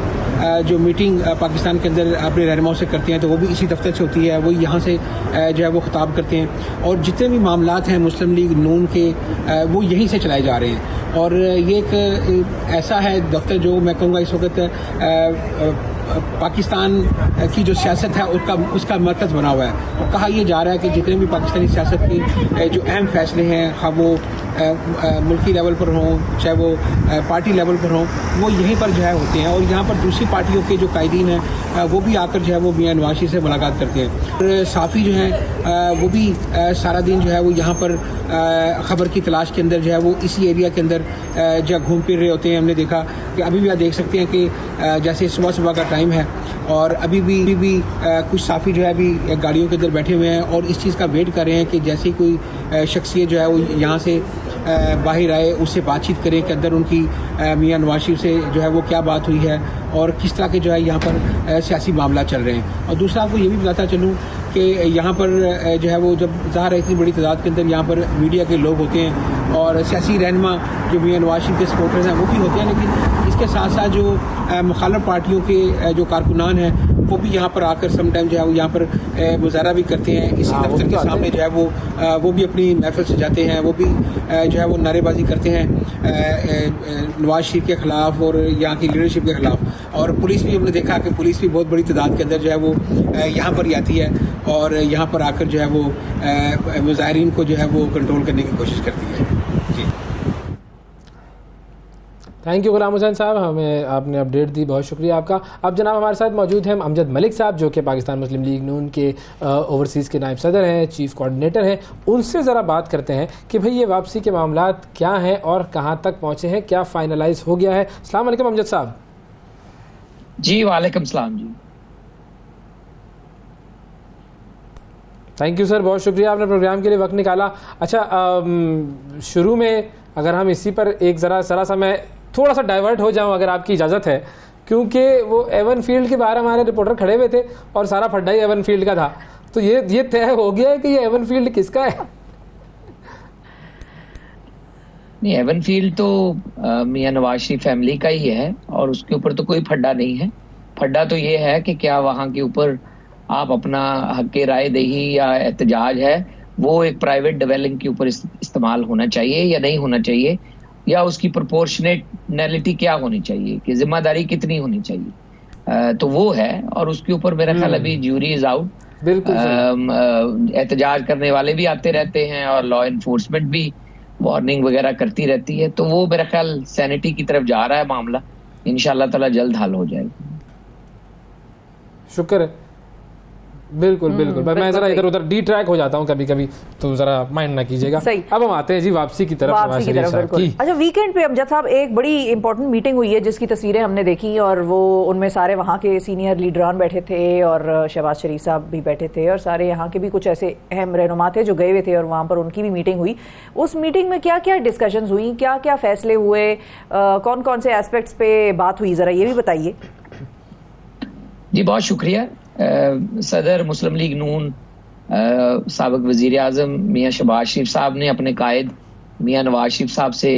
जो मीटिंग पाकिस्तान के अंदर अपने रहनुमाओं से करते हैं तो वो भी इसी दफ्तर से होती है, वो यहाँ से जो है वो खिताब करते हैं, और जितने भी मामलात हैं मुस्लिम लीग नून के वो यहीं से चलाए जा रहे हैं। और ये एक ऐसा है दफ्तर जो मैं कहूँगा इस वक्त पाकिस्तान की जो सियासत है उसका मरकज़ बना हुआ है। तो कहा यह जा रहा है कि जितने भी पाकिस्तानी सियासत के जो अहम फैसले हैं, हाँ वो मुल्की लेवल पर हों चाहे वो पार्टी लेवल पर हों, वो यहीं पर जो है होते हैं। और यहाँ पर दूसरी पार्टियों के जो कायदीन हैं वो भी आकर जो है वो मियां नवाज शरीफ से मुलाकात करते हैं। और साफ़ी जो हैं वो भी सारा दिन जो है वो यहाँ पर ख़बर की तलाश के अंदर जो है वो इसी एरिया के अंदर जो घूम फिर रहे होते हैं। हमने देखा कि अभी भी आप देख सकते हैं कि जैसे सुबह का टाइम है और अभी भी कुछ साफ़ी जो है अभी गाड़ियों के अंदर बैठे हुए हैं और इस चीज़ का वेट कर रहे हैं कि जैसे कोई शख्सियत जो है वो यहाँ से बाहर आए, उससे बातचीत करें कि अंदर उनकी मियां नवाज शरीफ से जो है वो क्या बात हुई है और किस तरह के जो है यहाँ पर सियासी मामला चल रहे हैं। और दूसरा आपको ये भी बताता चलूँ कि यहाँ पर जो है वो जब ज़ाहिर है इतनी बड़ी तादाद के अंदर यहाँ पर मीडिया के लोग होते हैं और सियासी रहनुमा जो मियां नवाज शरीफ के सपोर्टर्स हैं वो भी होते हैं, लेकिन इसके साथ साथ जो मुखालिफ पार्टियों के जो कारकुनान हैं वो भी यहाँ पर आकर समटाइम जो है वो यहाँ पर मुजाहरा भी करते हैं इसी दफ्तर के सामने जो है वो भी अपनी महफिल सजाते हैं, वो भी जो है वो नारेबाजी करते हैं नवाज शरीफ के ख़िलाफ़ और यहाँ की लीडरशिप के ख़िलाफ़। और पुलिस भी हमने देखा कि पुलिस भी बहुत बड़ी तादाद के अंदर जो है वो यहाँ पर ही आती है और यहाँ पर आकर जो है वो मुजाहिरीन को जो है वो कंट्रोल करने की कोशिश करती है। जी थैंक यू गुलाम हुसैन साहब, हमें आपने अपडेट दी, बहुत शुक्रिया आपका। अब जनाब हमारे साथ मौजूद हैं अमजद मलिक साहब, जो कि पाकिस्तान मुस्लिम लीग नून के ओवरसीज़ के नायब सदर हैं, चीफ कोऑर्डिनेटर हैं। उनसे ज़रा बात करते हैं कि भाई ये वापसी के मामलात क्या हैं और कहाँ तक पहुँचे हैं, क्या फाइनलाइज हो गया है। अस्सलाम वालेकुम अमजद साहब। जी वालेकुम सलाम जी। थैंक यू सर, बहुत शुक्रिया आपने प्रोग्राम के लिए वक्त निकाला। अच्छा, शुरू में अगर हम इसी पर एक ज़रा सा मैं थोड़ा सा डाइवर्ट हो जाऊं अगर आपकी इजाज़त है, क्योंकि वो एवन फील्ड के बाहर हमारे रिपोर्टर खड़े हुए थे और सारा फड्डा ही एवन फील्ड का था, तो ये तय हो गया है कि ये एवन फील्ड किसका है? नहीं, एवन फील्ड तो मियां नवाज शरीफ फैमिली का ही है और उसके ऊपर तो कोई फड्डा नहीं है। फड्डा तो ये है कि क्या वहाँ के ऊपर आप अपना हक राय दही या एहतजाज है वो एक प्राइवेट डेवलपिंग के ऊपर इस्तेमाल होना चाहिए या नहीं होना चाहिए, या उसकी प्रोपोर्शनेटलिटी क्या होनी चाहिए, कि जिम्मेदारी कितनी होनी चाहिए, तो वो है। और उसके ऊपर मेरा ख्याल अभी ज्यूरी इज आउट। बिल्कुल एहतजाज करने वाले भी आते रहते हैं और लॉ इन्फोर्समेंट भी वार्निंग वगैरह करती रहती है, तो वो मेरा ख्याल सैनिटी की तरफ जा रहा है मामला। इंशाल्लाह ताला जल्द हल हो जाएगा। शुक्र है। बिल्कुल बिल्कुल, मैं जरा इधर उधर डी ट्रैक हो जाता हूँ कभी कभी, तो जरा माइंड ना कीजिएगा। अब हम आते हैं जी वापसी की तरफ। अच्छा, वीकेंड पे अमजद साहब एक बड़ी इंपॉर्टेंट मीटिंग हुई है जिसकी तस्वीरें हमने देखी, और वो उनमें सारे वहाँ के सीनियर लीडरान बैठे थे और शहबाज शरीफ साहब भी बैठे थे और सारे यहाँ के भी कुछ ऐसे अहम रहनुमा थे जो गए हुए थे और वहाँ पर उनकी भी मीटिंग हुई। उस मीटिंग में क्या क्या डिस्कशंस हुई, क्या क्या फैसले हुए, कौन कौन से एस्पेक्ट्स पे बात हुई, जरा ये भी बताइए। जी बहुत शुक्रिया। सदर मुस्लिम लीग नून साबिक वज़ीर आज़म मियाँ शहबाज शरीफ साहब ने अपने कायद मियाँ नवाज शरीफ साहब से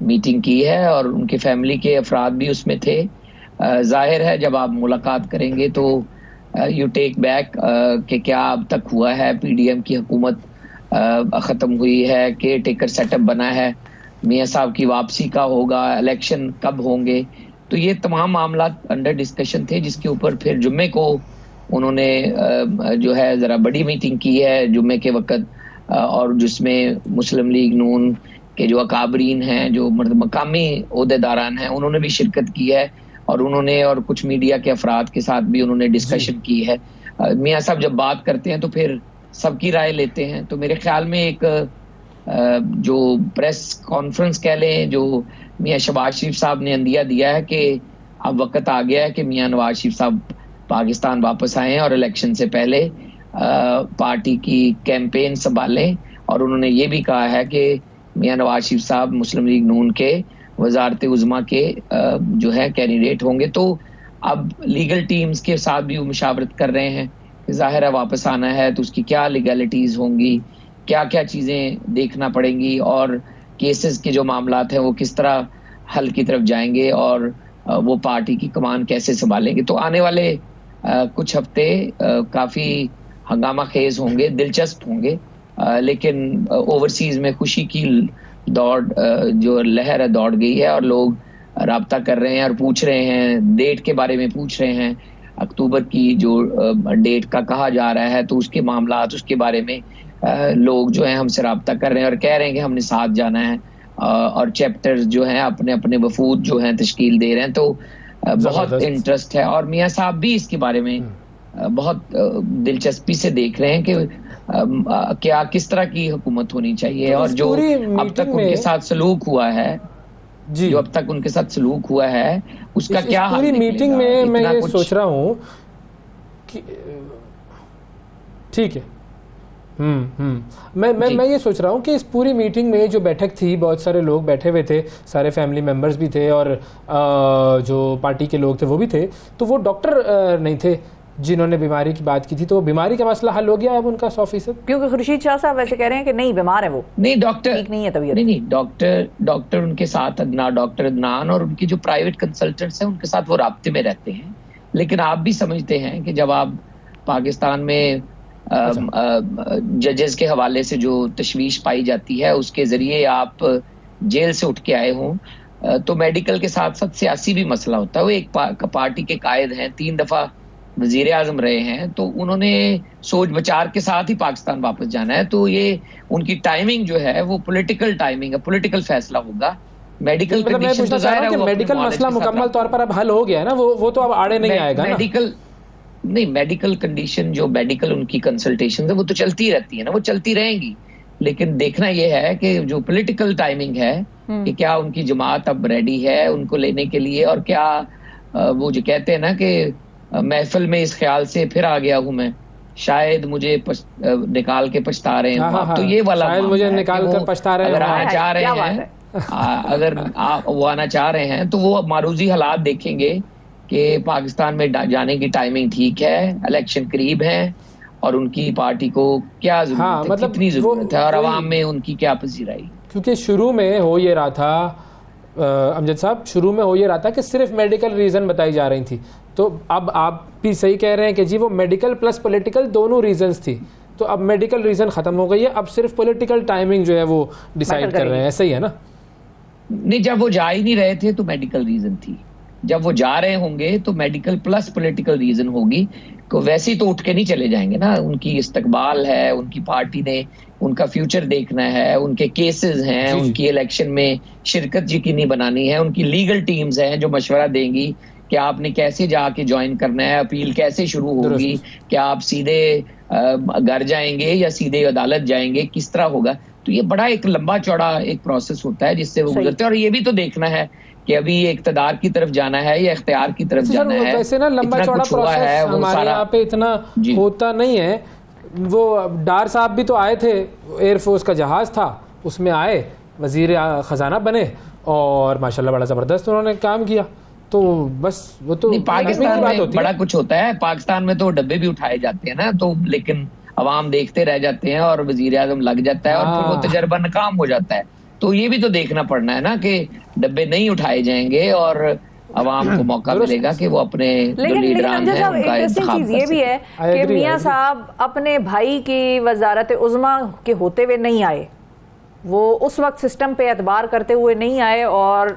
मीटिंग की है और उनके फैमिली के अफराद भी उसमें थे। जाहिर है जब आप मुलाकात करेंगे तो यू टेक बैक कि क्या अब तक हुआ है, पीडीएम की हुकूमत ख़त्म हुई है, केयर टेकर सेटअप बना है, मियाँ साहब की वापसी का होगा, इलेक्शन कब होंगे, तो ये तमाम मामला अंडर डिस्कशन थे, जिसके ऊपर फिर जुम्मे को उन्होंने जो है ज़रा बड़ी मीटिंग की है जुम्मे के वक़्त, और जिसमें मुस्लिम लीग नून के जो अकाबरीन हैं, जो मकामी ओहदेदारान हैं, उन्होंने भी शिरकत की है और उन्होंने और कुछ मीडिया के अफराद के साथ भी उन्होंने डिस्कशन की है। मियाँ साहब जब बात करते हैं तो फिर सबकी राय लेते हैं, तो मेरे ख्याल में एक जो प्रेस कॉन्फ्रेंस कह लें जो मियाँ शहबाज शरीफ साहब ने अंदिया दिया है कि अब वक्त आ गया है कि मियाँ नवाज शरीफ साहब पाकिस्तान वापस आए और इलेक्शन से पहले पार्टी की कैंपेन संभालें, और उन्होंने ये भी कहा है कि मियाँ नवाज शरीफ साहब मुस्लिम लीग नून के वजारत उज़्मा के जो है कैंडिडेट होंगे। तो अब लीगल टीम्स के साथ भी वो मुशावरत कर रहे हैं, जाहिर है वापस आना है तो उसकी क्या लीगलिटीज़ होंगी, क्या क्या चीज़ें देखना पड़ेंगी और केसेस के जो मामलात हैं वो किस तरह हल की तरफ जाएंगे और वो पार्टी की कमान कैसे संभालेंगे। तो आने वाले कुछ हफ्ते काफ़ी हंगामा खेज होंगे, दिलचस्प होंगे, लेकिन ओवरसीज़ में खुशी की दौड़ जो लहर है दौड़ गई है और लोग राब्ता कर रहे हैं और पूछ रहे हैं, डेट के बारे में पूछ रहे हैं, अक्टूबर की जो डेट का कहा जा रहा है तो उसके मामलात, उसके बारे में लोग जो हैं हमसे राब्ता कर रहे हैं और कह रहे हैं कि हमने साथ जाना है, और चैप्टर्स जो हैं अपने अपने वफूद जो हैं तश्कील दे रहे हैं, तो बहुत इंटरेस्ट है। और मियाँ साहब भी इसके बारे में बहुत दिलचस्पी से देख रहे हैं कि क्या किस तरह की हुकूमत होनी चाहिए, और जो अब तक उनके साथ सलूक हुआ है जी, जो अब तक उनके साथ सलूक हुआ है उसका क्या हल निकलेगा। पूरी मीटिंग में मैं ये सोच रहा हूँ कि ठीक है, मैं ये सोच रहा हूँ कि इस पूरी मीटिंग में जो बैठक थी, बहुत सारे लोग बैठे हुए थे, सारे फैमिली मेंबर्स भी थे और जो पार्टी के लोग थे वो भी थे, तो वो डॉक्टर नहीं थे जिन्होंने बीमारी की बात की थी, तो बीमारी का मसला हल हो गया अब उनका 100%? क्योंकि खुर्शीद शाह साहब वैसे कह रहे हैं कि नहीं बीमार है वो, नहीं डॉक्टर ठीक नहीं है तबीयत, नहीं डॉक्टर उनके साथ डॉक्टर अदनान और उनके जो प्राइवेट कंसल्टेंट्स हैं उनके साथ वो राब्ते में रहते हैं। लेकिन आप भी समझते हैं कि जब आप पाकिस्तान में जजेस के हवाले से जो तशवीश पाई जाती है उसके जरिए आप जेल से उठ के आए हों, तो मेडिकल के साथ साथ सियासी भी मसला होता है। वो एक पार्टी के कायद हैं, 3 दफा वजीर आजम रहे हैं, तो उन्होंने सोच विचार के साथ ही पाकिस्तान वापस जाना है, तो ये उनकी टाइमिंग जो है वो पॉलिटिकल टाइमिंग है, पॉलिटिकल फैसला होगा मेडिकल मतलब मैं पूछना चाह रहा हूं कि मेडिकल मसला मुकम्मल तौर पर अब हल हो गया है ना, वो तो अब आड़े नहीं आएगा ना? मेडिकल कंडीशन, जो मेडिकल उनकी कंसल्टेशन है वो तो चलती रहती है ना, वो चलती रहेंगी। लेकिन देखना ये है कि जो पॉलिटिकल टाइमिंग है कि क्या उनकी जमात अब रेडी है उनको लेने के लिए, और क्या वो जो कहते हैं ना कि महफिल में इस ख्याल से फिर आ गया हूं मैं, शायद मुझे निकाल के पछता रहे हैं। तो ये वाला शायद मुझे निकाल कर पछता रहे हैं, अगर आना चाह रहे हैं अगर वो आना चाह रहे हैं तो वो मारूजी हालात देखेंगे कि पाकिस्तान में जाने की टाइमिंग ठीक है, इलेक्शन करीब है और उनकी पार्टी को क्या जरूरत है, मतलब कितनी जरूरत है और अवाम में उनकी क्या पजीराई। क्योंकि शुरू में हो ये रहा था अमजद साहब, शुरू में हो ये रहा था कि सिर्फ मेडिकल रीज़न बताई जा रही थी, तो अब आप भी सही कह रहे हैं कि जी वो मेडिकल प्लस पॉलिटिकल दोनों रीजंस थी, तो अब मेडिकल रीज़न ख़त्म हो गई है, अब सिर्फ पॉलिटिकल टाइमिंग जो है वो डिसाइड कर रहे हैं, सही है ना? नहीं, जब वो जा ही नहीं रहे थे तो मेडिकल रीजन थी, जब वो जा रहे होंगे तो मेडिकल प्लस पॉलिटिकल रीजन होगी। को वैसे ही तो उठ के नहीं चले जाएंगे ना, उनकी इस्तकबाल है, उनकी पार्टी ने उनका फ्यूचर देखना है, उनके केसेस हैं, उनकी इलेक्शन में शिरकत यकीनी बनानी है, उनकी लीगल टीम्स हैं जो मशवरा देंगी कि आपने कैसे जाके ज्वाइन करना है, अपील कैसे शुरू होगी, क्या आप सीधे घर जाएंगे या सीधे अदालत जाएंगे, किस तरह होगा। तो ये बड़ा एक लंबा चौड़ा एक प्रोसेस होता है जिससे वो गुजरते हैं। और ये भी तो देखना है कि अभी इक़्तिदार की तरफ जाना है या इख्तियार की तरफ जाना है। वैसे ना लंबा चौड़ा प्रोसेस हमारे यहाँ पे इतना होता नहीं है। वो डार साहब भी तो आए थे, एयरफोर्स का जहाज था उसमें आए, वजीर खजाना बने और माशाल्लाह बड़ा ज़बरदस्त उन्होंने काम किया। तो बस वो तो पाकिस्तान में बड़ा कुछ होता है, पाकिस्तान में तो डब्बे भी उठाए जाते हैं ना, तो लेकिन अवाम देखते रह जाते हैं और वजीर आज़म लग जाता है और फिर वो तजर्बा नाकाम हो जाता है। तो ये भी तो देखना पड़ना है ना कि डब्बे नहीं उठाए जाएंगे और अवाम को मौका मिलेगा कि वो अपने लेकिन इंटरेस्टिंग चीज ये भी है कि मियां साहब अपने भाई की वजारत उज़्मा के होते हुए नहीं आए, वो उस वक्त सिस्टम पे एतबार करते हुए नहीं आए और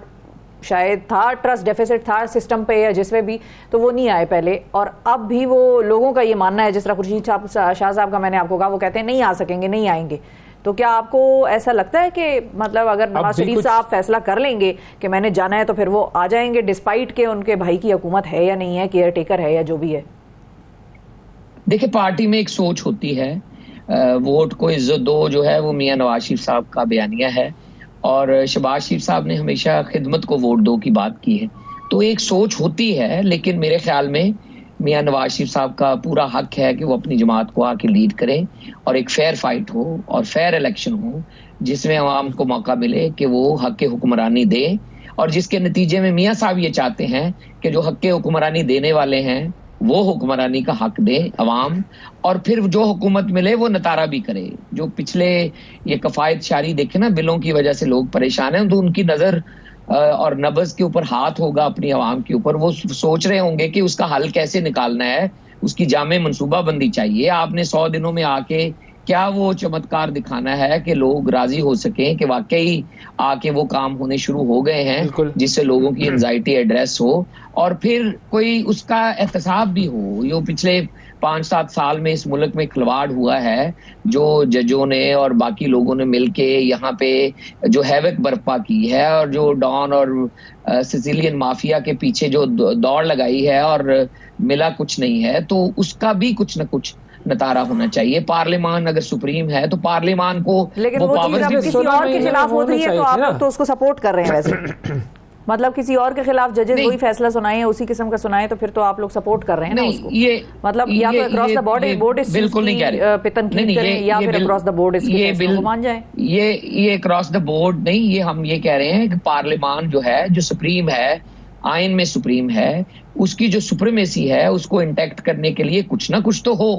शायद था ट्रस्ट डेफिसिट था सिस्टम पे या जिसमें भी, तो वो नहीं आए पहले। और अब भी वो लोगों का ये मानना है, जिस तरह खुर्शीद शाह साहब का मैंने आपको कहा, वो कहते हैं नहीं आ सकेंगे, नहीं आएंगे। तो क्या आपको ऐसा लगता है कि मतलब अगर नवाज शरीफ साहब फैसला कर लेंगे कि मैंने जाना है तो फिर वो आ जाएंगे डिस्पाइट के उनके भाई की हुकूमत है या नहीं है, केयर टेकर है या जो भी है? देखिए, पार्टी में एक सोच होती है, वोट को इज्जत दो जो है वो मियां नवाज शरीफ साहब का बयानिया है और शहबाज शरीफ साहब ने हमेशा खिदमत को वोट दो की बात की है। तो एक सोच होती है, लेकिन मेरे ख्याल में मियां नवाज शरीफ साहब का पूरा हक है कि वो अपनी जमात को आके लीड करें और एक फेयर फाइट हो और फेयर इलेक्शन हो जिसमें अवाम को मौका मिले कि वो हक के हुक्मरानी दे, और जिसके नतीजे में मियां साहब ये चाहते हैं कि जो हक के हुक्मरानी देने वाले हैं वो हुक्मरानी का हक दे अवाम, और फिर जो हुकूमत मिले वो नतारा भी करे। जो पिछले ये कफायत शारी देखे ना, बिलों की वजह से लोग परेशान हैं, तो उनकी नजर और नब्ज के ऊपर हाथ होगा अपनी आवाम के ऊपर। वो सोच रहे होंगे कि उसका हल कैसे निकालना है, उसकी जामे मंसूबा बंदी चाहिए। आपने 100 दिनों में आके क्या वो चमत्कार दिखाना है कि लोग राजी हो सकें कि वाकई आके वो काम होने शुरू हो गए हैं जिससे लोगों की एंजाइटी एड्रेस हो और फिर कोई उसका एहतसाब भी हो। यो पिछले 5-7 साल में इस मुल्क में खिलवाड़ हुआ है, जो जजों ने और बाकी लोगों ने मिलके यहाँ पे जो हैवक बर्पा की है और जो डॉन और सिसिलियन माफिया के पीछे जो दौड़ लगाई है और मिला कुछ नहीं है, तो उसका भी कुछ न कुछ नतारा होना चाहिए। पार्लियामान अगर सुप्रीम है तो पार्लियामान को लेकिन वो चीज अब किसी और के खिलाफ हो रही है तो आप लोग तो उसको सपोर्ट कर रहे हैं वैसे मतलब किसी और के खिलाफ जजेस वही फैसला सुनाए, उसी किस्म का सुनाए, तो फिर तो आप लोग सपोर्ट कर रहे हैं ना उसको। ये मतलब या तो अक्रॉस द बोर्ड इस बिल्कुल नहीं कह रहे पितन की करें या फिर अक्रॉस द बोर्ड इसके फैसलों को मान जाएं। ये अक्रॉस द बोर्ड नहीं, ये हम ये कह रहे हैं कि पार्लियामान जो है, जो सुप्रीम है, आइन में सुप्रीम है, उसकी जो सुप्रीमेसी है उसको इंटैक्ट करने के लिए कुछ ना कुछ तो हो।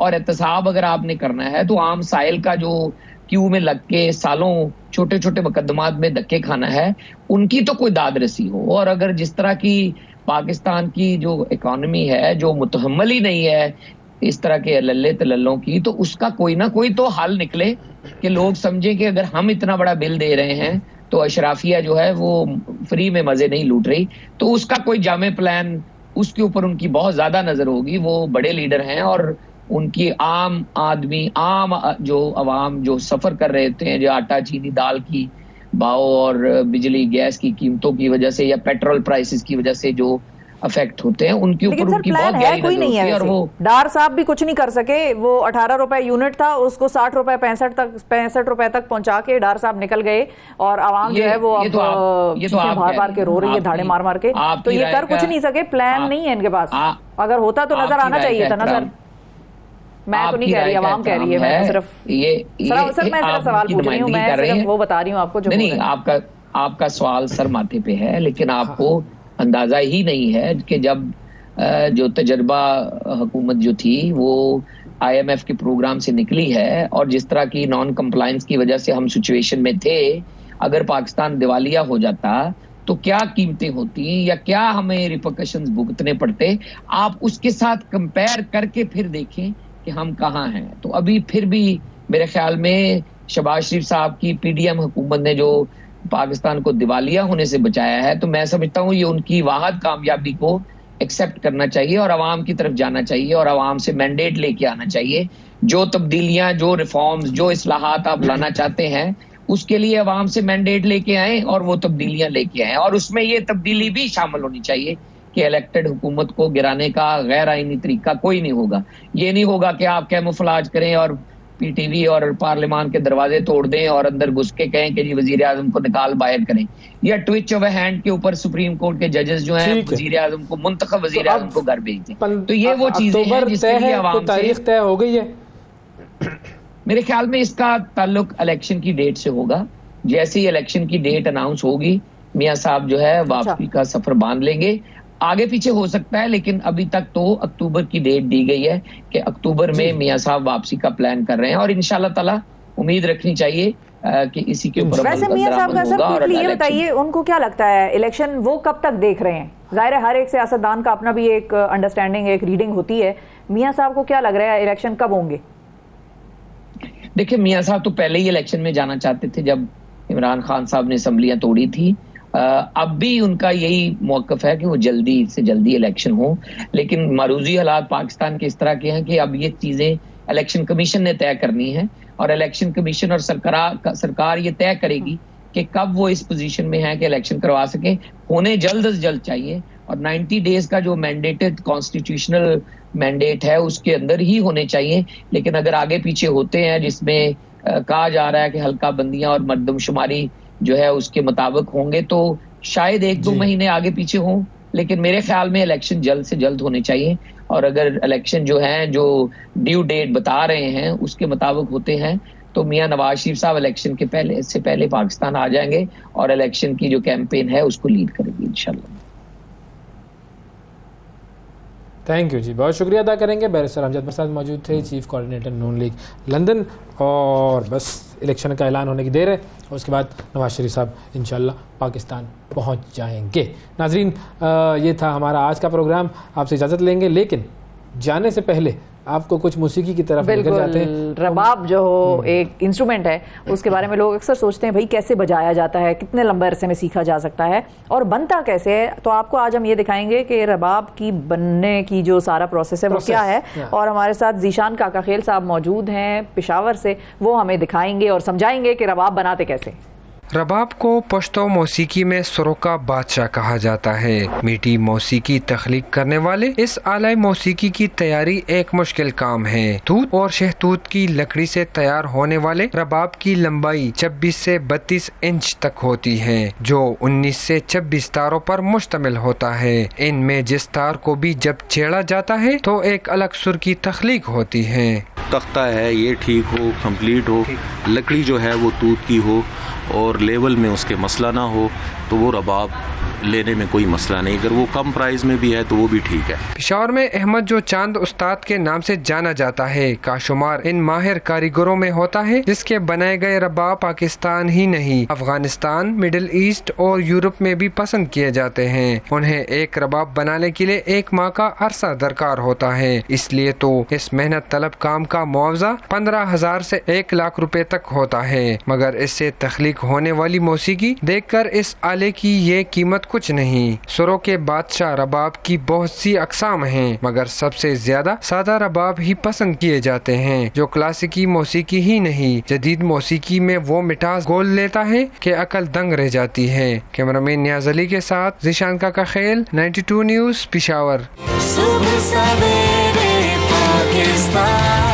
और एहतसाब अगर आपने करना है तो आम साइल का जो क्यू में लग के सालों छोटे छोटे मुकदमात में धक्के खाना है, उनकी तो कोई दाद रसी हो। और अगर जिस तरह की पाकिस्तान की जो इकॉनमी है जो मुतहम्मल ही नहीं है इस तरह के लल्ले तलल्लों की, तो उसका कोई ना कोई तो हल निकले कि लोग समझें कि अगर हम इतना बड़ा बिल दे रहे हैं तो अशराफिया जो है वो फ्री में मजे नहीं लूट रही, तो उसका कोई जामे प्लान, उसके ऊपर उनकी बहुत ज्यादा नजर होगी। वो बड़े लीडर हैं और उनकी आम आदमी, आम जो अवाम जो सफर कर रहे थे, जो आटा चीनी दाल की भाव और बिजली गैस की कीमतों की वजह से या पेट्रोल प्राइसेस की वजह से जो अफेक्ट होते हैं उनके ऊपर उनकी बहुत गहरी नजर होती है। और वो डार साहब भी कुछ नहीं कर सके, वो 18 रुपए यूनिट था, उसको 60 रुपए 65 रुपए तक पहुंचा के डार साहब निकल गए और आवाम जो है वो अब बार बार के रो रही है, धाड़े मार मार के। तो ये कर कुछ नहीं सके, प्लान नहीं है इनके पास। अगर होता तो नजर आना चाहिए था ना सर। मैं तो नहीं कह रही, आवाम कह रही है। मैं तो सिर्फ सर मैं सिर्फ सवाल पूछ रही हूँ, मैं सिर्फ वो बता रही हूँ आपको जो नहीं। आपका सवाल सर माथे पे है, लेकिन आपको अंदाजा ही नहीं है कि जब जो तजर्बा हुकूमत जो थी वो IMF के प्रोग्राम से निकली है और जिस तरह की नॉन कंप्लायंस की वजह से हम सिचुएशन में थे, अगर पाकिस्तान दिवालिया हो जाता तो क्या कीमतें होती या क्या हमें रिपरकशंस भुगतने पड़ते। आप उसके साथ कंपेयर करके फिर देखें कि हम कहाँ हैं। तो अभी फिर भी मेरे ख्याल में शहबाज शरीफ साहब की PDM हुकूमत ने जो पाकिस्तान को दिवालिया होने से बचाया है, तो मैं समझता हूँ ये उनकी वाहद कामयाबी को एक्सेप्ट करना चाहिए और आवाम की तरफ जाना चाहिए और आवाम से मैंडेट लेके आना चाहिए। जो तब्दीलियां, जो रिफॉर्म्स, जो इस्लाहात आप लाना चाहते हैं, उसके लिए आवाम से मैंडेट लेके आए और वो तब्दीलियां लेके आए। और उसमें ये तब्दीली भी शामिल होनी चाहिए कि इलेक्टेड हुकूमत को गिराने का गैर आईनी तरीका कोई नहीं होगा। ये नहीं होगा कि आप कैमोफ्लेज करें और PTV और पार्लियामान के दरवाजे तोड़ दें और अंदर घुस के कहें कि जी वजीर आजम को निकाल बाहर करें, या ट्विच ऑफ ए हैंड के ऊपर सुप्रीम कोर्ट के जजेस जो हैं वजीर आजम को, मुंतखब वजीर आजम को घर भेज दें। तो ये वो चीजें हैं जिसके लिए आवाम तारीख तय हो गई है। मेरे ख्याल में इसका ताल्लुक इलेक्शन की डेट से होगा। जैसे ही इलेक्शन की डेट अनाउंस होगी, मियां साहब जो है वापसी का सफर बांध लेंगे। आगे पीछे हो सकता है, लेकिन अभी तक तो अक्टूबर की डेट दी गई है कि अक्टूबर में मियां साहब वापसी का प्लान कर रहे हैं और इंशाल्लाह ताला उम्मीद रखनी चाहिए कि इसी के ऊपर वैसे मियां साहब का सर क्विकली ये बताइए, उनको क्या लगता है इलेक्शन वो कब तक देख रहे हैं? जाहिर है हर एक सियासतदान का अपना भी एक अंडरस्टैंडिंग, एक रीडिंग होती है। मियां साहब को क्या लग रहा है इलेक्शन कब होंगे? देखिए, मियां साहब तो पहले ही इलेक्शन में जाना चाहते थे जब इमरान खान साहब ने असम्बलियां तोड़ी थी। अब भी उनका यही मौक़िफ़ है कि वो जल्दी से जल्दी इलेक्शन हो, लेकिन मारूजी हालात पाकिस्तान के इस तरह के हैं कि अब ये चीज़ें इलेक्शन कमीशन ने तय करनी है और इलेक्शन कमीशन और सरकार ये तय करेगी कि कब वो इस पोजीशन में है कि इलेक्शन करवा सके। होने जल्द से जल्द चाहिए और 90 डेज का जो मैंडेटेड कॉन्स्टिट्यूशनल मैंडेट है उसके अंदर ही होने चाहिए। लेकिन अगर आगे पीछे होते हैं जिसमें कहा जा रहा है कि हल्का बंदियां और मरदमशुमारी जो है उसके मुताबिक होंगे, तो शायद 1-2 महीने आगे पीछे हों, लेकिन मेरे ख्याल में इलेक्शन जल्द से जल्द होने चाहिए। और अगर इलेक्शन जो है जो ड्यू डेट बता रहे हैं उसके मुताबिक होते हैं तो मियां नवाज शरीफ साहब इलेक्शन के पहले पाकिस्तान आ जाएंगे और इलेक्शन की जो कैंपेन है उसको लीड करेंगे इंशाल्लाह। थैंक यू जी, बहुत शुक्रिया अदा करेंगे। बैरिस्टर अमजद प्रसाद मौजूद थे, चीफ कोऑर्डिनेटर नून लीग लंदन। और बस इलेक्शन का ऐलान होने की देर है और उसके बाद नवाज शरीफ साहब इंशाल्लाह पाकिस्तान पहुंच जाएंगे। नाजरीन, ये था हमारा आज का प्रोग्राम। आपसे इजाज़त लेंगे, लेकिन जाने से पहले आपको कुछ मौसीकी की तरफ लेकर जाते हैं। रबाब जो एक इंस्ट्रूमेंट है उसके बारे में लोग अक्सर सोचते हैं भाई कैसे बजाया जाता है, कितने लंबे अरसे में सीखा जा सकता है और बनता कैसे है। तो आपको आज हम ये दिखाएंगे कि रबाब की बनने की जो सारा प्रोसेस है वो क्या है। और हमारे साथ जीशान काकाखेल साहब मौजूद हैं पेशावर से, वो हमें दिखाएंगे और समझाएंगे कि रबाब बनाते कैसे। रबाब को पश्तो मौसीकी में सुरों का बादशाह कहा जाता है। मीठी मौसीकी तख्लीक करने वाले इस आला मौसीकी की तैयारी एक मुश्किल काम है। तूत और शहतूत की लकड़ी से तैयार होने वाले रबाब की लंबाई 26 से 32 इंच तक होती है, जो 19 से 26 तारों पर मुश्तमिल होता है। इनमें जिस तार को भी जब छेड़ा जाता है तो एक अलग सुर की तख्लीक होती है। तख्ता है ये ठीक हो, कंप्लीट हो, लकड़ी जो है वो तूत की हो और लेवल में उसके मसला ना हो, तो वो रबाब लेने में कोई मसला नहीं। अगर वो कम प्राइस में भी है तो वो भी ठीक है। पेशावर में अहमद जो चांद उस्ताद के नाम से जाना जाता है का शुमार इन माहिर कारीगरों में होता है, जिसके बनाए गए रबाब पाकिस्तान ही नहीं अफगानिस्तान, मिडिल ईस्ट और यूरोप में भी पसंद किए जाते हैं। उन्हें एक रबाब बनाने के लिए 1 माह का अरसा दरकार होता है, इसलिए तो इस मेहनत तलब काम का मुआवजा 15,000 से 1 लाख रुपए तक होता है। मगर इससे तख्लीक होने वाली मौसीकी देखकर इस आले की ये कीमत बहुत कुछ नहीं। सुरों के बादशाह रबाब की बहुत सी अकसाम हैं, मगर सबसे ज्यादा सादा रबाब ही पसंद किए जाते हैं, जो क्लासिकी मौसीकी ही नहीं जदीद मौसीकी में वो मिठास घोल लेता है कि अकल दंग रह जाती है। कैमरामैन नियाज अली के साथ जिशान का खेल, 92 न्यूज़, पेशावर। सुबह सवेरे पाकिस्तान।